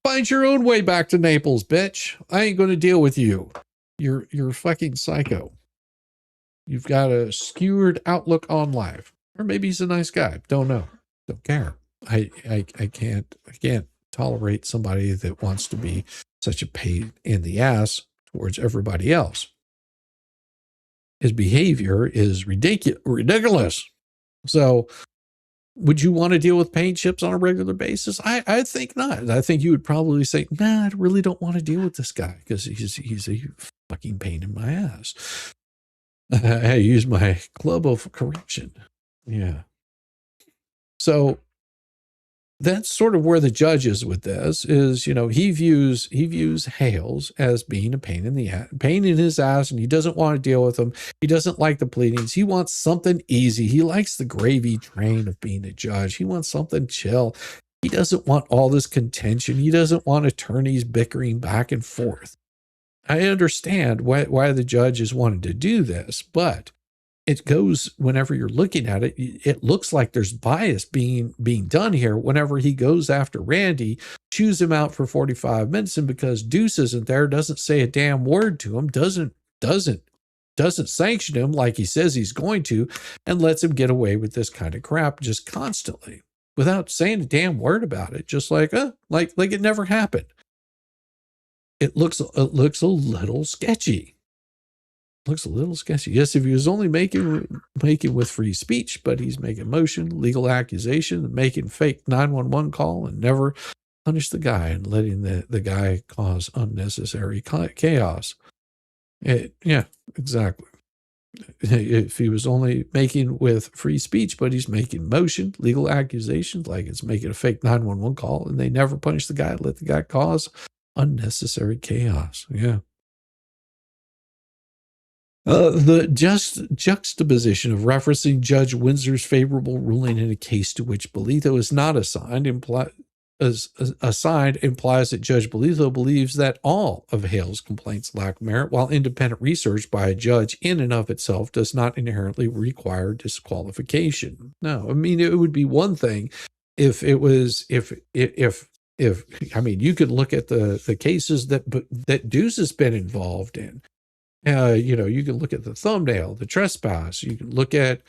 find your own way back to Naples, bitch. I ain't going to deal with you. You're a fucking psycho. You've got a skewed outlook on life. Or maybe he's a nice guy. Don't know. Don't care. I can't tolerate somebody that wants to be such a pain in the ass towards everybody else. His behavior is ridiculous. So would you want to deal with paint chips on a regular basis? I think not. I think you would probably say, nah, I really don't want to deal with this guy because he's a fucking pain in my ass. I use my club of correction. Yeah. So that's sort of where the judge is with this is, he views Hales as being a pain in his ass, and he doesn't want to deal with them. He doesn't like the pleadings. He wants something easy. He likes the gravy train of being a judge. He wants something chill. He doesn't want all this contention. He doesn't want attorneys bickering back and forth. I understand why the judge is wanting to do this, but it goes, whenever you're looking at it, it looks like there's bias being done here whenever he goes after Randy, chews him out for 45 minutes, and because Deuce isn't there, doesn't say a damn word to him, doesn't sanction him like he says he's going to, and lets him get away with this kind of crap just constantly without saying a damn word about it, just like it never happened. It looks a little sketchy. Looks a little sketchy. Yes, if he was only making with free speech, but he's making motion, legal accusation, making fake 911 call, and never punish the guy and letting the guy cause unnecessary chaos. Yeah, exactly. If he was only making with free speech, but he's making motion, legal accusations, like it's making a fake 911 call, and they never punish the guy, let the guy cause unnecessary chaos. Yeah. The juxtaposition of referencing Judge Windsor's favorable ruling in a case to which Bolito is not assigned implies that Judge Bolito believes that all of Hale's complaints lack merit, while independent research by a judge in and of itself does not inherently require disqualification. No, I mean, it would be one thing if it was if I mean, you could look at the cases that Deuce has been involved in. You can look at the thumbnail, the trespass. You can look at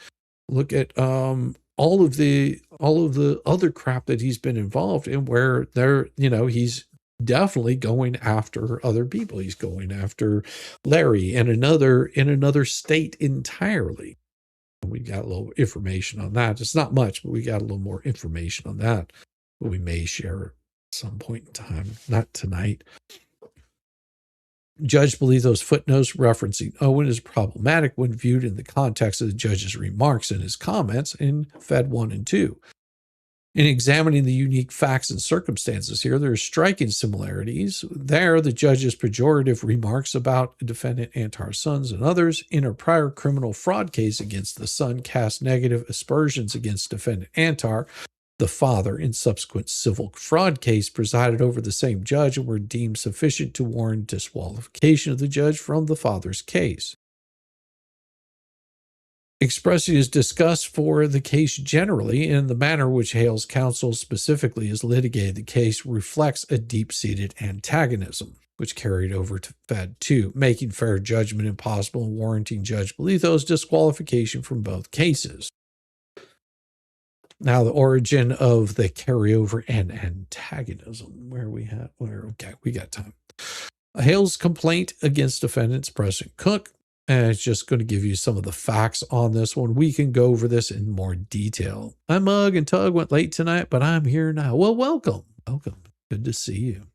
all of the other crap that he's been involved in, where he's definitely going after other people. He's going after Larry in another state entirely. We got a little information on that. It's not much, but we got a little more information on that. But we may share at some point in time, not tonight. Judge Bolito's footnotes referencing Owen is problematic when viewed in the context of the judge's remarks and his comments in Fed 1 and 2. In examining the unique facts and circumstances here, there are striking similarities. There, the judge's pejorative remarks about defendant Antar's sons and others in a prior criminal fraud case against the son cast negative aspersions against defendant Antar, The father, in subsequent civil fraud case, presided over the same judge and were deemed sufficient to warrant disqualification of the judge from the father's case. Expressing his disgust for the case generally and the manner which Hale's counsel specifically has litigated the case reflects a deep-seated antagonism, which carried over to Fed 2, making fair judgment impossible and warranting Judge Belitho's disqualification from both cases. Now, the origin of the carryover and antagonism, okay, we got time. Hale's complaint against defendants President Cook, and it's just going to give you some of the facts on this one. We can go over this in more detail. My mug and Tug went late tonight, but I'm here now. Well, welcome. Welcome. Good to see you.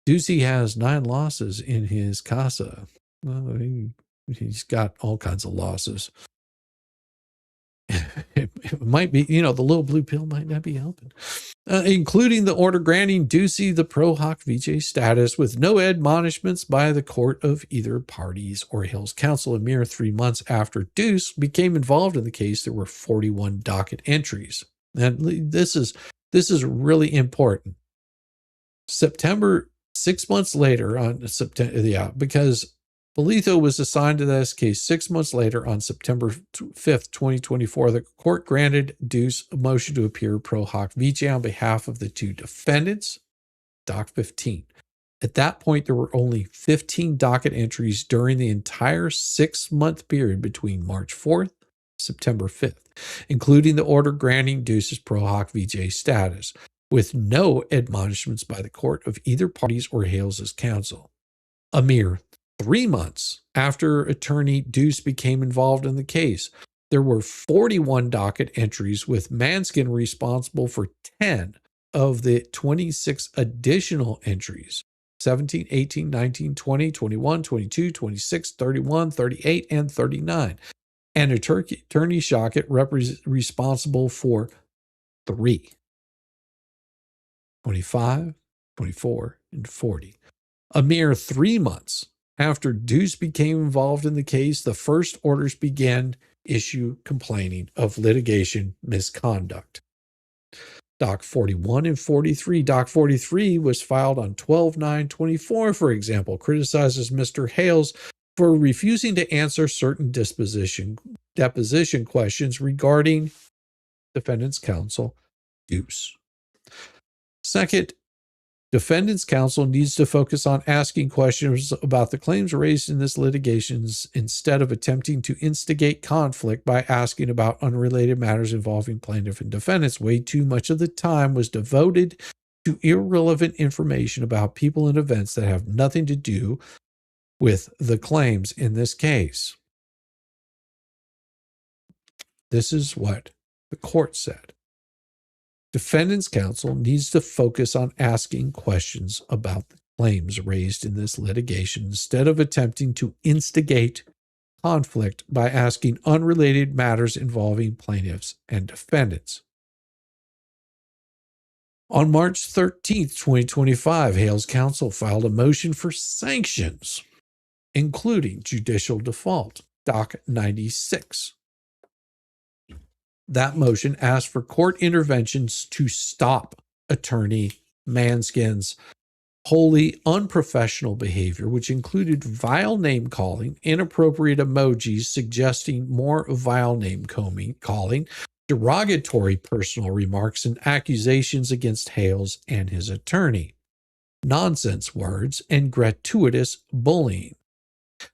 Ducey has 9 losses in his casa. Well, he's got all kinds of losses. It might be, the little blue pill might not be helping. Including the order granting Ducey the pro hoc vice status with no admonishments by the court of either parties or Hale's counsel. A mere 3 months after Deuce became involved in the case, there were 41 docket entries. And this is really important. 6 months later on September, because Belitho was assigned to this case 6 months later on September 5th, 2024. The court granted Deuce a motion to appear pro hoc vice on behalf of the 2 defendants, Doc 15. At that point, there were only 15 docket entries during the entire 6-month period between March 4th, September 5th, including the order granting Deuce's pro hoc vice status, with no admonishments by the court of either parties or Hale's counsel. A mere 3 months after attorney Deuce became involved in the case, there were 41 docket entries with Manskin responsible for 10 of the 26 additional entries, 17, 18, 19, 20, 21, 22, 26, 31, 38, and 39. And attorney Shockett responsible for 3, 25, 24, and 40. A mere 3 months after Deuce became involved in the case, the first orders began issue complaining of litigation misconduct. Doc 41 and 43. Doc 43 was filed on 12/9/24, for example, criticizes Mr. Hales for refusing to answer certain deposition questions regarding defendant's counsel, Deuce. Second, defendant's counsel needs to focus on asking questions about the claims raised in this litigation instead of attempting to instigate conflict by asking about unrelated matters involving plaintiff and defendants. Way too much of the time was devoted to irrelevant information about people and events that have nothing to do with the claims in this case. This is what the court said. Defendant's counsel needs to focus on asking questions about the claims raised in this litigation instead of attempting to instigate conflict by asking unrelated matters involving plaintiffs and defendants. On March 13th, 2025, Hale's counsel filed a motion for sanctions, including judicial default, Doc 96. That motion asked for court interventions to stop attorney Manskin's wholly unprofessional behavior, which included vile name calling, inappropriate emojis suggesting more vile name calling, derogatory personal remarks, and accusations against Hales and his attorney, nonsense words, and gratuitous bullying.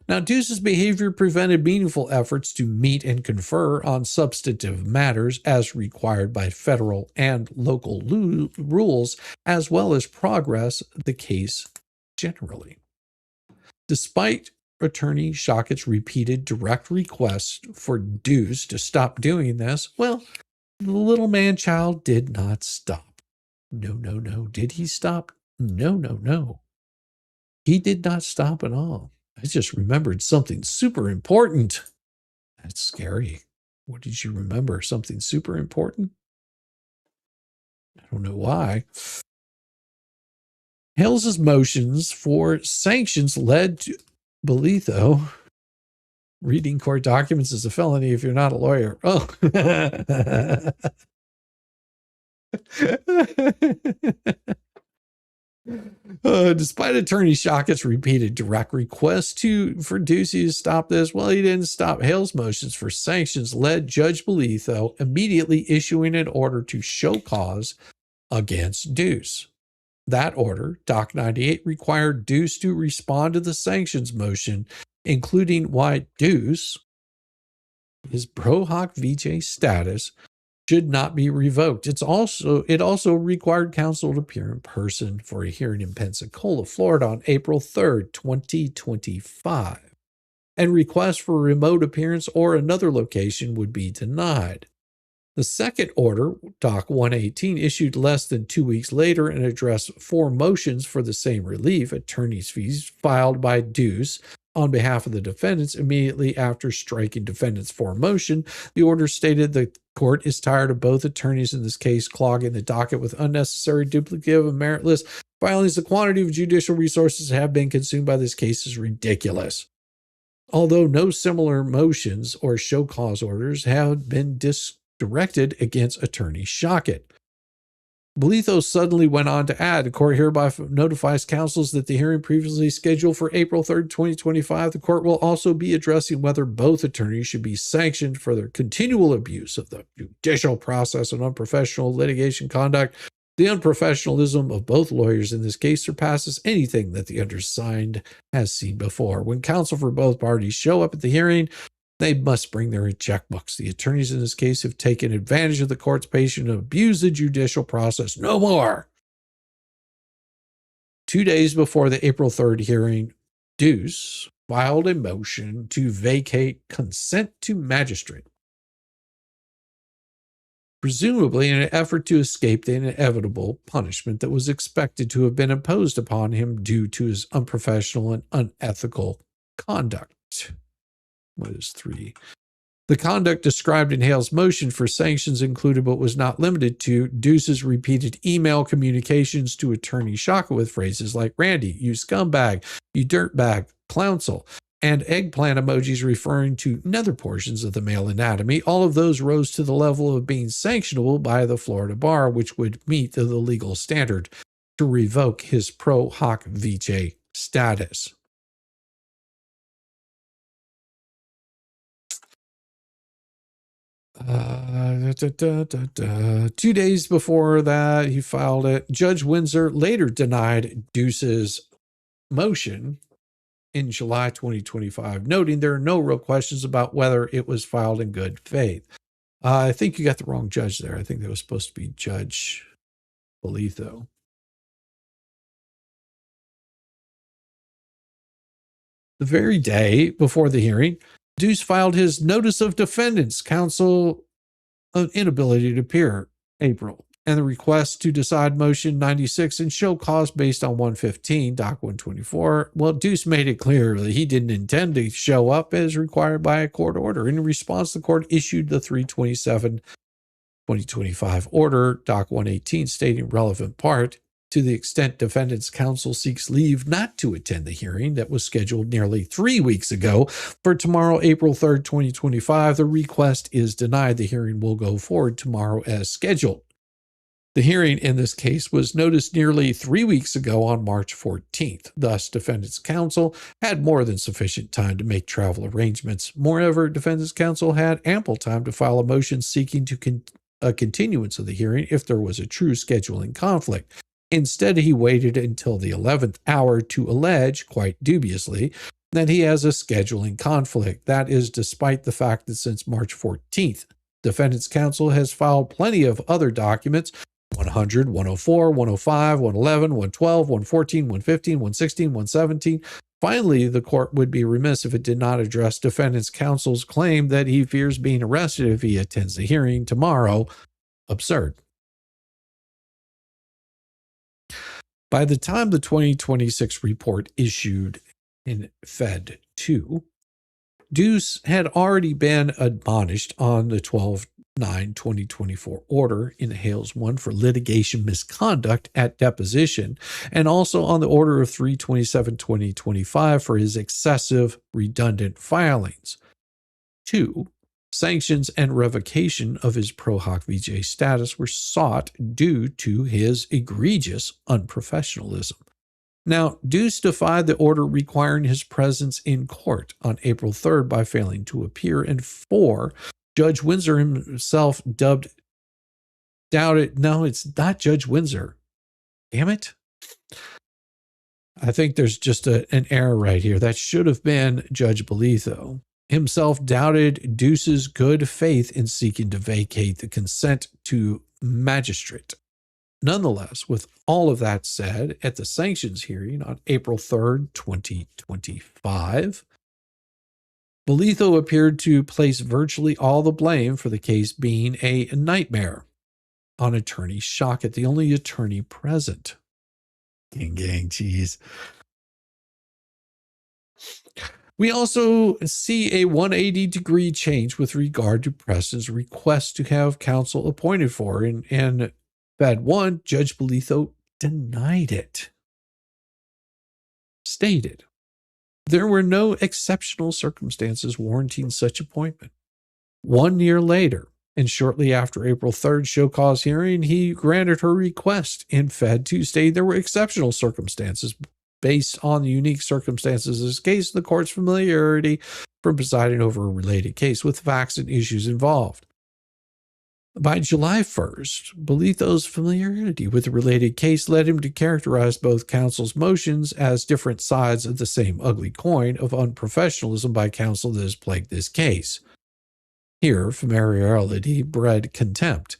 Now, Deuce's behavior prevented meaningful efforts to meet and confer on substantive matters as required by federal and local rules, as well as progress the case generally. Despite attorney Shockett's repeated direct requests for Deuce to stop doing this, well, the little man-child did not stop. No. Did he stop? No. He did not stop at all. I just remembered something super important. That's scary. What did you remember? Something super important? I don't know why. Hales' motions for sanctions led to Belitho. Reading court documents is a felony if you're not a lawyer. Oh. Despite Attorney Shockett's repeated direct requests for Ducey to stop this, well, he didn't stop Hale's motions for sanctions, led Judge Bolitho immediately issuing an order to show cause against Deuce. That order, Doc 98, required Deuce to respond to the sanctions motion, including why Deuce, his pro hoc vice status, should not be revoked. It also required counsel to appear in person for a hearing in Pensacola, Florida on April 3rd, 2025. And requests for a remote appearance or another location would be denied. The second order, Doc 118, issued less than 2 weeks later and addressed 4 motions for the same relief, attorney's fees, filed by Deuce on behalf of the defendants immediately after striking defendants' 4 motion. The order stated the court is tired of both attorneys in this case clogging the docket with unnecessary, duplicative, and meritless filings. The quantity of judicial resources have been consumed by this case is ridiculous. Although no similar motions or show cause orders have been directed against Attorney Shockett. Bolitho suddenly went on to add, the court hereby notifies counsels that the hearing previously scheduled for April 3rd, 2025, the court will also be addressing whether both attorneys should be sanctioned for their continual abuse of the judicial process and unprofessional litigation conduct. The unprofessionalism of both lawyers in this case surpasses anything that the undersigned has seen before. When counsel for both parties show up at the hearing, they must bring their checkbooks. The attorneys in this case have taken advantage of the court's patience and abused the judicial process. No more. 2 days before the April 3rd hearing, Deuce filed a motion to vacate consent to magistrate, presumably in an effort to escape the inevitable punishment that was expected to have been imposed upon him due to his unprofessional and unethical conduct. What is 3? The conduct described in Hale's motion for sanctions included but was not limited to Deuce's repeated email communications to Attorney Shockett with phrases like Randy, you scumbag, you dirtbag, clownsel, and eggplant emojis referring to nether portions of the male anatomy. All of those rose to the level of being sanctionable by the Florida bar, which would meet the legal standard to revoke his pro hoc vice status. Uh, 2 days before that, he filed it. Judge Windsor later denied Deuce's motion in July 2025, noting there are no real questions about whether it was filed in good faith. I think you got the wrong judge there. I think that was supposed to be Judge Bolitho. The very day before the hearing, Deuce filed his notice of defendants, counsel of inability to appear, April, and the request to decide motion 96 and show cause based on 115, Doc 124. Well, Deuce made it clear that he didn't intend to show up as required by a court order. In response, the court issued the 3/27/2025 order, Doc 118, stating relevant part, to the extent defendant's counsel seeks leave not to attend the hearing that was scheduled nearly 3 weeks ago for tomorrow, April 3rd, 2025, the request is denied. The hearing will go forward tomorrow as scheduled. The hearing in this case was noticed nearly 3 weeks ago on March 14th. Thus, defendant's counsel had more than sufficient time to make travel arrangements. Moreover, defendant's counsel had ample time to file a motion seeking a continuance of the hearing if there was a true scheduling conflict. Instead, he waited until the 11th hour to allege, quite dubiously, that he has a scheduling conflict. That is despite the fact that since March 14th, defendant's counsel has filed plenty of other documents, 100, 104, 105, 111, 112, 114, 115, 116, 117. Finally, the court would be remiss if it did not address defendant's counsel's claim that he fears being arrested if he attends the hearing tomorrow. Absurd. By the time the 2026 report issued in Fed 2, Deuce had already been admonished on the 12/9/2024 order in Hales 1 for litigation misconduct at deposition, and also on the order of 3/27/2025 for his excessive redundant filings. 2. Sanctions and revocation of his pro hoc VJ status were sought due to his egregious unprofessionalism. Now, Deuce defied the order requiring his presence in court on April 3rd by failing to appear, and 4, Judge Windsor himself doubted. No, it's not Judge Windsor. Damn it. I think there's just an error right here. That should have been Judge Bolitho. Himself doubted Deuce's good faith in seeking to vacate the consent to magistrate. Nonetheless, with all of that said, at the sanctions hearing on April 3rd, 2025, Bolitho appeared to place virtually all the blame for the case being a nightmare on attorney Shockett, the only attorney present. Gang, cheese. We also see a 180-degree change with regard to Preston's request to have counsel appointed for, and Fed 1, Judge Bolitho denied it. Stated, there were no exceptional circumstances warranting such appointment. 1 year later, and shortly after April 3rd show cause hearing, he granted her request in Fed 2, stating there were exceptional circumstances based on the unique circumstances of this case and the court's familiarity from presiding over a related case with facts and issues involved. By July 1st, Bolitho's familiarity with the related case led him to characterize both counsel's motions as different sides of the same ugly coin of unprofessionalism by counsel that has plagued this case. Here, familiarity bred contempt,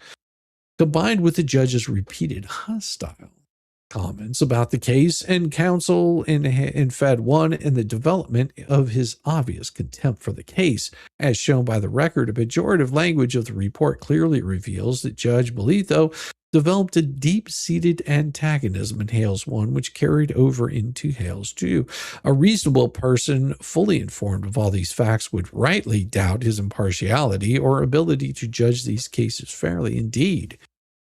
combined with the judge's repeated hostile comments about the case and counsel in Fed 1 and the development of his obvious contempt for the case. As shown by the record, a pejorative language of the report clearly reveals that Judge Bolitho developed a deep-seated antagonism in Hales 1, which carried over into Hales 2. A reasonable person fully informed of all these facts would rightly doubt his impartiality or ability to judge these cases fairly. Indeed,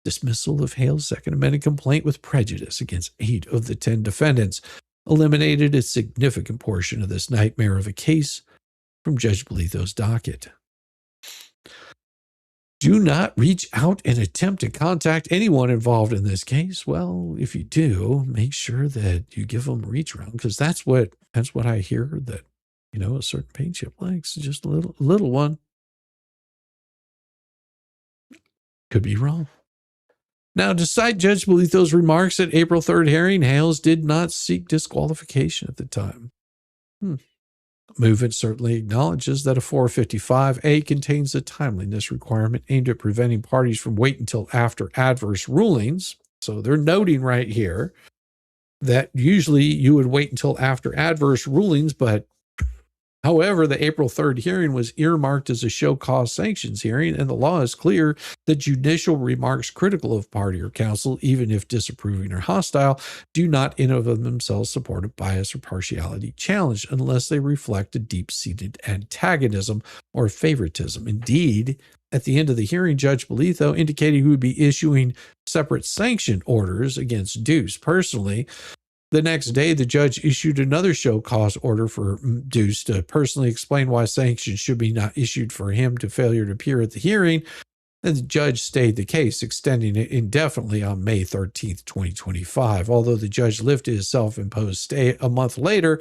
dismissal of Hale's Second Amendment complaint with prejudice against 8 of the 10 defendants eliminated a significant portion of this nightmare of a case from Judge Bolitho's docket. Do not reach out and attempt to contact anyone involved in this case. Well, if you do, make sure that you give them a reach around, because that's what I hear that, a certain paint chip likes, just a little one. Could be wrong. Now, to cite Judge Bolitho's remarks at April 3rd hearing, Hales did not seek disqualification at the time. Movement certainly acknowledges that a 455A contains a timeliness requirement aimed at preventing parties from waiting until after adverse rulings. So they're noting right here that usually you would wait until after adverse rulings, but however, the April 3rd hearing was earmarked as a show cause sanctions hearing, and the law is clear that judicial remarks critical of party or counsel, even if disapproving or hostile, do not in and of themselves support a bias or partiality challenge unless they reflect a deep-seated antagonism or favoritism. Indeed, at the end of the hearing, Judge Bolitho indicated he would be issuing separate sanction orders against Deuce personally. The next day, the judge issued another show cause order for Deuce to personally explain why sanctions should be not issued for him to failure to appear at the hearing, and the judge stayed the case, extending it indefinitely on May 13th, 2025. Although the judge lifted his self-imposed stay a month later,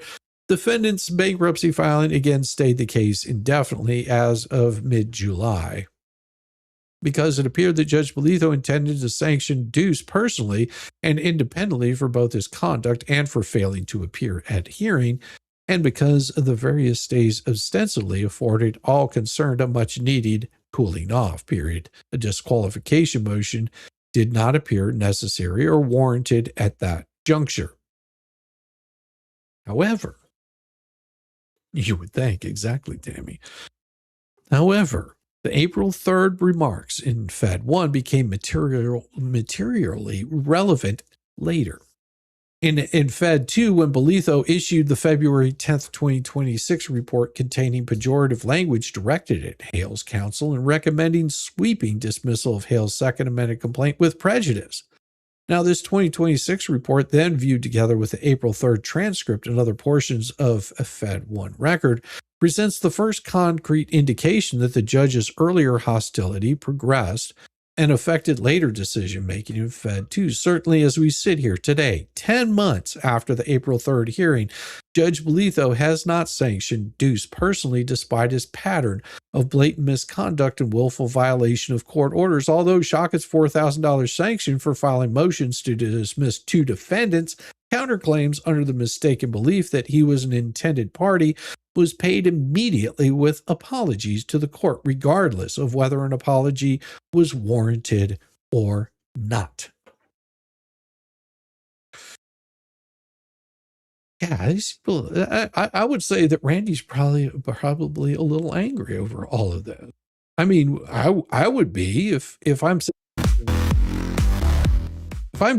defendant's bankruptcy filing again stayed the case indefinitely as of mid-July. Because it appeared that Judge Bolitho intended to sanction Deuce personally and independently for both his conduct and for failing to appear at hearing, and because the various stays ostensibly afforded all concerned a much-needed cooling off period. A disqualification motion did not appear necessary or warranted at that juncture. However, you would think, exactly, Tammy. However, the April 3rd remarks in Fed 1 became materially relevant later. In Fed 2, when Bolitho issued the February 10th, 2026 report containing pejorative language directed at Hale's counsel and recommending sweeping dismissal of Hale's Second Amendment complaint with prejudice. Now, this 2026 report, then viewed together with the April 3rd transcript and other portions of a Fed 1 record, presents the first concrete indication that the judge's earlier hostility progressed and affected later decision-making in Fed 2. Certainly, as we sit here today, 10 months after the April 3rd hearing, Judge Bolitho has not sanctioned Deuce personally, despite his pattern of blatant misconduct and willful violation of court orders. Although Shockett's $4,000 sanction for filing motions to dismiss 2 defendants' counterclaims under the mistaken belief that he was an intended party was paid immediately with apologies to the court, regardless of whether an apology was warranted or not. Yeah, these people, I would say that Randy's probably a little angry over all of this. I mean, I would be if I'm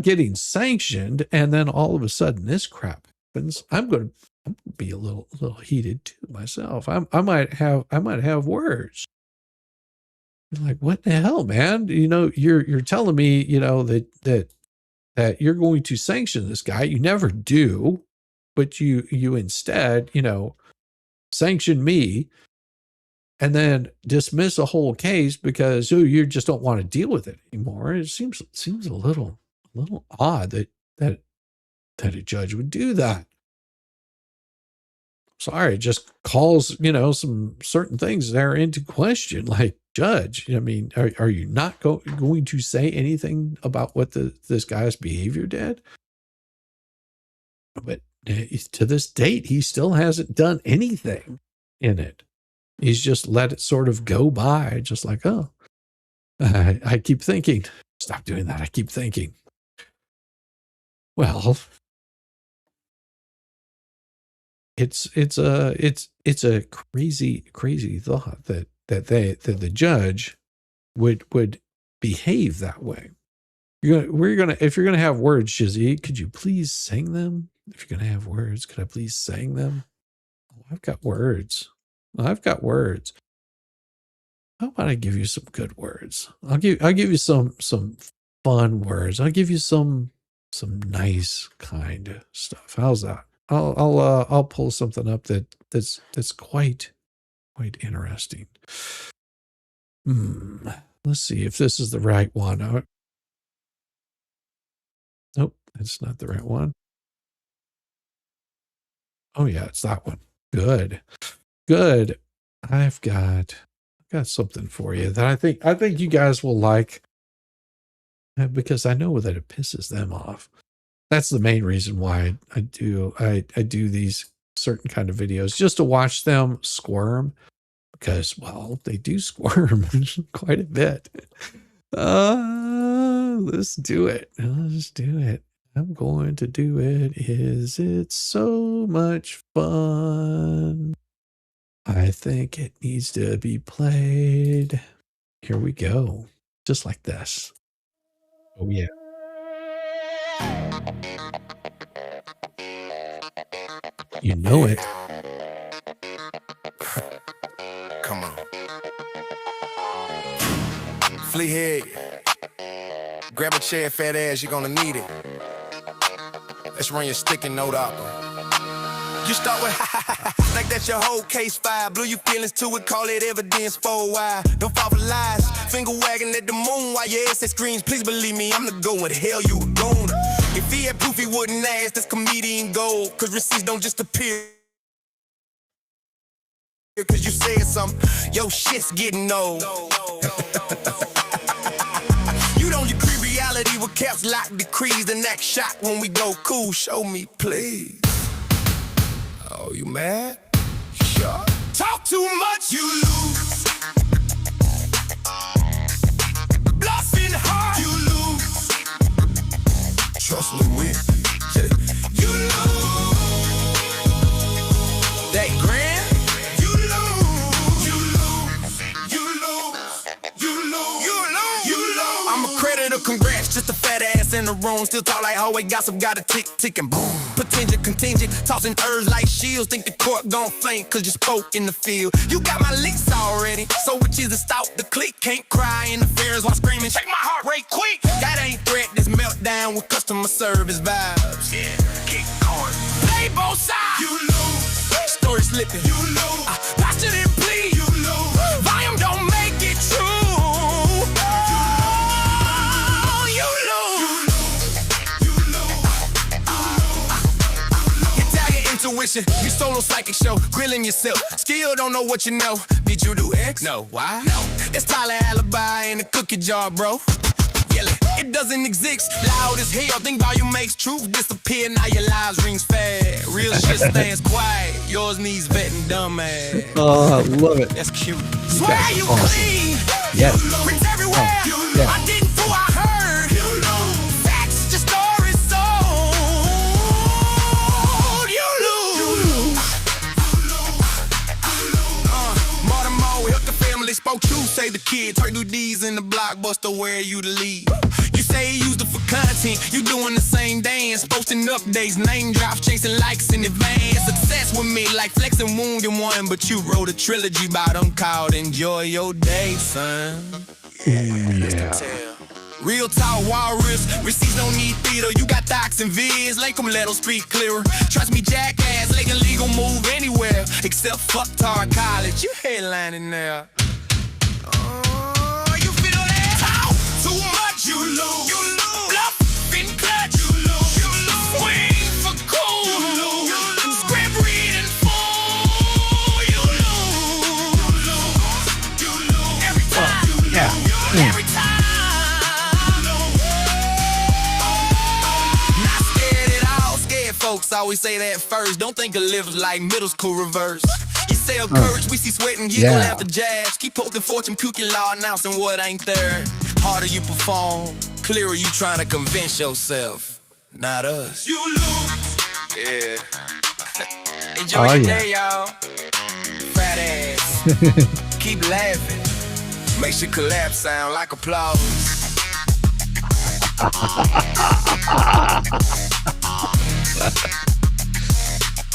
getting sanctioned and then all of a sudden this crap happens. I'm going to be a little heated too myself. I might have words. Like, what the hell, man? You know, you're telling me, you know, that you're going to sanction this guy. You never do, but you instead, you know, sanction me and then dismiss a whole case because you just don't want to deal with it anymore. It seems a little odd that a judge would do that. Sorry, it just calls, you know, some certain things there into question. Like, judge, I mean, are you not going to say anything about what this guy's behavior did? But to this date, he still hasn't done anything in it. He's just let it sort of go by, just like, oh, I keep thinking. Stop doing that. I keep thinking. Well, it's a crazy thought that the judge would behave that way. If you're gonna have words, Shizzy, could you please sing them? If you're gonna have words, could I please sing them? Oh, I've got words. How about I give you some good words? I'll give you some fun words. I'll give you some nice kind of stuff. How's that? I'll pull something up that's quite interesting. Let's see if this is the right one. Nope, it's not the right one. Oh yeah, it's that one. Good. I've got something for you that I think you guys will like, because I know that it pisses them off. That's the main reason why I do these certain kind of videos, just to watch them squirm, because, well, they do squirm quite a bit. Let's do it. I'm going to do it. It's so much fun. I think it needs to be played. Here we go. Just like this. Oh, yeah. You know it. Come on. Flea head. Grab a chair, fat ass, you're gonna need it. Let's run your sticky note opera. You start with like that's your whole case file. Blew your feelings to it, call it evidence for a while. Don't fall for lies. Finger wagging at the moon while your ass screams. Please believe me, I'm the go where the hell you were going. If he had proof, he wouldn't ask. This comedian gold. Cause receipts don't just appear. Cause you said something. Yo, shit's getting old. You don't decree reality with caps lock decrees. The next shot when we go cool. Show me, please. Oh, you mad? Sure. Talk too much, you lose. Bluffing hard, you lose. Trust me, win. You lose. That grand, you lose. You lose. You lose. You lose. You lose. You lose. I'm a creditor, congrats. Just a fat ass in the room. Still talk like always gossip, got a tick and boom. Potential contingent, tossing herbs like shields. Think the court gon' flame cause you spoke in the field. You got my licks already, so which is to stop the click. Can't cry in affairs while screaming, check my heart rate quick. That ain't threat, this meltdown with customer service vibes. Yeah, keep going. Play both sides. You lose. story slipping. You lose. Passion and plea. You lose. Volume don't make it true. You lose. You lose. You tag your intuition. You solo psychic show. Grilling yourself. Still don't know what you know. Did you do X? No. Why? No. It's Tyler alibi in the cookie jar, bro. It doesn't exist. Loud as hell. Think volume makes truth disappear. Now your lives rings fast. Real shit stands quiet. Yours needs vetting, dumbass. Oh, I love it. That's cute. Swear you clean. Yes. Prints everywhere. yeah. I didn't do, I heard. Facts, just stories sold. You lose. Martin Moe, help the family. Spoke true, say the kids. Heard new D's in the blockbuster, where you to lead. You say you used it for content. You doing the same dance. Posting updates, name drops, chasing likes in advance. Success with me like flexing wounded one. But you wrote a trilogy about them called Enjoy Your Day, son. Yeah. Real talk, walrus. Receipts don't need theater. You got docs and vids. Like them, let them speak clearer. Trust me, jackass. Like a legal move anywhere. Except fuck-tard college. You headlining there. You feel that? Talk too much, you lose. You lose. Bluff and clutch. You lose. You lose. Swing for cool. You lose. You lose. Script reading full. You lose. You lose. You lose. Every time. You lose. Yeah. Every time. Not scared at all. Scared folks always say that first. Don't think of lives like middle school reverse. You sell courage, we see sweat and giggle after jabs. Keep poking fortune, cookie law, announcing what ain't there. Harder you perform, clearer you trying to convince yourself. Not us. You lose. Yeah. Enjoy your day, y'all. Fat ass. Keep laughing. Makes your collapse sound like applause.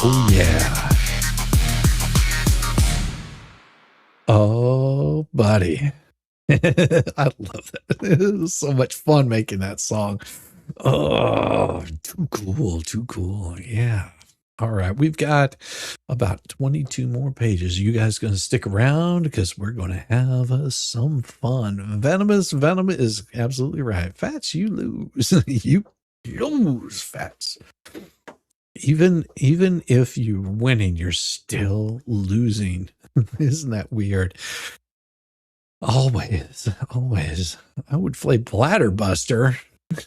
Oh, yeah. Oh, buddy. I love that. It was so much fun making that song. Oh, too cool. Too cool. Yeah. All right. We've got about 22 more pages. You guys going to stick around because we're going to have some fun. Venom is absolutely right. Fats, you lose. You lose, Fats. Even if you're winning, you're still losing. Isn't that weird? Always. I would play Bladder Buster.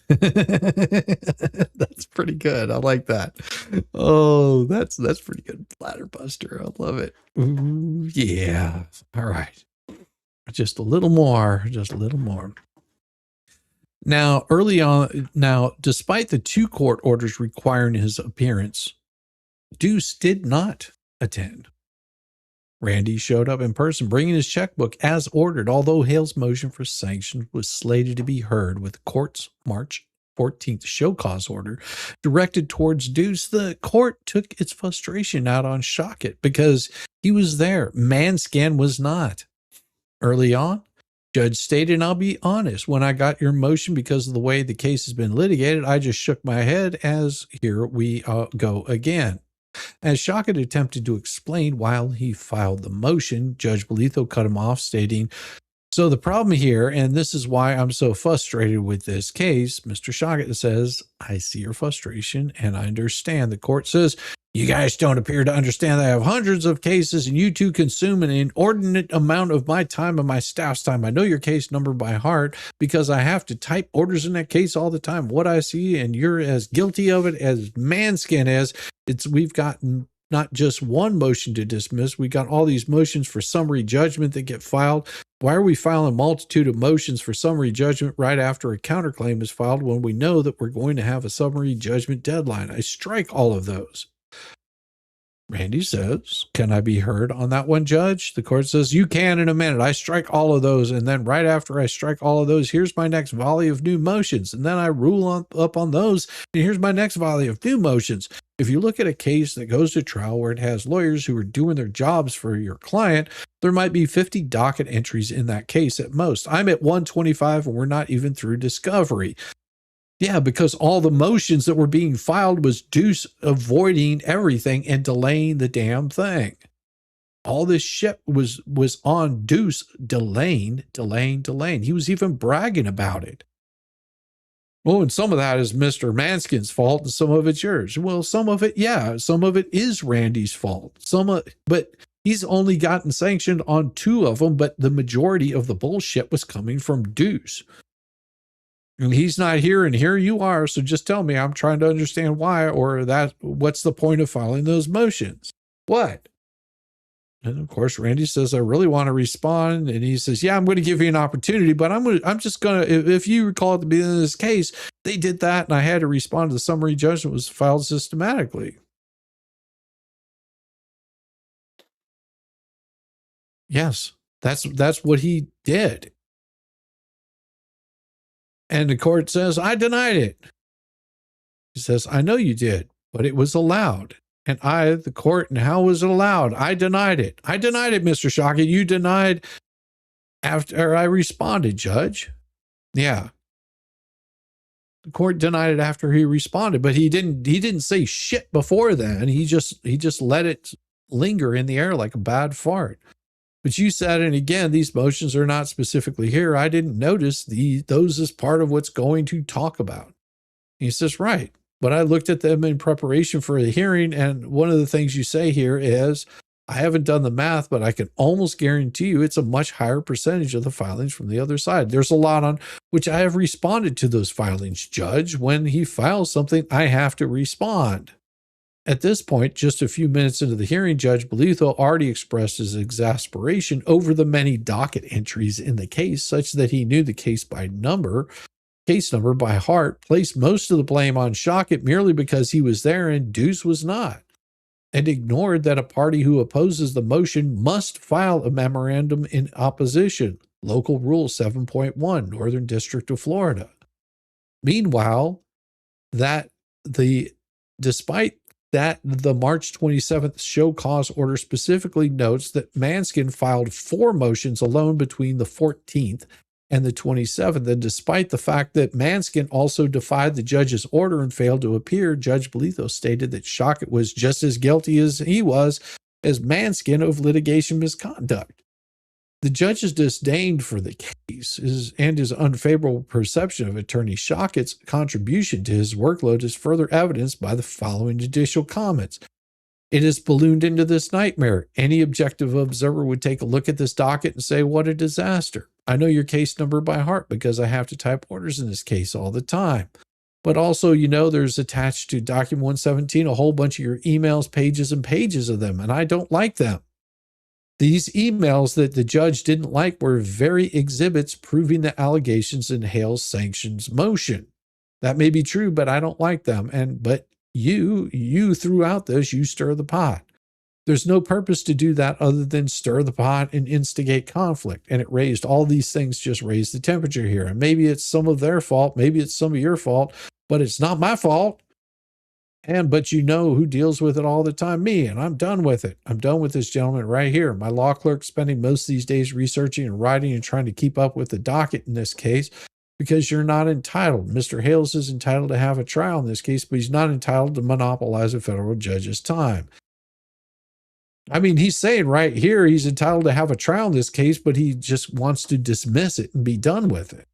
That's pretty good. I like that. Oh, that's pretty good. Bladder Buster. I love it. Ooh, yeah. All right. Just a little more. Now, despite the 2 court orders requiring his appearance, Deuce did not attend. Randy showed up in person, bringing his checkbook as ordered, although Hale's motion for sanctions was slated to be heard with the court's March 14th show cause order directed towards Deuce. The court took its frustration out on Shockett because he was there. Manscan was not. Early on, Judge stated, and I'll be honest, when I got your motion because of the way the case has been litigated, I just shook my head as here we go again. As Shockett attempted to explain while he filed the motion, Judge Bolitho cut him off, stating, so the problem here, and this is why I'm so frustrated with this case, Mr. Shockett says, I see your frustration and I understand. The court says, you guys don't appear to understand that I have hundreds of cases and you two consume an inordinate amount of my time and my staff's time. I know your case number by heart because I have to type orders in that case all the time. What I see, and you're as guilty of it as Manskin is. We've gotten not just one motion to dismiss. We got all these motions for summary judgment that get filed. Why are we filing a multitude of motions for summary judgment right after a counterclaim is filed when we know that we're going to have a summary judgment deadline? I strike all of those. Randy says, can I be heard on that one, Judge? The court says, you can in a minute. I strike all of those. And then right after I strike all of those, here's my next volley of new motions. And then I rule up on those. And here's my next volley of new motions. If you look at a case that goes to trial where it has lawyers who are doing their jobs for your client, there might be 50 docket entries in that case at most. I'm at 125 and we're not even through discovery. Yeah, because all the motions that were being filed was Deuce avoiding everything and delaying the damn thing. All this shit was on Deuce delaying. He was even bragging about it. Oh, and some of that is Mr. Manskin's fault and some of it's yours. Well, some of it, yeah, some of it is Randy's fault. But he's only gotten sanctioned on 2 of them, but the majority of the bullshit was coming from Deuce. And he's not here, and here you are, so just tell me. I'm trying to understand why, or what's the point of filing those motions? What? And of course, Randy says, I really want to respond. And he says, yeah, I'm going to give you an opportunity, but I'm just going to, if you recall at the beginning of this case, they did that and I had to respond to the summary judgment was filed systematically. Yes, that's what he did. And the court says, I denied it. He says, I know you did, but it was allowed. And the court, and how was it allowed? I denied it. I denied it, Mr. Shockett. You denied after I responded, Judge. Yeah. The court denied it after he responded, but he didn't say shit before then. He just let it linger in the air like a bad fart. But you said, and again, these motions are not specifically here. I didn't notice those as part of what's going to talk about. He says, right. But I looked at them in preparation for the hearing, and one of the things you say here is, I haven't done the math, but I can almost guarantee you it's a much higher percentage of the filings from the other side. There's a lot on which I have responded to those filings, Judge. When he files something, I have to respond. At this point, just a few minutes into the hearing, Judge Belitho already expressed his exasperation over the many docket entries in the case, such that he knew the case number by heart, placed most of the blame on Shockett merely because he was there and Deuce was not, and ignored that a party who opposes the motion must file a memorandum in opposition, Local Rule 7.1, Northern District of Florida. Meanwhile, despite that the March 27th show cause order specifically notes that Manskin filed 4 motions alone between the 14th and the 27th, and despite the fact that Manskin also defied the judge's order and failed to appear, Judge Belitho stated that Shockett was just as guilty as he was as Manskin of litigation misconduct. The judge's disdain for the case and his unfavorable perception of Attorney Shockett's contribution to his workload is further evidenced by the following judicial comments. It has ballooned into this nightmare. Any objective observer would take a look at this docket and say, what a disaster. I know your case number by heart because I have to type orders in this case all the time. But also, there's attached to document 117 a whole bunch of your emails, pages and pages of them, and I don't like them. These emails that the judge didn't like were very exhibits proving the allegations in Hale's sanctions motion. That may be true, but I don't like them. But you throughout this, you stir the pot. There's no purpose to do that other than stir the pot and instigate conflict. And it raised all these things, just raised the temperature here. And maybe it's some of their fault. Maybe it's some of your fault, but it's not my fault. But you know who deals with it all the time? Me, and I'm done with it. I'm done with this gentleman right here. My law clerk spending most of these days researching and writing and trying to keep up with the docket in this case because you're not entitled. Mr. Hales is entitled to have a trial in this case, but he's not entitled to monopolize a federal judge's time. I mean, he's saying right here he's entitled to have a trial in this case, but he just wants to dismiss it and be done with it.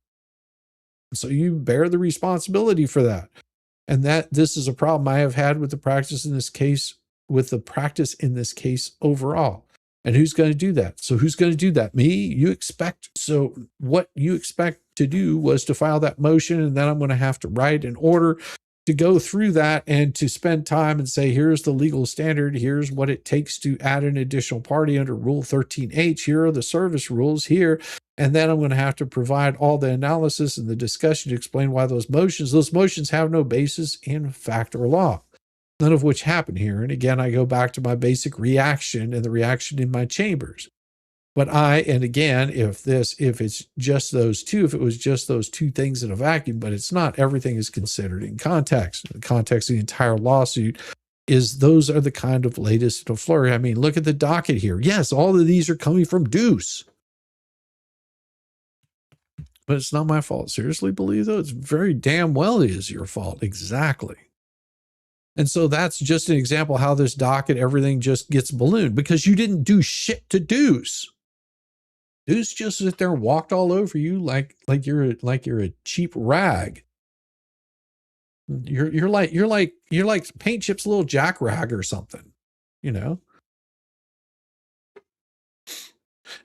So you bear the responsibility for that. And this is a problem I have had with the practice in this case, overall. And who's going to do that? So who's going to do that? Me? You expect. So what you expect to do was to file that motion, and then I'm going to have to write an order to go through that and to spend time and say, here's the legal standard. Here's what it takes to add an additional party under Rule 13H. Here are the service rules here. And then I'm going to have to provide all the analysis and the discussion to explain why those motions have no basis in fact or law, none of which happened here. And again, I go back to my basic reaction and the reaction in my chambers. But if it's just those two, if it was just those two things in a vacuum, but it's not, everything is considered in context. The context of the entire lawsuit those are the kind of latest in a flurry. I mean, look at the docket here. Yes, all of these are coming from Deuce. but it's not my fault. Seriously, believe though? It's very damn well is your fault. Exactly. And so that's just an example how this docket, everything just gets ballooned because you didn't do shit to Deuce. Deuce just sit there and walked all over you like you're a cheap rag. You're like Paint Chip's little jack rag or something, you know?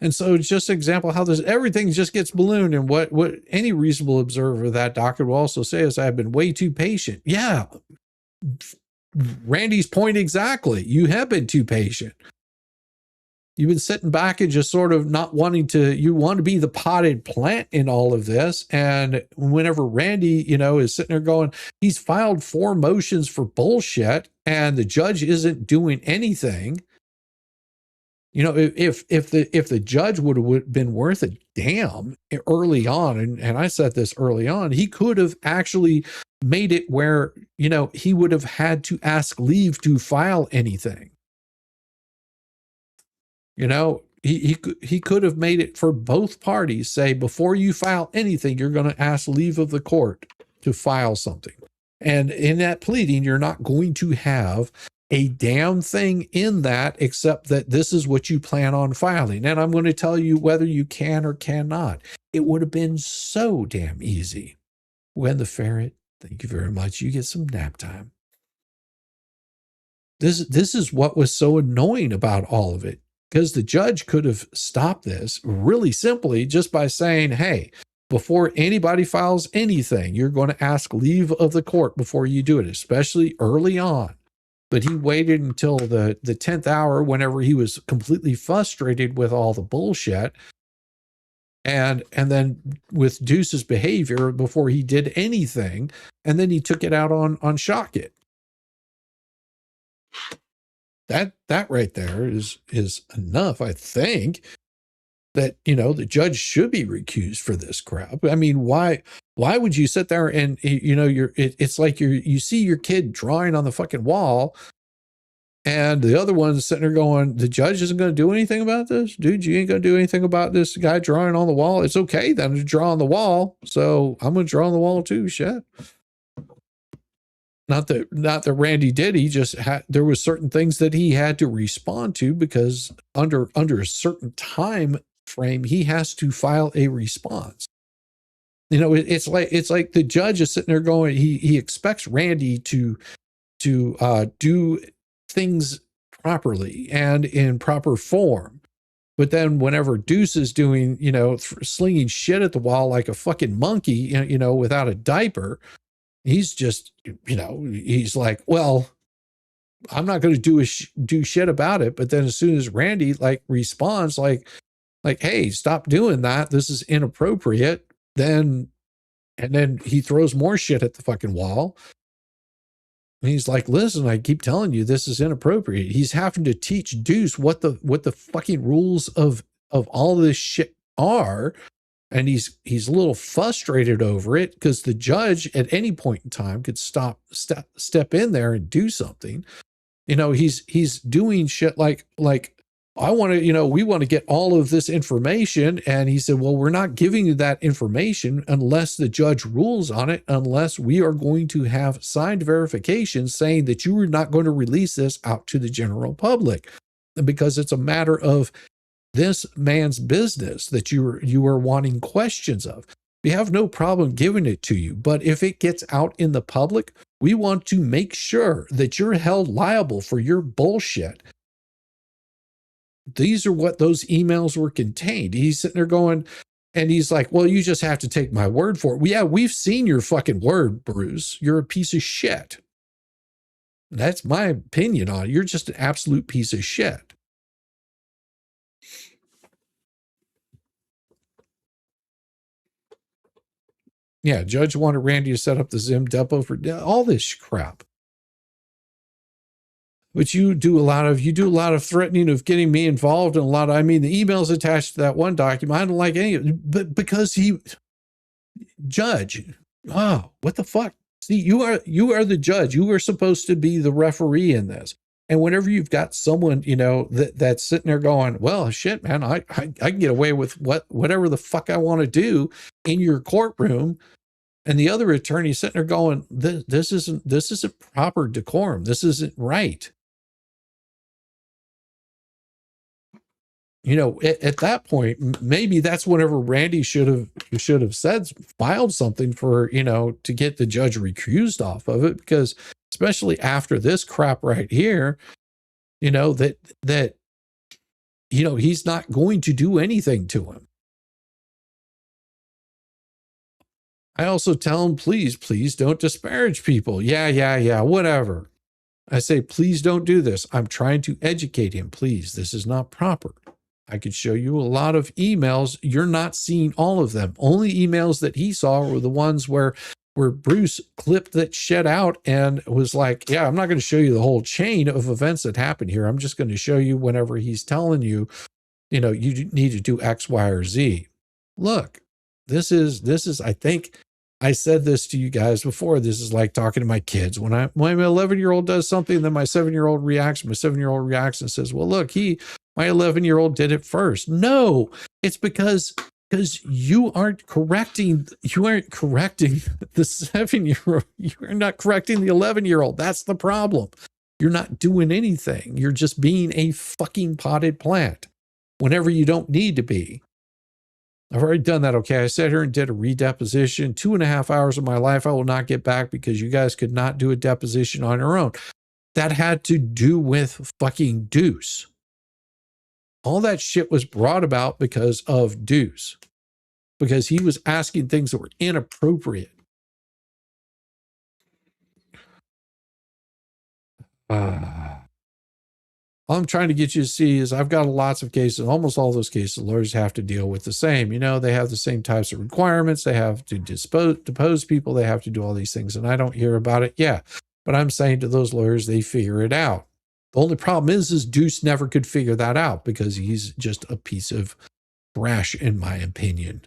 And so it's just an example how this everything just gets ballooned. And what any reasonable observer of that docket will also say is I've been way too patient. Yeah. Randy's point exactly. You have been too patient. You've been sitting back and just sort of not wanting to, you want to be the potted plant in all of this. And whenever Randy, you know, is sitting there going, he's filed 4 motions for bullshit and the judge isn't doing anything. You know, if the judge would have been worth a damn early on, and I said this early on, he could have actually made it where, you know, he would have had to ask leave to file anything. You know, he could have made it for both parties, say, before you file anything, you're going to ask leave of the court to file something. And in that pleading, you're not going to have a damn thing in that except that this is what you plan on filing. And I'm going to tell you whether you can or cannot. It would have been so damn easy. When the ferret, thank you very much, you get some nap time. This is what was so annoying about all of it. Because the judge could have stopped this really simply just by saying, hey, before anybody files anything, you're going to ask leave of the court before you do it, especially early on. But he waited until the 10th hour whenever he was completely frustrated with all the bullshit. And then with Deuce's behavior before he did anything. And then he took it out on Shockit. That right there is enough, I think, that, you know, the judge should be recused for this crap. I mean, why would you sit there and, you know, it's like you see your kid drawing on the fucking wall and the other one's sitting there going, the judge isn't going to do anything about this? Dude, you ain't going to do anything about this guy drawing on the wall. It's okay then to draw on the wall. So I'm going to draw on the wall too. Shit. Not that Randy did. He just had, there was certain things that he had to respond to because under a certain time frame, he has to file a response. You know, it's like the judge is sitting there going, he expects Randy to do things properly and in proper form. But then whenever Deuce is doing, you know, slinging shit at the wall like a fucking monkey, you know, without a diaper, he's just, you know, he's like, well, I'm not going to do shit about it. But then as soon as Randy like responds like, hey, stop doing that, this is inappropriate. And then he throws more shit at the fucking wall. And he's like, listen, I keep telling you, this is inappropriate. He's having to teach Deuce what the fucking rules of all this shit are. And he's a little frustrated over it because the judge at any point in time could step in there and do something. You know, he's doing shit like I want to, you know, we want to get all of this information. And he said, well, we're not giving you that information unless the judge rules on it, unless we are going to have signed verification saying that you are not going to release this out to the general public because it's a matter of this man's business that you are wanting questions of. We have no problem giving it to you, but if it gets out in the public, we want to make sure that you're held liable for your bullshit. These are what those emails were contained. He's sitting there going, and he's like, well, you just have to take my word for it. Well, yeah, we've seen your fucking word, Bruce. You're a piece of shit. That's my opinion on it. You're just an absolute piece of shit. Yeah, judge wanted Randy to set up the Zim depot for all this crap. But you do a lot of threatening of getting me involved in a lot of, I mean, the emails attached to that one document, I don't like any of it, but because judge, oh, what the fuck? See, you are the judge. You are supposed to be the referee in this. And whenever you've got someone, that's sitting there going, well, shit, man, I can get away with whatever the fuck I want to do in your courtroom. And the other attorney sitting there going, this isn't proper decorum. This isn't right. At that point, maybe that's whenever Randy should have filed something for, to get the judge recused off of it, because especially after this crap right here, that he's not going to do anything to him. I also tell him, please don't disparage people. Yeah, whatever. I say, please don't do this. I'm trying to educate him. Please, this is not proper. I could show you a lot of emails. You're not seeing all of them. Only emails that he saw were the ones where Bruce clipped that shit out and was like, yeah, I'm not going to show you the whole chain of events that happened here. I'm just going to show you whenever he's telling you, you need to do X, Y, or Z. Look, this is, I think I said this to you guys before. This is like talking to my kids. When my 11-year-old does something, then my 7-year-old reacts. My 7-year-old reacts and says, well, look, my 11-year-old did it first. No, it's because you aren't correcting the 7-year-old. You're not correcting the 11-year-old. That's the problem. You're not doing anything. You're just being a fucking potted plant whenever you don't need to be. I've already done that. Okay. I sat here and did a redeposition. 2.5 hours of my life I will not get back because you guys could not do a deposition on your own. That had to do with fucking Deuce. All that shit was brought about because of Deuce, because he was asking things that were inappropriate. All I'm trying to get you to see is I've got lots of cases. Almost all those cases, lawyers have to deal with the same. They have the same types of requirements. They have to depose people. They have to do all these things. And I don't hear about it. Yeah. But I'm saying to those lawyers, they figure it out. The only problem is Deuce never could figure that out because he's just a piece of trash, in my opinion.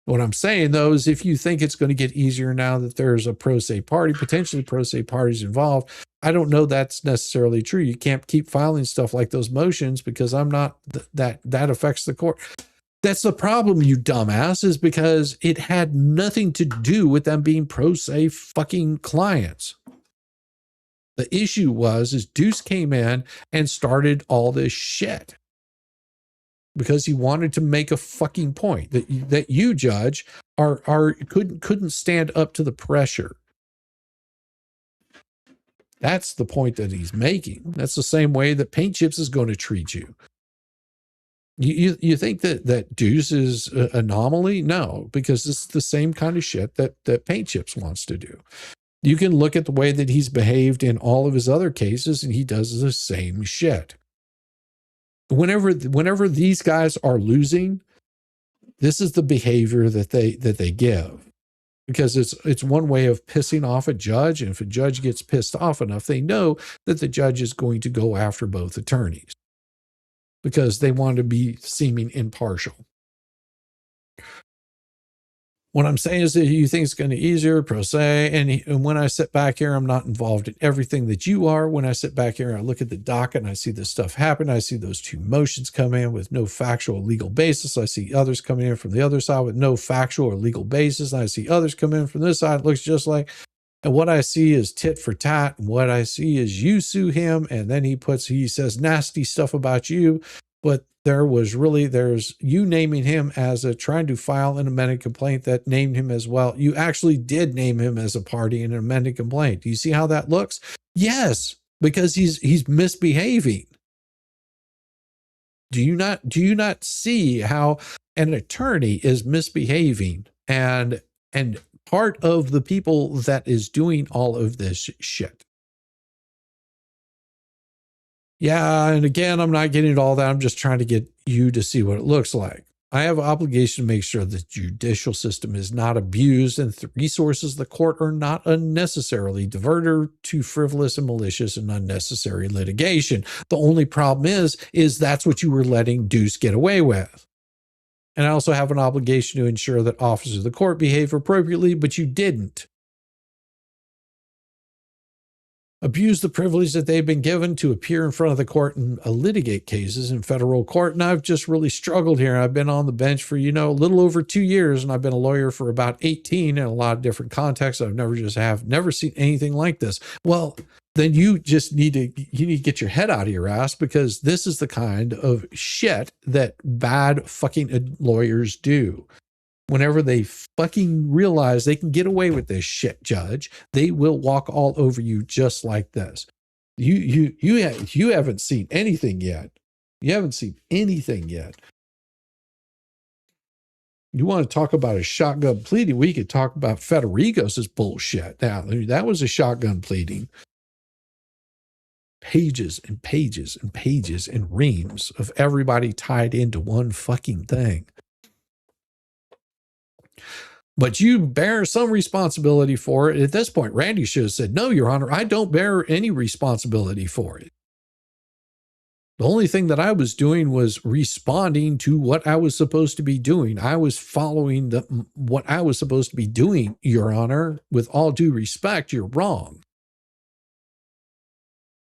What I'm saying, though, is if you think it's going to get easier now that there's a pro se party, potentially pro se parties involved, I don't know that's necessarily true. You can't keep filing stuff like those motions because I'm not that affects the court. That's the problem, you dumbass, is because it had nothing to do with them being pro se fucking clients. The issue is Deuce came in and started all this shit because he wanted to make a fucking point that you, judge, couldn't stand up to the pressure. That's the point that he's making. That's the same way that Paint Chips is going to treat you. You think that Deuce is an anomaly? No, because it's the same kind of shit that Paint Chips wants to do. You can look at the way that he's behaved in all of his other cases, and he does the same shit. Whenever these guys are losing, this is the behavior that they give, because it's one way of pissing off a judge. And if a judge gets pissed off enough, they know that the judge is going to go after both attorneys because they want to be seeming impartial. What I'm saying is that you think it's going to be easier, pro se, and when I sit back here, I'm not involved in everything that you are. When I sit back here and I look at the docket and I see this stuff happen, I see those 2 motions come in with no factual legal basis. I see others coming in from the other side with no factual or legal basis. And I see others come in from this side. It looks just like, and what I see is tit for tat. And what I see is you sue him, and then he says nasty stuff about you. But there's you naming him as trying to file an amended complaint that named him as well. You actually did name him as a party in an amended complaint. Do you see how that looks? Yes, because he's misbehaving. Do you not see how an attorney is misbehaving and part of the people that is doing all of this shit? Yeah, and again, I'm not getting into all that. I'm just trying to get you to see what it looks like. I have an obligation to make sure the judicial system is not abused and the resources of the court are not unnecessarily diverted to frivolous and malicious and unnecessary litigation. The only problem is that's what you were letting Deuce get away with. And I also have an obligation to ensure that officers of the court behave appropriately, but you didn't. abuse the privilege that they've been given to appear in front of the court and litigate cases in federal court. And I've just really struggled here. I've been on the bench for, a little over 2 years, and I've been a lawyer for about 18 in a lot of different contexts. I've never seen anything like this. Well, then you just need to get your head out of your ass, because this is the kind of shit that bad fucking lawyers do. Whenever they fucking realize they can get away with this shit, Judge, they will walk all over you just like this. You haven't seen anything yet. You haven't seen anything yet. You want to talk about a shotgun pleading? We could talk about Federigos' bullshit. Now, that was a shotgun pleading. Pages and pages and pages and reams of everybody tied into one fucking thing. But you bear some responsibility for it. At this point, Randy should have said, no, Your Honor, I don't bear any responsibility for it. The only thing that I was doing was responding to what I was supposed to be doing. I was following what I was supposed to be doing, Your Honor. With all due respect, you're wrong.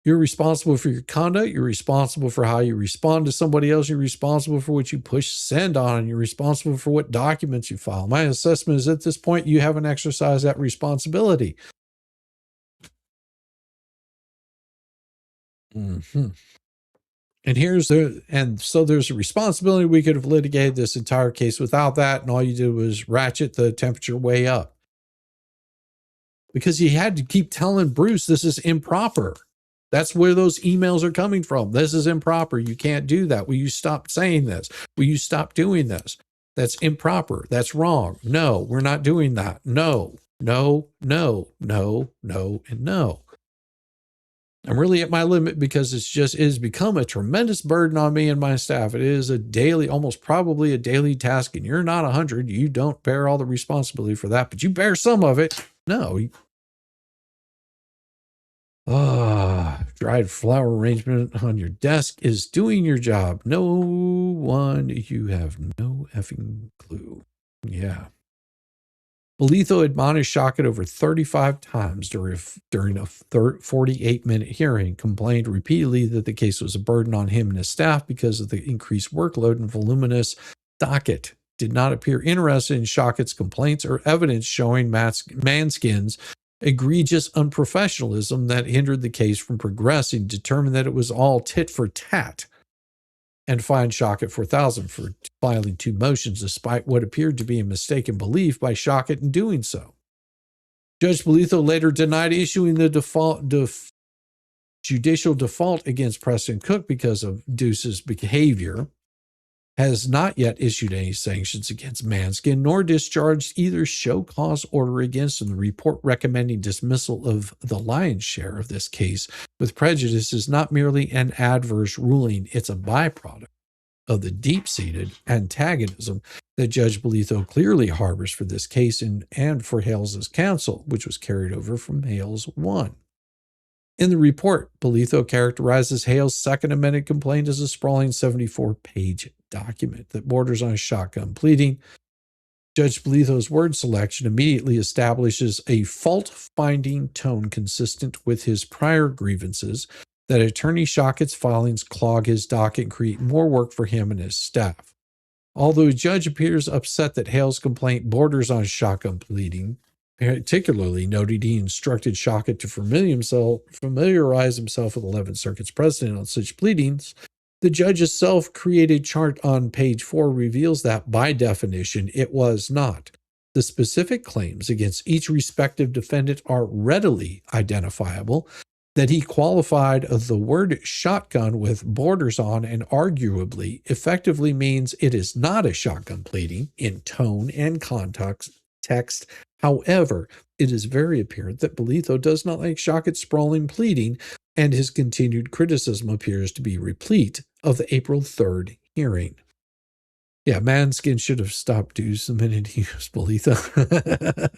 You're responsible for your conduct. You're responsible for how you respond to somebody else. You're responsible for what you push send on, and you're responsible for what documents you file. My assessment is at this point, you haven't exercised that responsibility. Mm-hmm. And so there's a responsibility. We could have litigated this entire case without that, and all you did was ratchet the temperature way up. Because you had to keep telling Bruce this is improper. That's where those emails are coming from. This is improper. You can't do that. Will you stop saying this? Will you stop doing this? That's improper. That's wrong. No, we're not doing that. No, no, no, no, no, and no. I'm really at my limit, because it has become a tremendous burden on me and my staff. It is a daily, almost probably a daily task, and you're not 100. You don't bear all the responsibility for that, but you bear some of it. No. Dried flower arrangement on your desk is doing your job. No one, you have no effing clue. Yeah. Bolitho admonished Shockett over 35 times during a 48-minute hearing, complained repeatedly that the case was a burden on him and his staff because of the increased workload and voluminous docket. Did not appear interested in Shockett's complaints or evidence showing Manskin's egregious unprofessionalism that hindered the case from progressing, determined that it was all tit for tat, and fined Shockett $4,000 for filing 2 motions, despite what appeared to be a mistaken belief by Shockett in doing so. Judge Bolitho later denied issuing the judicial default against Preston Cook because of Deuce's behavior, has not yet issued any sanctions against Manskin, nor discharged either show cause order against him. The report recommending dismissal of the lion's share of this case with prejudice is not merely an adverse ruling, it's a byproduct of the deep-seated antagonism that Judge Bolitho clearly harbors for this case and for Hales' counsel, which was carried over from Hales 1. In the report, Bolitho characterizes Hales' second amended complaint as a sprawling 74-page document that borders on shotgun pleading. Judge Bolitho's word selection immediately establishes a fault-finding tone consistent with his prior grievances that Attorney Shockett's filings clog his docket and create more work for him and his staff. Although the judge appears upset that Hales' complaint borders on shotgun pleading, particularly noted he instructed Shockett to familiarize himself with 11th Circuit's precedent on such pleadings, the judge's self-created chart on page 4 reveals that, by definition, it was not. The specific claims against each respective defendant are readily identifiable, that he qualified the word shotgun with borders on and arguably effectively means it is not a shotgun pleading in tone and context. However, it is very apparent that Bolitho does not like Shockett's sprawling pleading, and his continued criticism appears to be replete of the April 3rd hearing. Yeah, Manskin should have stopped Deuce the minute he was Bolitho.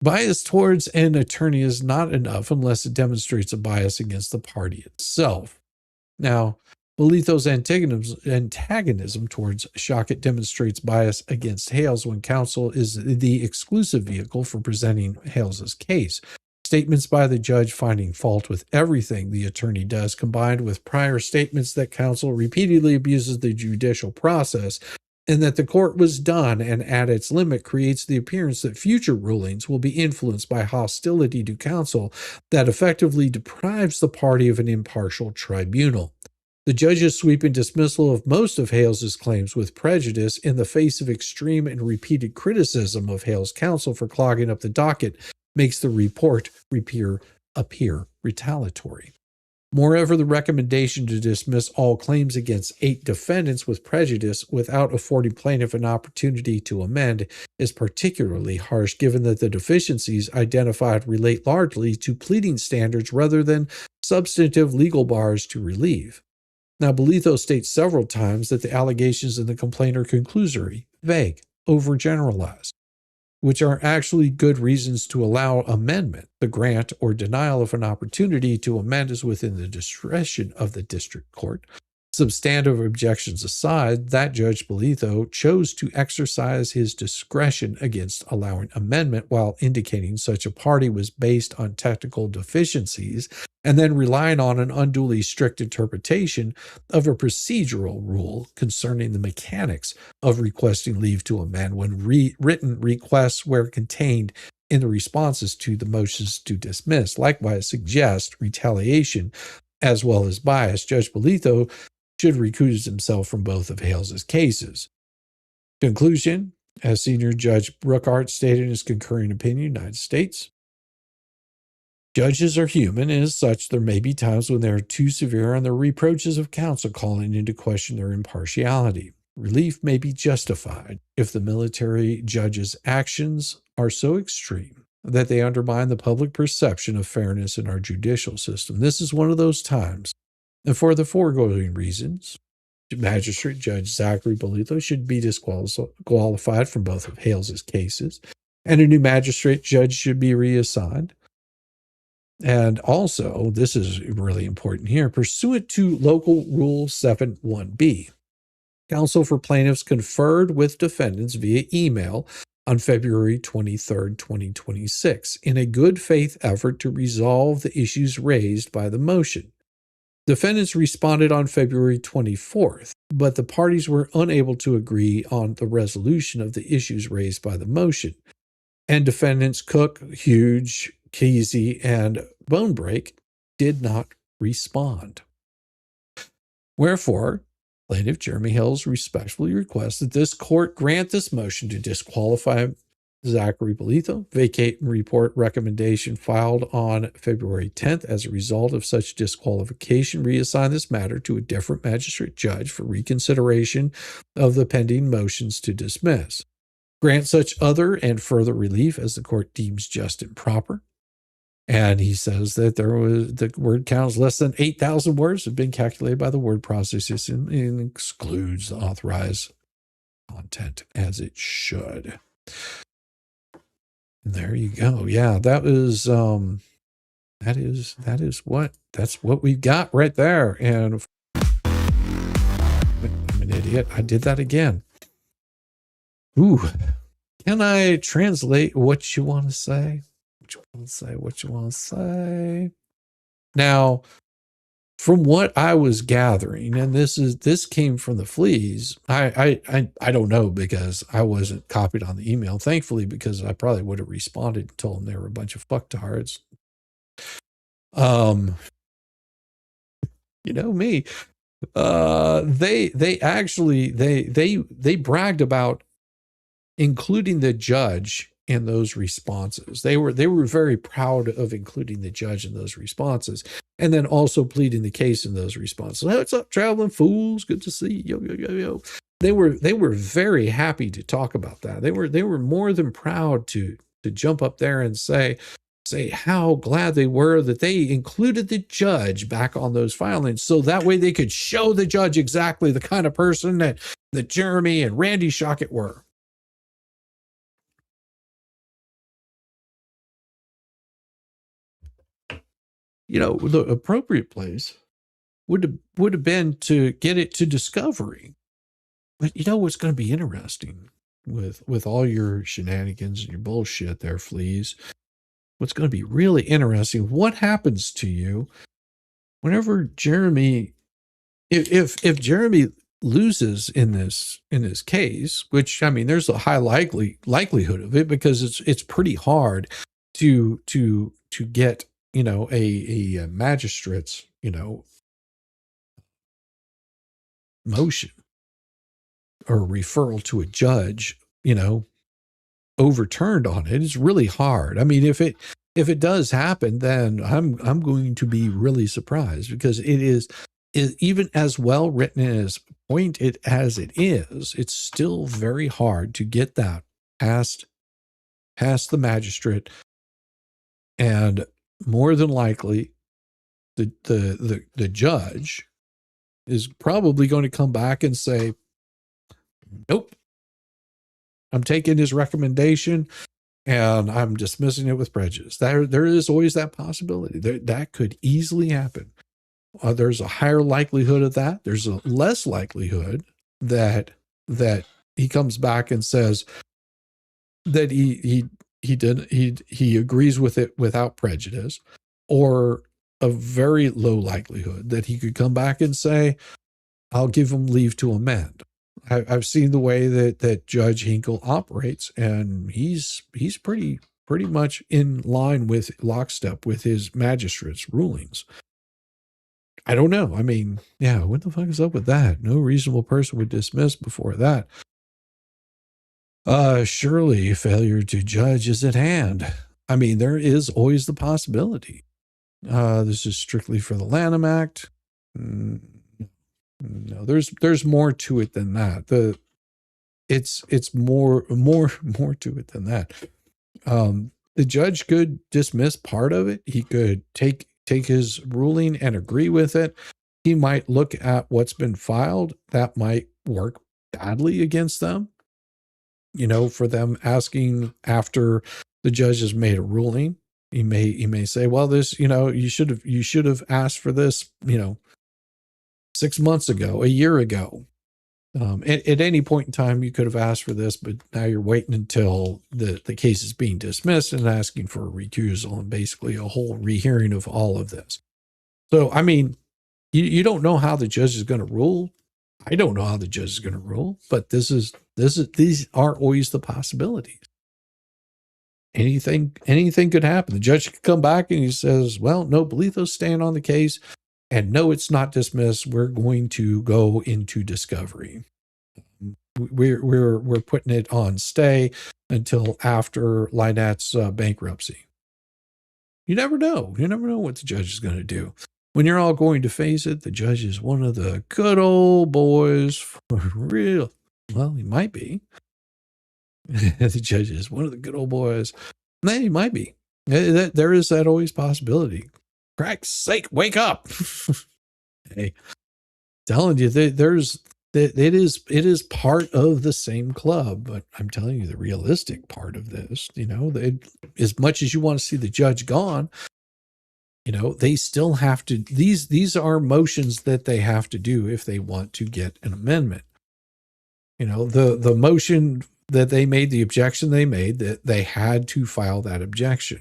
Bias towards an attorney is not enough unless it demonstrates a bias against the party itself. Now, Bolitho's antagonism towards Shockett demonstrates bias against Hales when counsel is the exclusive vehicle for presenting Hales' case. Statements by the judge finding fault with everything the attorney does, combined with prior statements that counsel repeatedly abuses the judicial process and that the court was done and at its limit, creates the appearance that future rulings will be influenced by hostility to counsel that effectively deprives the party of an impartial tribunal. The judge's sweeping dismissal of most of Hales's claims with prejudice in the face of extreme and repeated criticism of Hale's counsel for clogging up the docket makes the report appear retaliatory. Moreover, the recommendation to dismiss all claims against 8 defendants with prejudice without affording plaintiff an opportunity to amend is particularly harsh, given that the deficiencies identified relate largely to pleading standards rather than substantive legal bars to relieve. Now, Bolitho states several times that the allegations in the complaint are conclusory, vague, overgeneralized, which are actually good reasons to allow amendment. The grant or denial of an opportunity to amend is within the discretion of the district court. Substantive objections aside, that Judge Bolitho chose to exercise his discretion against allowing amendment while indicating such a party was based on technical deficiencies and then relying on an unduly strict interpretation of a procedural rule concerning the mechanics of requesting leave to amend when written requests were contained in the responses to the motions to dismiss. Likewise, suggest retaliation as well as bias. Judge Bolitho should recuse himself from both of Hales's cases. Conclusion, as Senior Judge Brookhart stated in his concurring opinion, United States, judges are human, and as such, there may be times when they are too severe on their reproaches of counsel, calling into question their impartiality. Relief may be justified if the military judge's actions are so extreme that they undermine the public perception of fairness in our judicial system. This is one of those times. And for the foregoing reasons, Magistrate Judge Zachary Bolitho should be disqualified from both of Hales's cases, and a new magistrate judge should be reassigned. And also, this is really important here, pursuant to Local Rule 7.1b, counsel for plaintiffs conferred with defendants via email on February 23, 2026, in a good faith effort to resolve the issues raised by the motion. Defendants responded on February 24th, but the parties were unable to agree on the resolution of the issues raised by the motion. And defendants Cook, Hughes, Kesey, and Bonebreak did not respond. Wherefore, plaintiff Jeremy Hills respectfully requests that this court grant this motion to disqualify Zachary Bolitho, vacate and report recommendation filed on February 10th. As a result of such disqualification, reassign this matter to a different magistrate judge for reconsideration of the pending motions to dismiss. Grant such other and further relief as the court deems just and proper. And he says that the word count is less than 8,000 words have been calculated by the word processing system and excludes the authorized content as it should. There you go. Yeah, that's what we've got right there. And I'm an idiot. I did that again. Ooh. Can I translate what you want to say? What you want to say? Now, from what I was gathering, and this came from the fleas, I don't know because I wasn't copied on the email. Thankfully, because I probably would have responded and told them they were a bunch of fucktards. You know me. They actually bragged about including the judge in those responses. They were very proud of including the judge in those responses, and then also pleading the case in those responses. Hey, what's up, traveling fools? Good to see you. Yo. They were very happy to talk about that. They were more than proud to jump up there and say how glad they were that they included the judge back on those filings, so that way they could show the judge exactly the kind of person that Jeremy and Randy Shockett were. You know, the appropriate place would have been to get it to discovery. But you know what's going to be interesting with all your shenanigans and your bullshit there, fleas? what's going to be really interesting, what happens to you whenever Jeremy, if Jeremy loses in this case, which, I mean, there's a high likelihood of it, because it's pretty hard to get, you know, a magistrate's, you know, motion or referral to a judge, you know, overturned on it. It's really hard. I mean, if it does happen, then I'm going to be really surprised, because it is even as well written and as pointed as it is, it's still very hard to get that past the magistrate. And more than likely, the judge is probably going to come back and say, nope, I'm taking his recommendation and I'm dismissing it with prejudice. There is always that possibility. That could easily happen. There's a higher likelihood of that. There's a less likelihood that he comes back and says that he agrees with it without prejudice, or a very low likelihood that he could come back and say, I'll give him leave to amend. I've seen the way that Judge Hinkle operates, and he's pretty much in line with lockstep with his magistrate's rulings. I don't know. I mean, yeah, what the fuck is up with that? No reasonable person would dismiss before that. Surely failure to judge is at hand. I mean, there is always the possibility. This is strictly for the Lanham Act. No, there's more to it than that. It's more to it than that. The judge could dismiss part of it. He could take his ruling and agree with it. He might look at what's been filed. That might work badly against them. You know, for them asking after the judge has made a ruling, he may say, well, this, you know, you should have asked for this, you know, 6 months ago, a year ago. At any point in time, you could have asked for this, but now you're waiting until the case is being dismissed and asking for a recusal and basically a whole rehearing of all of this. So, I mean, you don't know how the judge is going to rule. I don't know how the judge is going to rule, but these are always the possibilities. Anything could happen. The judge could come back and he says, well, no, Belito's staying on the case, and no, it's not dismissed. We're going to go into discovery. We're putting it on stay until after Lynette's bankruptcy. You never know. You never know what the judge is going to do. When you're all going to face it, the judge is one of the good old boys for real. Well, he might be. The judge is one of the good old boys. No, he might be. There is that always possibility. Christ's sake, wake up. Hey, telling you, it is part of the same club, but I'm telling you the realistic part of this, you know, as much as you want to see the judge gone, you know, they still have to, these are motions that they have to do if they want to get an amendment. You know, the motion that they made, the objection they made, that they had to file that objection.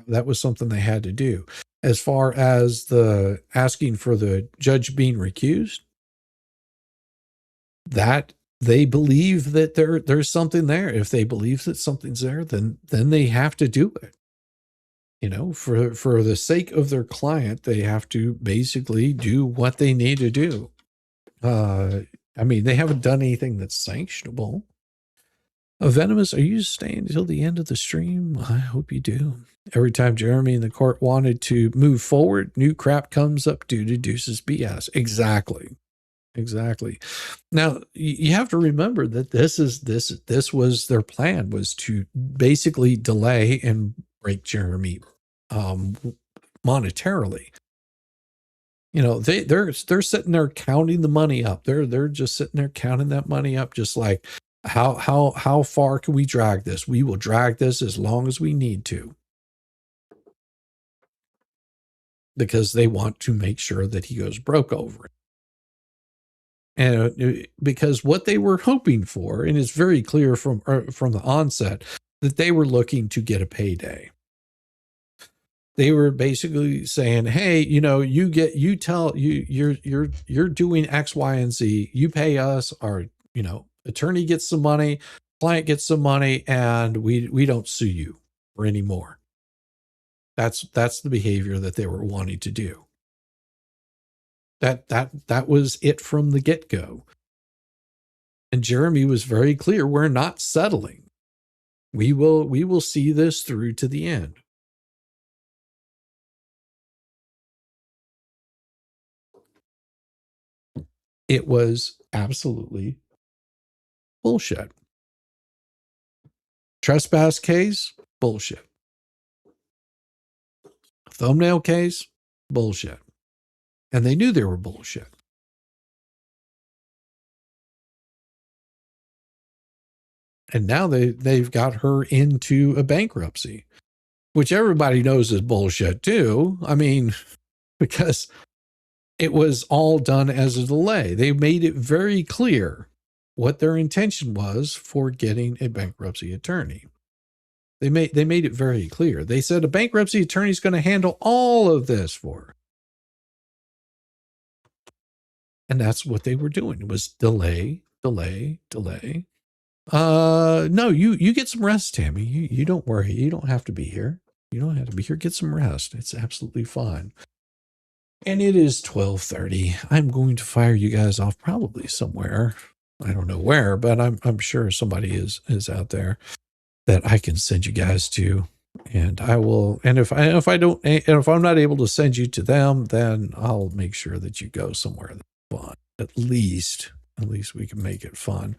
That was something they had to do. As far as the asking for the judge being recused, that they believe that there's something there. If they believe that something's there, then they have to do it. You know, for the sake of their client, they have to basically do what they need to do. I mean, they haven't done anything that's sanctionable. Venomous, are you staying until the end of the stream? I hope you do. Every time Jeremy and the court wanted to move forward, new crap comes up due to Deuce's BS. Exactly. Now, you have to remember that this was their plan, was to basically delay and break Jeremy monetarily. You know, they're sitting there counting the money up. They're just sitting there counting that money up, just like, how far can we drag this? We will drag this as long as we need to, because they want to make sure that he goes broke over it. And because what they were hoping for, and it's very clear from the onset, that they were looking to get a payday. They were basically saying, hey, you know, you're doing X, Y, and Z. You pay us, our, you know, attorney gets some money, client gets some money, and we don't sue you for any more. That's the behavior that they were wanting to do. That was it from the get-go. And Jeremy was very clear, we're not settling. We will see this through to the end. It was absolutely bullshit. Trespass case, bullshit. Thumbnail case, bullshit. And they knew they were bullshit. And now they've got her into a bankruptcy, which everybody knows is bullshit too. I mean, because it was all done as a delay. They made it very clear what their intention was for getting a bankruptcy attorney. They made it very clear. They said a bankruptcy attorney is going to handle all of this for her. And that's what they were doing. It was delay, delay, delay. No, you get some rest, Tammy. You don't worry. You don't have to be here. You don't have to be here. Get some rest. It's absolutely fine. And it is 12:30. I'm going to fire you guys off probably somewhere. I don't know where, but I'm sure somebody is out there that I can send you guys to. And I will, and if I'm not able to send you to them, then I'll make sure that you go somewhere that's fun. At least we can make it fun.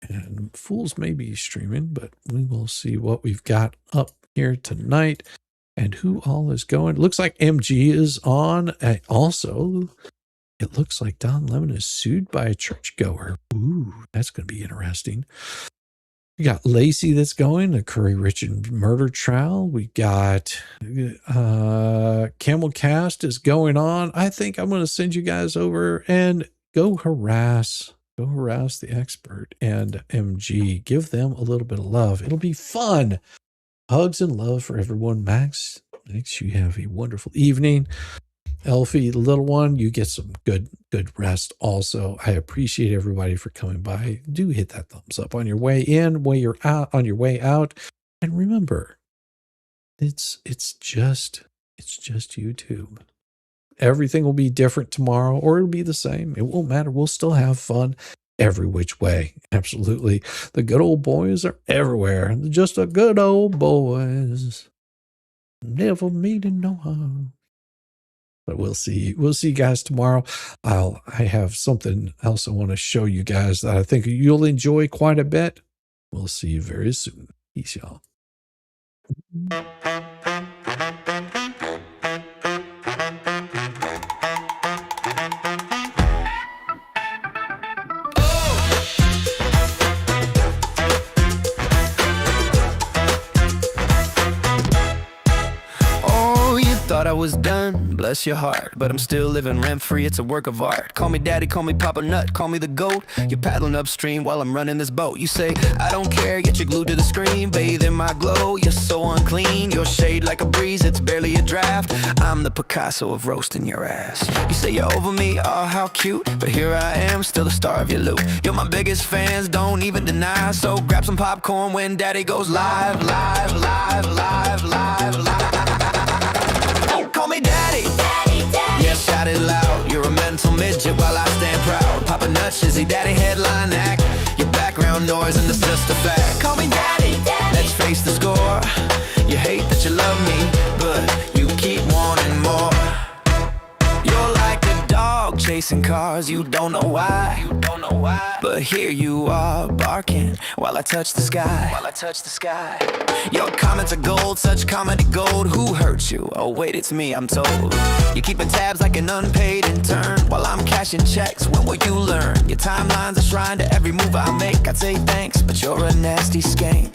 And Fools may be streaming, but we will see what we've got up here tonight and who all is going. It looks like MG is on. Also, it looks like Don Lemon is sued by a churchgoer. Ooh, that's going to be interesting. We got Lacey that's going, the Curry Richard murder trial. We got Camel Cast is going on. I think I'm going to send you guys over and go harass the expert and MG. Give them a little bit of love. It'll be fun. Hugs and love for everyone. Max, you have a wonderful evening. Elfie, the little one, you get some good rest also. I appreciate everybody for coming by. Do hit that thumbs up on your way in, while you're out, on your way out. And remember, it's just YouTube. Everything will be different tomorrow, or it'll be the same. It won't matter. We'll still have fun every which way. Absolutely. The good old boys are everywhere. Just a good old boys. Never meaning no harm. But we'll see you guys tomorrow. I have something else I want to show you guys that I think you'll enjoy quite a bit. We'll see you very soon. Peace, y'all. Thought I was done, bless your heart, but I'm still living rent-free, it's a work of art. Call me daddy, call me Papa Nut, call me the GOAT. You're paddling upstream while I'm running this boat. You say, I don't care, yet you're glued to the screen. Bathe in my glow, you're so unclean. Your shade like a breeze, it's barely a draft. I'm the Picasso of roasting your ass. You say you're over me, oh how cute, but here I am, still the star of your loop. You're my biggest fans, don't even deny. So grab some popcorn when daddy goes live, live, live, live, live, live. Call me daddy, daddy, daddy. Yeah, shout it loud. You're a mental midget while I stand proud. Papa Nut, Shizzy, daddy, headline act. Your background noise and it's just a fact. Call me daddy, daddy. Let's face the score. You hate that you love me, but you keep wanting more. You're like a dog chasing cars, you don't know why. You don't know why. But here you are barking while I touch the sky. While I touch the sky. Your comments are gold, such comedy gold. Who hurt you? Oh wait, it's me, I'm told. You're keeping tabs like an unpaid intern while I'm cashing checks. When will you learn? Your timeline's a shrine to every move I make. I'd say thanks, but you're a nasty skank.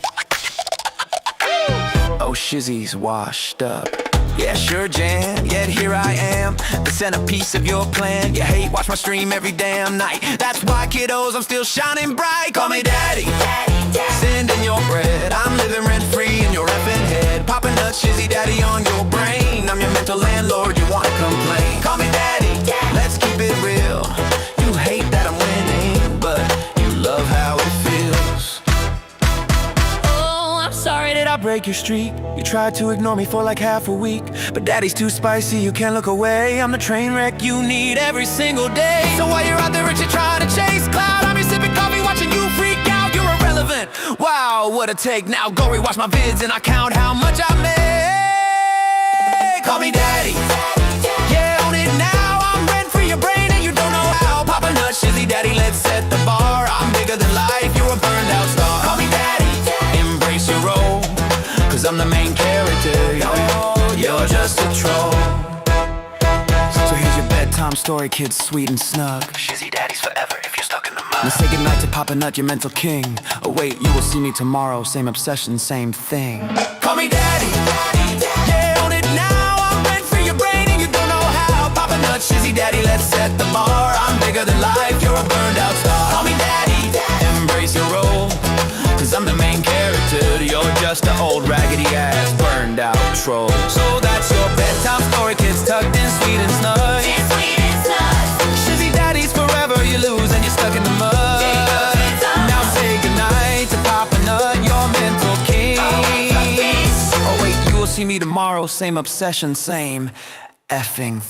Oh, Shizzy's washed up. Yeah, sure, Jan, yet here I am, the centerpiece of your plan. You hate, watch my stream every damn night. That's why, kiddos, I'm still shining bright. Call me daddy, daddy, daddy. Send in your bread. I'm living rent-free in your effing head. Papa Nut, Shizzy, daddy on your brain. break your streak. You tried to ignore me for like half a week, but daddy's too spicy, you can't look away. I'm the train wreck you need every single day. So while you're out there rich, you're trying to chase cloud, I'm here sipping coffee watching you freak out. You're irrelevant, wow, what a take. Now go rewatch my vids and I count how much I make. Call me daddy, yeah, own it now. I'm rent for your brain and you don't know how. Pop a nut, shizzy daddy, let's set the bar. I'm bigger than life, you're a burned out star. Call me daddy, embrace your role, cause I'm the main character, you're just a troll. So here's your bedtime story, kids, sweet and snug. Shizzy daddy's forever if you're stuck in the mud. Now say goodnight to Papa Nut, your mental king. Oh wait, you will see me tomorrow, same obsession, same thing. Call me daddy, yeah, own it now. I'm rent for your brain and you don't know how. Papa Nut, Shizzy daddy, let's set the bar. I'm bigger than life, you're a burned out star. Call me daddy, embrace your role, cause I'm the main character, you're just an old raggedy ass burned out troll. So that's your bedtime story, kids tucked in sweet and snug. Shizzy daddy's forever, you lose and you're stuck in the mud. Now say goodnight to Papa Nut, your mental king. Oh wait, you will see me tomorrow, same obsession, same effing